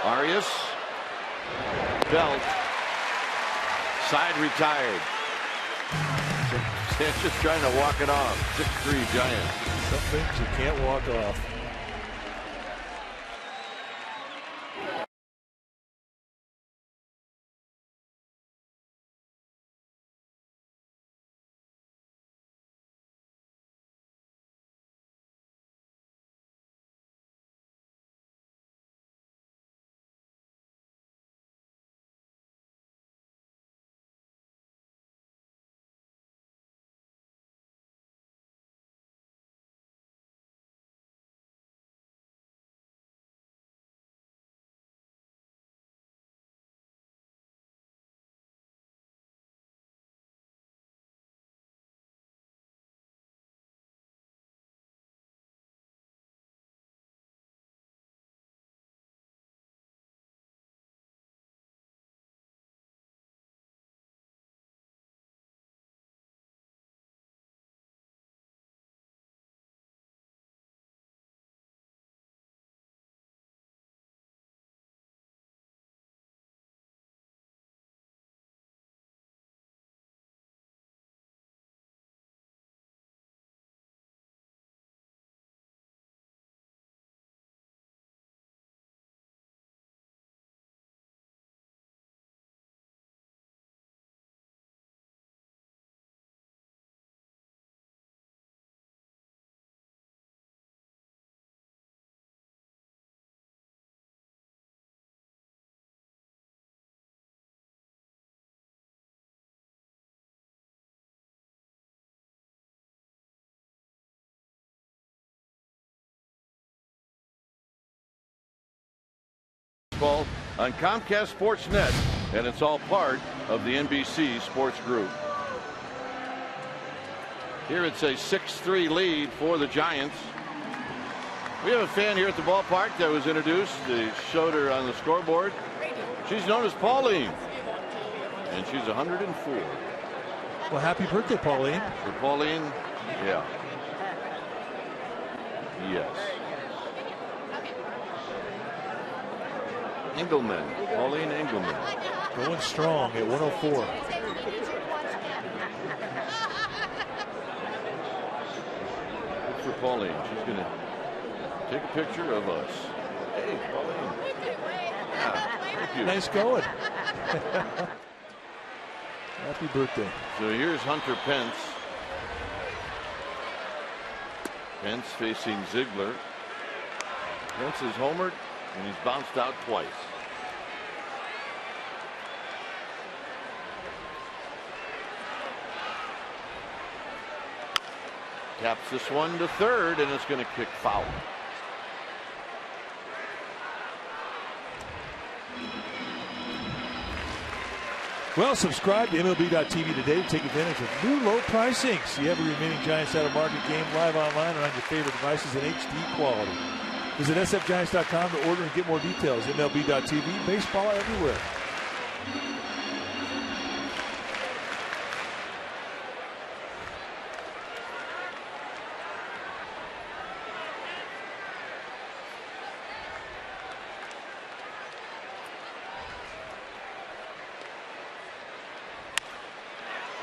Arias. Belt. Side retired. Sanchez trying to walk it off. 6-3 Giants. Some things you can't walk off. Ball on Comcast Sportsnet, and it's all part of the NBC Sports Group. Here it's a 6-3 lead for the Giants. We have a fan here at the ballpark that was introduced. They showed her on the scoreboard. She's known as Pauline, and she's 104. Well, happy birthday, Pauline. For Pauline, yeah. Yes. Engelman, Pauline Engelman. Going strong at 104. Good for Pauline. She's going to take a picture of us. Hey, Pauline. Yeah, thank you. Nice going. Happy birthday. So here's Hunter Pence. Pence facing Ziegler. Pence is homered, and he's bounced out twice. Taps this one to third, and it's going to kick foul. Well, subscribe to MLB.tv today to take advantage of new low pricing. See every remaining Giants out of market game live online or on your favorite devices in HD quality. Visit sfgiants.com to order and get more details. MLB.tv, baseball everywhere.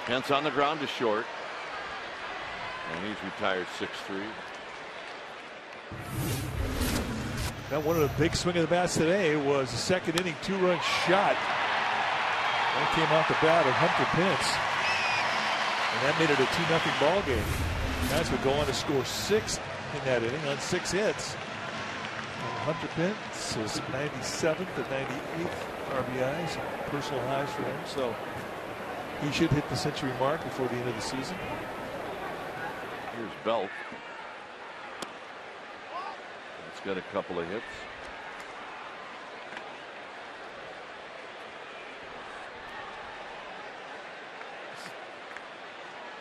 Pence on the ground to short. And he's retired 6-3. Now, one of the big swing of the bats today was a second inning two-run shot. That came off the bat of Hunter Pence. And that made it a 2-0 ball game. Giants would go on to score 6 in that inning on 6 hits. And Hunter Pence is 97th and 98th RBIs, personal highs for him. So he should hit the century mark before the end of the season. Here's Belt. It's got a couple of hits.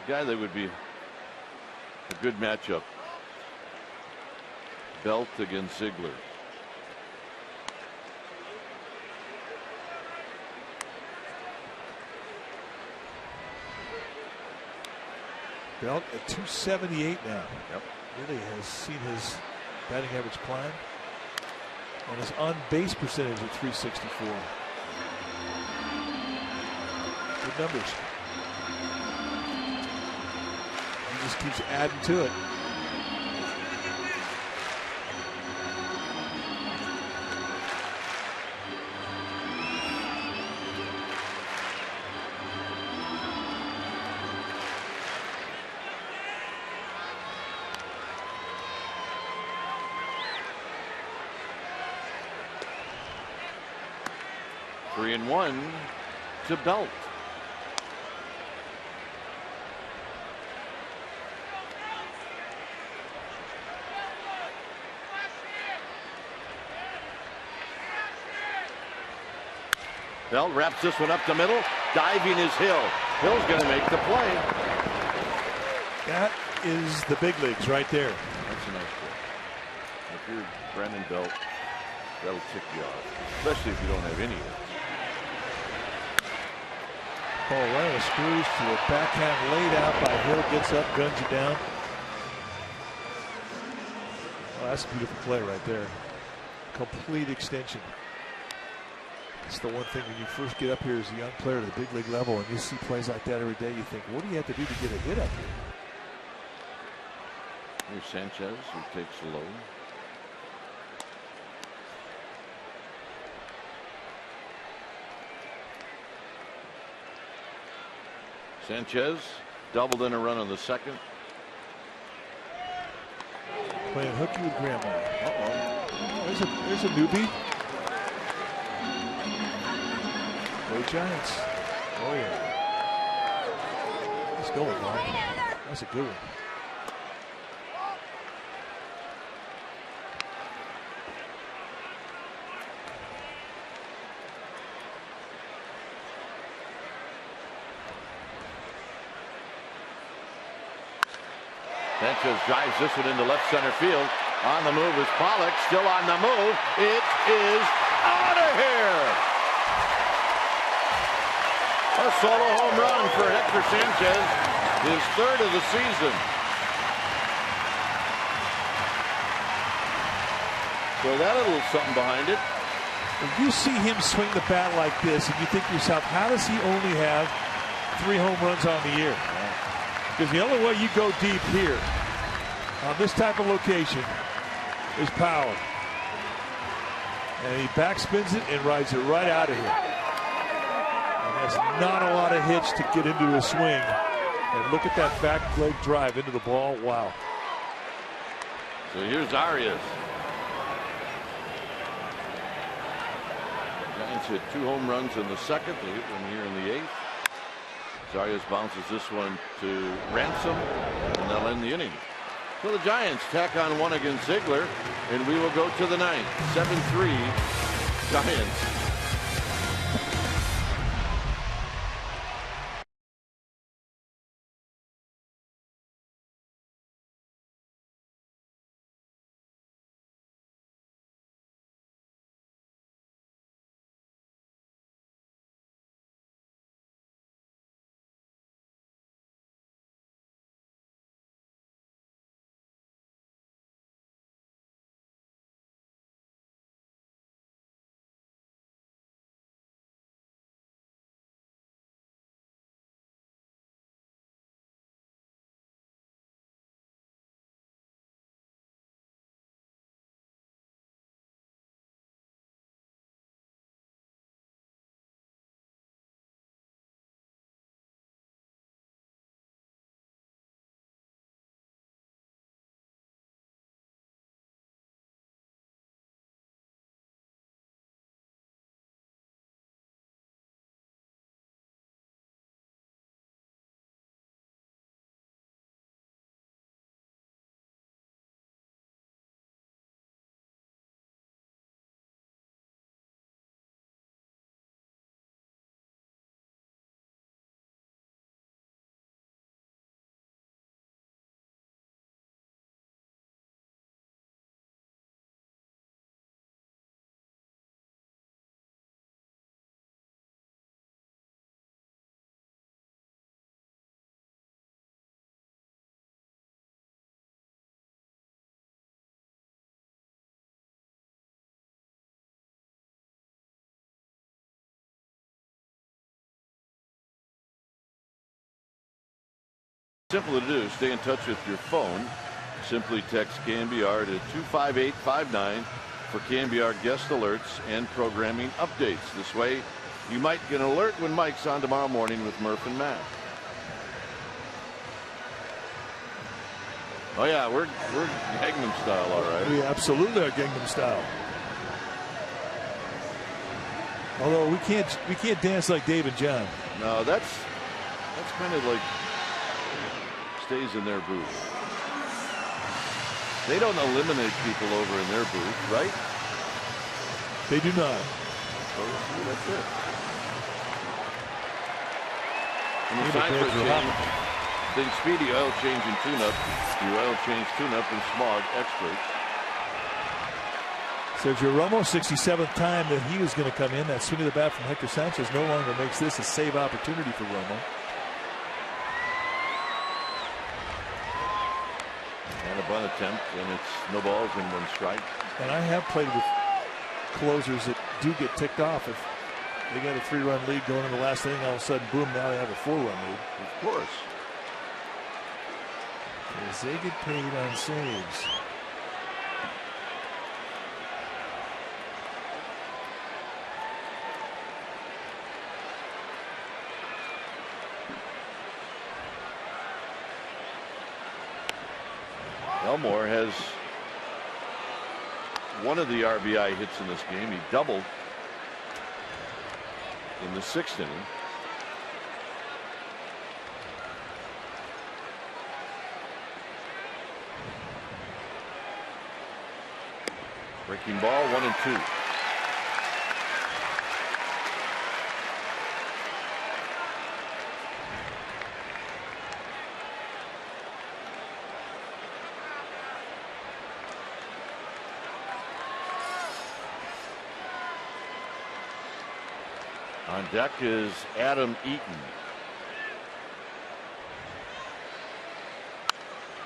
The guy that would be a good matchup. Belt against Ziegler. Belt at 278 now. Yep. Really has seen his batting average climb. And his on-base percentage at 364. Good numbers. He just keeps adding to it. Three and one to Belt. Belt wraps this one up the middle. Diving is Hill. Hill's going to make the play. That is the big leagues right there. That's a nice play. If you're Brandon Belt, that'll tick you off, especially if you don't have any hits. Ball right on the screws to a backhand laid out by Hill. Gets up, guns you down. Oh, that's a beautiful play right there. Complete extension. It's the one thing when you first get up here as a young player to the big league level and you see plays like that every day, you think, what do you have to do to get a hit up here? Here's Sanchez, who takes a low. Sanchez doubled in a run on the second. Playing hooky with Grandma. There's a newbie. Go Giants. Oh yeah. Let's go, Mom. That's a good one. Sanchez drives this one into left center field. On the move is Pollock. Still on the move. It is out of here. A solo home run for Hector Sanchez. His third of the season. So that a little something behind it. If you see him swing the bat like this and you think to yourself, how does he only have 3 home runs on the year? Because the only way you go deep here on this type of location is power. And he backspins it and rides it right out of here. And that's not a lot of hitch to get into a swing. And look at that back leg drive into the ball. Wow. So here's Arias. Giants hit 2 home runs in the second. They hit one here in the 8th. Arias bounces this one to Ransom, and they'll end the inning. So the Giants tack on 1 against Ziegler, and we will go to the 9th. 7-3 Giants. Simple to do. Stay in touch with your phone. Simply text KNBR to 25859 for KNBR guest alerts and programming updates. This way, you might get an alert when Mike's on tomorrow morning with Murph and Matt. Oh yeah, we're Gangnam Style, all right. We absolutely are Gangnam Style. Although we can't dance like Dave and John. No, that's kind of like stays in their booth. They don't eliminate people over in their booth, right? They do not. Oh, that's it. And the signs for change. Then Speedy oil change and tune-up. The oil change tune-up and smog experts. Sergio Romo, 67th time that he was going to come in. That swing of the bat from Hector Sanchez no longer makes this a save opportunity for Romo. And a bunt attempt, and it's no balls and 1 strike. And I have played with closers that do get ticked off if they got a 3-run lead going in the last inning. All of a sudden, boom! Now they have a 4-run lead. Of course. As they get paid on saves. Elmore has one of the RBI hits in this game. He doubled in the 6th inning. Breaking ball, 1-2. On deck is Adam Eaton.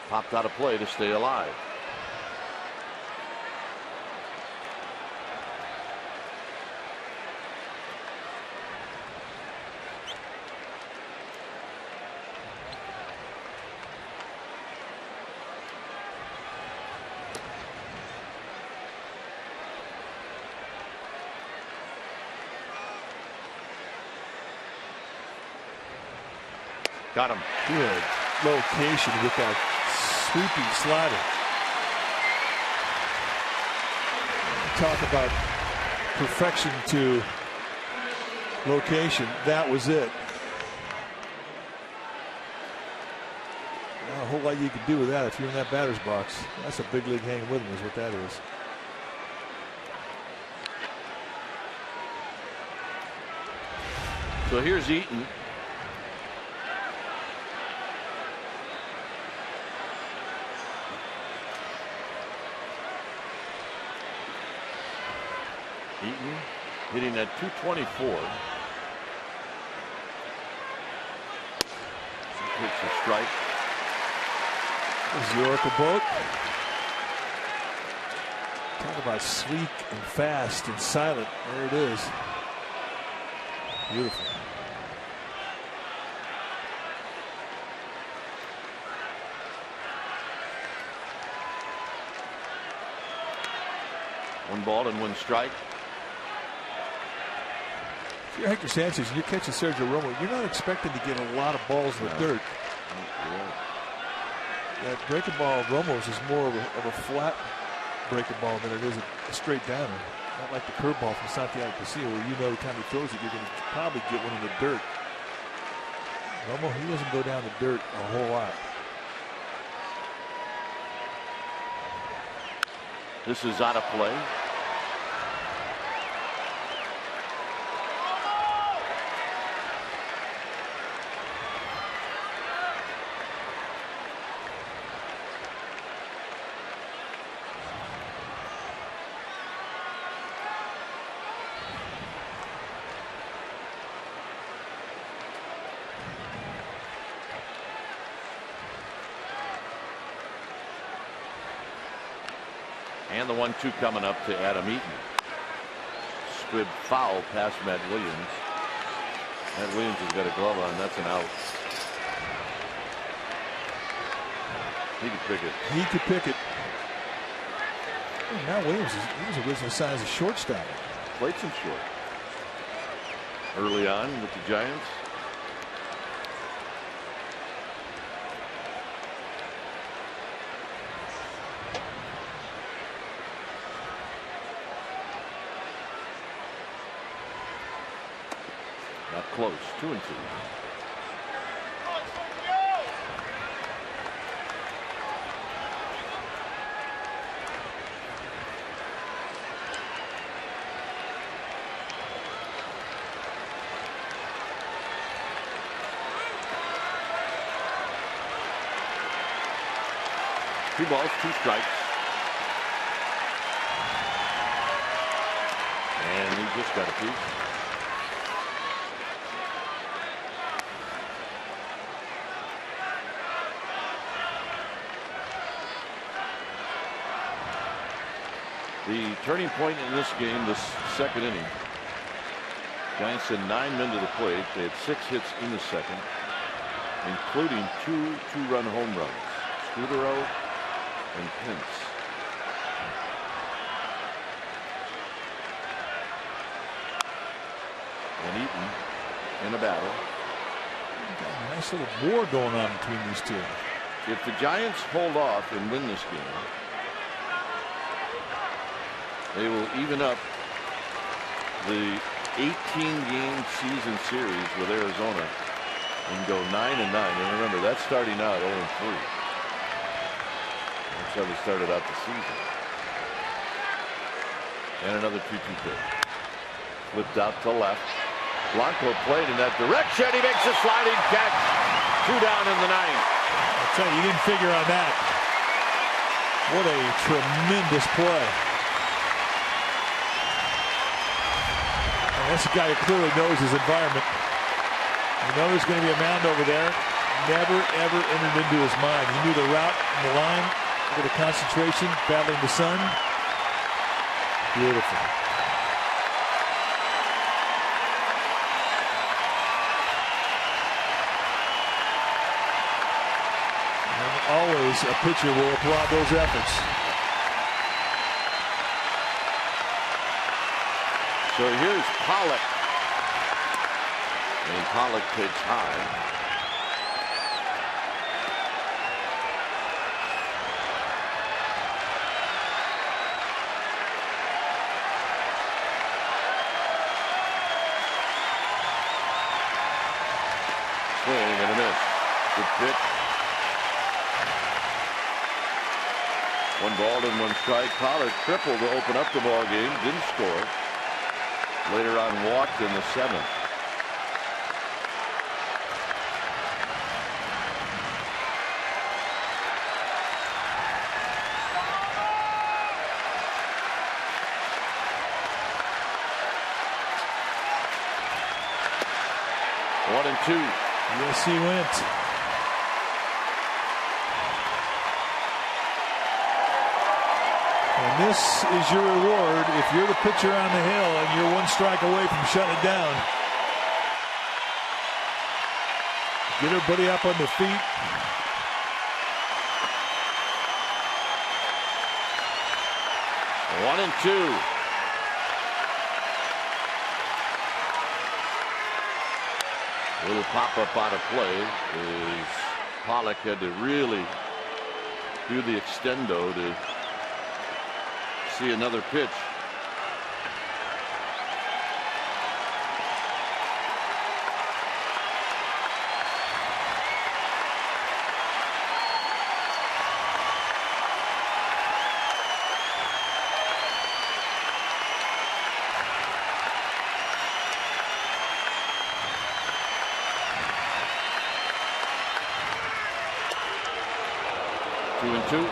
Popped out of play to stay alive. Got him. Good location with that sweeping slider. Talk about perfection to location. That was it. Not a whole lot you can do with that if you're in that batter's box. That's a big league hanging with him is what that is. So here's Eaton. Eaton hitting at 224. Takes a strike. There's the Oracle boat. Talk about sleek and fast and silent. There it is. Beautiful. One ball and 1 strike. If you're Hector Sanchez and you're catching Sergio Romo, you're not expecting to get a lot of balls in the dirt. That breaking ball of Romo's is more of a flat breaking ball than it is a straight downer. Not like the curveball from Santiago Casilla, where you know the time he throws it, you're going to probably get one in the dirt. Romo, he doesn't go down the dirt a whole lot. This is out of play. And the 1-2 coming up to Adam Eaton. Squib foul past Matt Williams. Matt Williams has got a glove on. That's an out. He could pick it. He could pick it. Now Williams, he was originally signed as a shortstop. Played some short early on with the Giants. Not close. 2-2. Two balls, two strikes. And he just got a piece. The turning point in this game, this second inning. Giants had 9 men to the plate. They had 6 hits in the second, including two two-run home runs. Scudero and Pence. And Eaton in a battle. Got a nice little war going on between these two. If the Giants hold off and win this game, they will even up the 18-game season series with Arizona and go 9-9. And remember, that's starting out 0-3. That's how they started out the season. And another 2-2 pitch. Flipped out to left. Blanco played in that direction. He makes a sliding catch. 2 down in the 9th. I'll tell you, you didn't figure on that. What a tremendous play. And that's a guy who clearly knows his environment. You know there's going to be a mound over there. Never, ever entered into his mind. He knew the route and the line. Look at the concentration, battling the sun. Beautiful. And always a pitcher will applaud those efforts. So here's Pollock. And Pollock takes high. Swing and a miss. Good pitch. 1 ball and 1 strike. Pollock tripled to open up the ball game. Didn't score. Later on walked in the 7th. One and 2. Yes, he went. And this is your reward if you're the pitcher on the hill and you're 1 strike away from shutting it down. Get everybody up on their feet. One and 2. Little pop-up out of play as Pollock had to really do the extendo to see another pitch. Two and 2.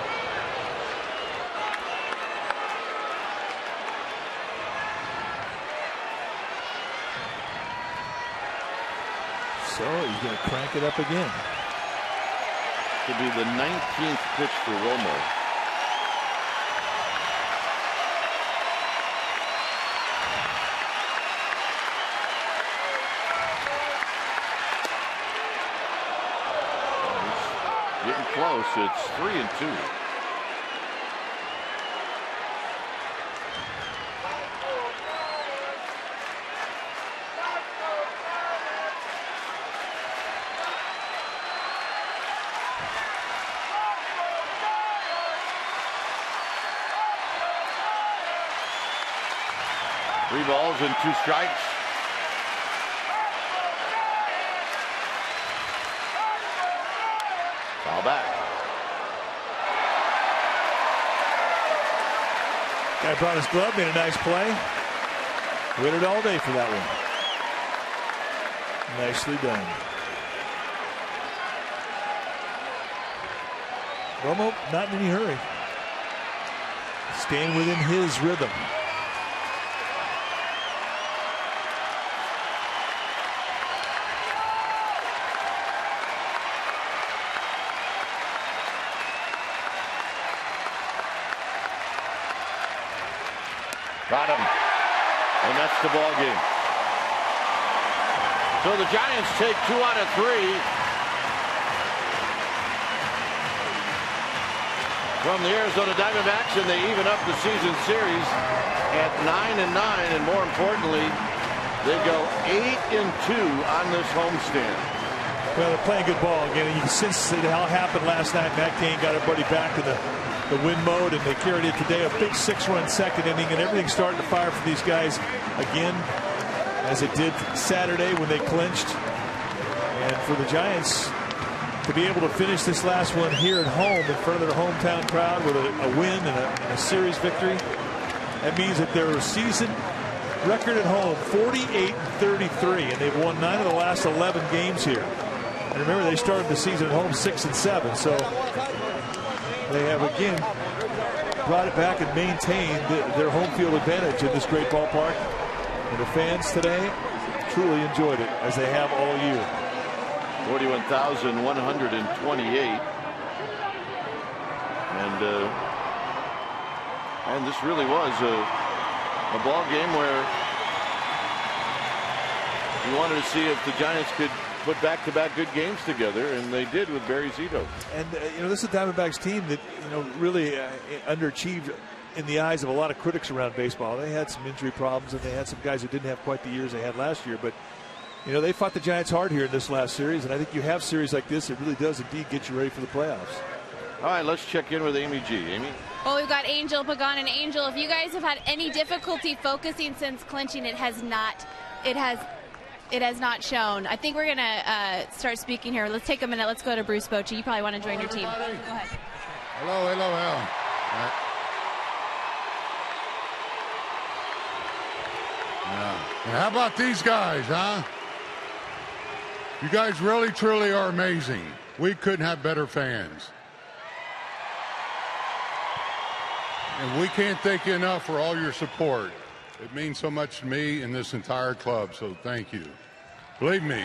So he's going to crank it up again. Could be the 19th pitch for Romo. getting close. It's 3-2. Three balls and 2 strikes. Foul back. Guy brought his glove, made a nice play. Waited all day for that one. Nicely done. Romo, not in any hurry. Staying within his rhythm. Got him. And that's the ball game. So the Giants take 2 out of 3 from the Arizona Diamondbacks, and they even up the season series at 9-9, and more importantly, they go 8-2 on this homestand. Well, they're playing good ball again, and you can sense it all happened last night. Matt Cain got everybody back to the win mode, and they carried it today. A big 6-run second inning, and everything's starting to fire for these guys again, as it did Saturday when they clinched. And for the Giants to be able to finish this last one here at home in front of their hometown crowd with a win and a series victory, that means that their season record at home 48-33, and they've won 9 of the last 11 games here. And remember, they started the season at home 6-7, so they have again brought it back and maintained their home field advantage in this great ballpark. And the fans today truly enjoyed it, as they have all year. 41,128. And this really was a ball game where you wanted to see if the Giants could put back-to-back good games together, and they did with Barry Zito. And this is a Diamondbacks team that really underachieved in the eyes of a lot of critics around baseball. They had some injury problems, and they had some guys who didn't have quite the years they had last year, but they fought the Giants hard here in this last series, and I think you have series like this, it really does indeed get you ready for the playoffs. All right, let's check in with Amy G. Amy? Well, we've got Angel Pagan, and Angel, if you guys have had any difficulty focusing since clinching, it has not shown. I think we're going to start speaking here. Let's take a minute. Let's go to Bruce Bochy. You probably want to join your team. Go ahead. Hello. Yeah. How about these guys, huh? You guys really, truly are amazing. We couldn't have better fans. And we can't thank you enough for all your support. It means so much to me and this entire club, so thank you. Believe me,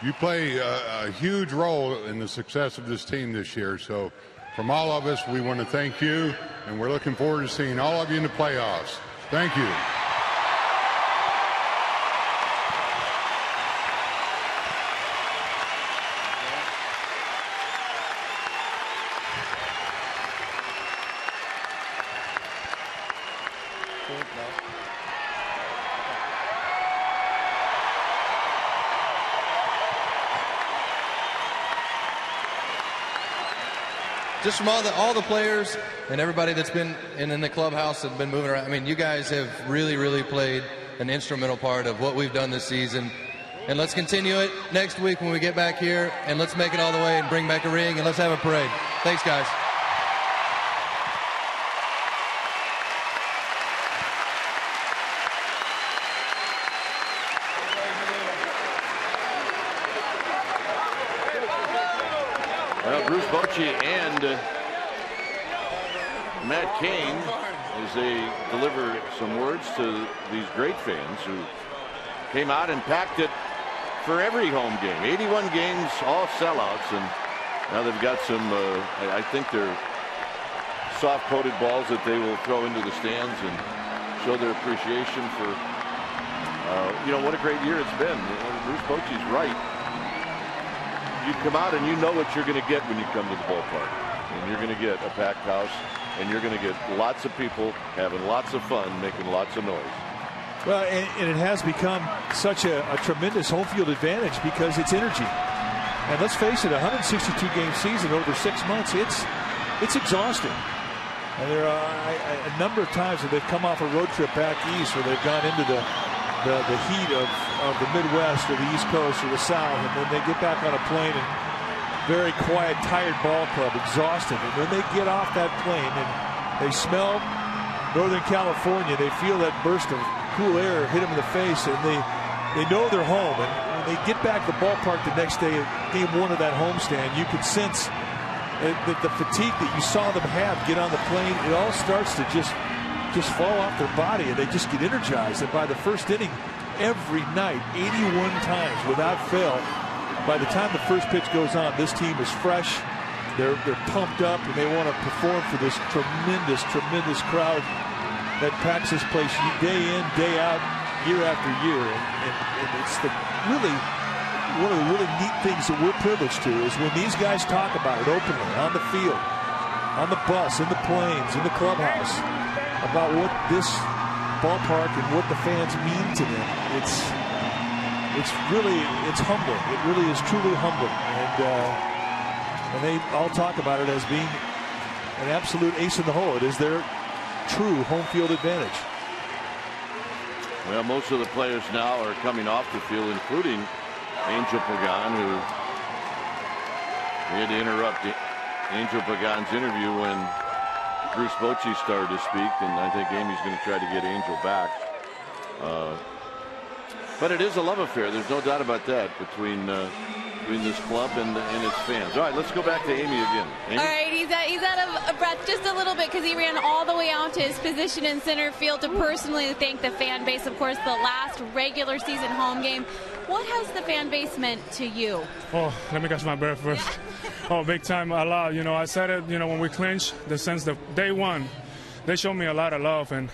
you play a huge role in the success of this team this year, so from all of us, we want to thank you, and we're looking forward to seeing all of you in the playoffs. Thank you. Just from all the players and everybody that's been in the clubhouse and been moving around. I mean, you guys have really, really played an instrumental part of what we've done this season. And let's continue it next week when we get back here, and let's make it all the way and bring back a ring, and let's have a parade. Thanks, guys. Well, Bruce Bochy and Matt Cain, as they deliver some words to these great fans who came out and packed it for every home game. 81 games, all sellouts, and now they've got some, I think they're soft-coated balls that they will throw into the stands and show their appreciation for, what a great year it's been. Bruce Bochy's right. you come out and you know what you're going to get when you come to the ballpark. And you're going to get a packed house, and you're going to get lots of people having lots of fun, making lots of noise. Well, and it has become such a tremendous home field advantage because it's energy. And let's face it, a 162-game season over 6 months, it's exhausting. And there are a number of times that they've come off a road trip back east where they've gone into the heat of the Midwest or the East Coast or the South, and then they get back on a plane and very quiet, tired ball club, exhausted. And when they get off that plane and they smell Northern California, they feel that burst of cool air hit them in the face, and they know they're home. And when they get back to the ballpark the next day, game 1 of that homestand, you could sense that the fatigue that you saw them have get on the plane, it all starts to just fall off their body, and they just get energized. And by the first inning, every night, 81 times without fail, by the time the first pitch goes on, this team is fresh, they're pumped up, and they want to perform for this tremendous crowd that packs this place day in, day out, year after year. And it's one of the really neat things that we're privileged to is when these guys talk about it openly on the field, on the bus, in the planes, in the clubhouse, about what this ballpark and what the fans mean to them. It's humbling. It really is truly humbling. And they all talk about it as being an absolute ace in the hole. It is their true home field advantage. Well, most of the players now are coming off the field, including Angel Pagan, who we had to interrupt Angel Pagan's interview when Bruce Bochy started to speak, and I think Amy's going to try to get Angel back. But it is a love affair. There's no doubt about that between this club and its fans. All right, let's go back to Amy again. Amy? All right, he's out of breath just a little bit because he ran all the way out to his position in center field to personally thank the fan base. Of course, the last regular season home game. What has the fan base meant to you? Oh, let me catch my breath first. Oh, big time, a lot. You know, I said it, you know, when we clinched, the sense that day one, they showed me a lot of love. And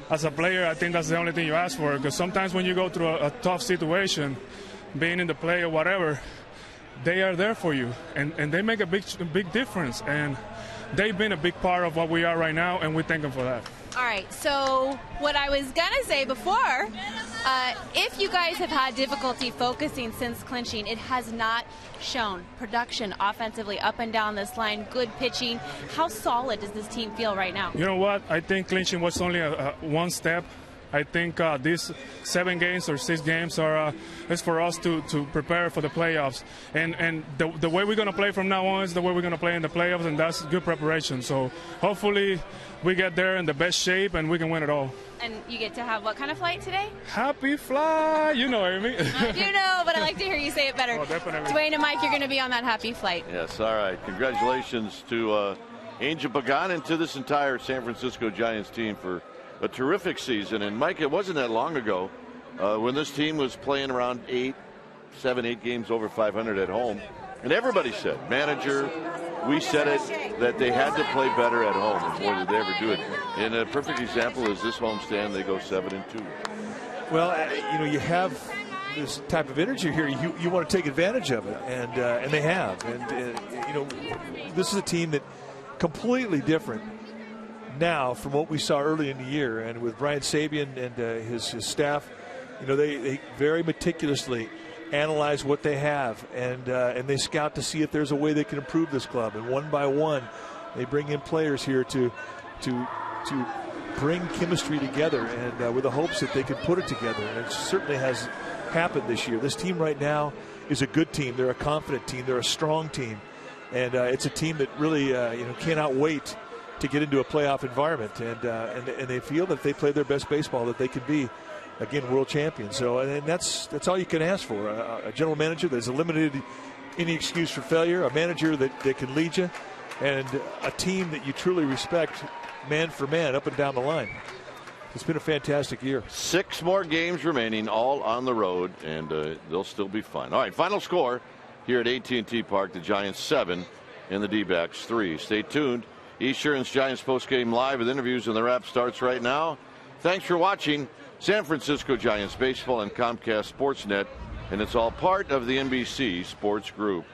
as a player, I think that's the only thing you ask for. Because sometimes when you go through a tough situation, being in the play or whatever, they are there for you. And they make a big difference. And they've been a big part of what we are right now, and we thank them for that. All right, so what I was going to say before, if you guys have had difficulty focusing since clinching, it has not shown. Production offensively up and down this line, good pitching. How solid does this team feel right now? You know what? I think clinching was only one step. I think these 7 games or 6 games is for us to prepare for the playoffs. And the way we're going to play from now on is the way we're going to play in the playoffs, and that's good preparation. So hopefully we get there in the best shape and we can win it all. And you get to have what kind of flight today? Happy fly. You know what I mean? I do know, but I like to hear you say it better. Oh, definitely. Dwayne and Mike, you're going to be on that happy flight. Yes, all right. Congratulations to Angel Pagan and to this entire San Francisco Giants team for a terrific season. And Mike, it wasn't that long ago when this team was playing around 7, 8 games over 500 at home, and everybody said, manager, we said it, that they had to play better at home, and boy, did they ever do it. And a perfect example is this homestand. They go 7-2. Well, you know, you have this type of energy here. You want to take advantage of it, and they have. And you know, this is a team that completely different now from what we saw early in the year, and with Brian Sabian and his staff, you know, they very meticulously analyze what they have, and they scout to see if there's a way they can improve this club. And one by one, they bring in players here to bring chemistry together, and with the hopes that they can put it together. And it certainly has happened this year. This team right now is a good team. They're a confident team. They're a strong team, and it's a team that really cannot wait to get into a playoff environment, and they feel that if they play their best baseball, that they can be, again, world champions. So, and that's all you can ask for. A general manager that's eliminated any excuse for failure, a manager that can lead you, and a team that you truly respect, man for man, up and down the line. It's been a fantastic year. 6 more games remaining, all on the road, and they'll still be fun. All right, final score here at AT&T Park: the Giants 7 and the D-backs 3. Stay tuned. Esurance Giants postgame live with interviews, and the wrap starts right now. Thanks for watching San Francisco Giants baseball and Comcast Sportsnet, and it's all part of the NBC Sports Group.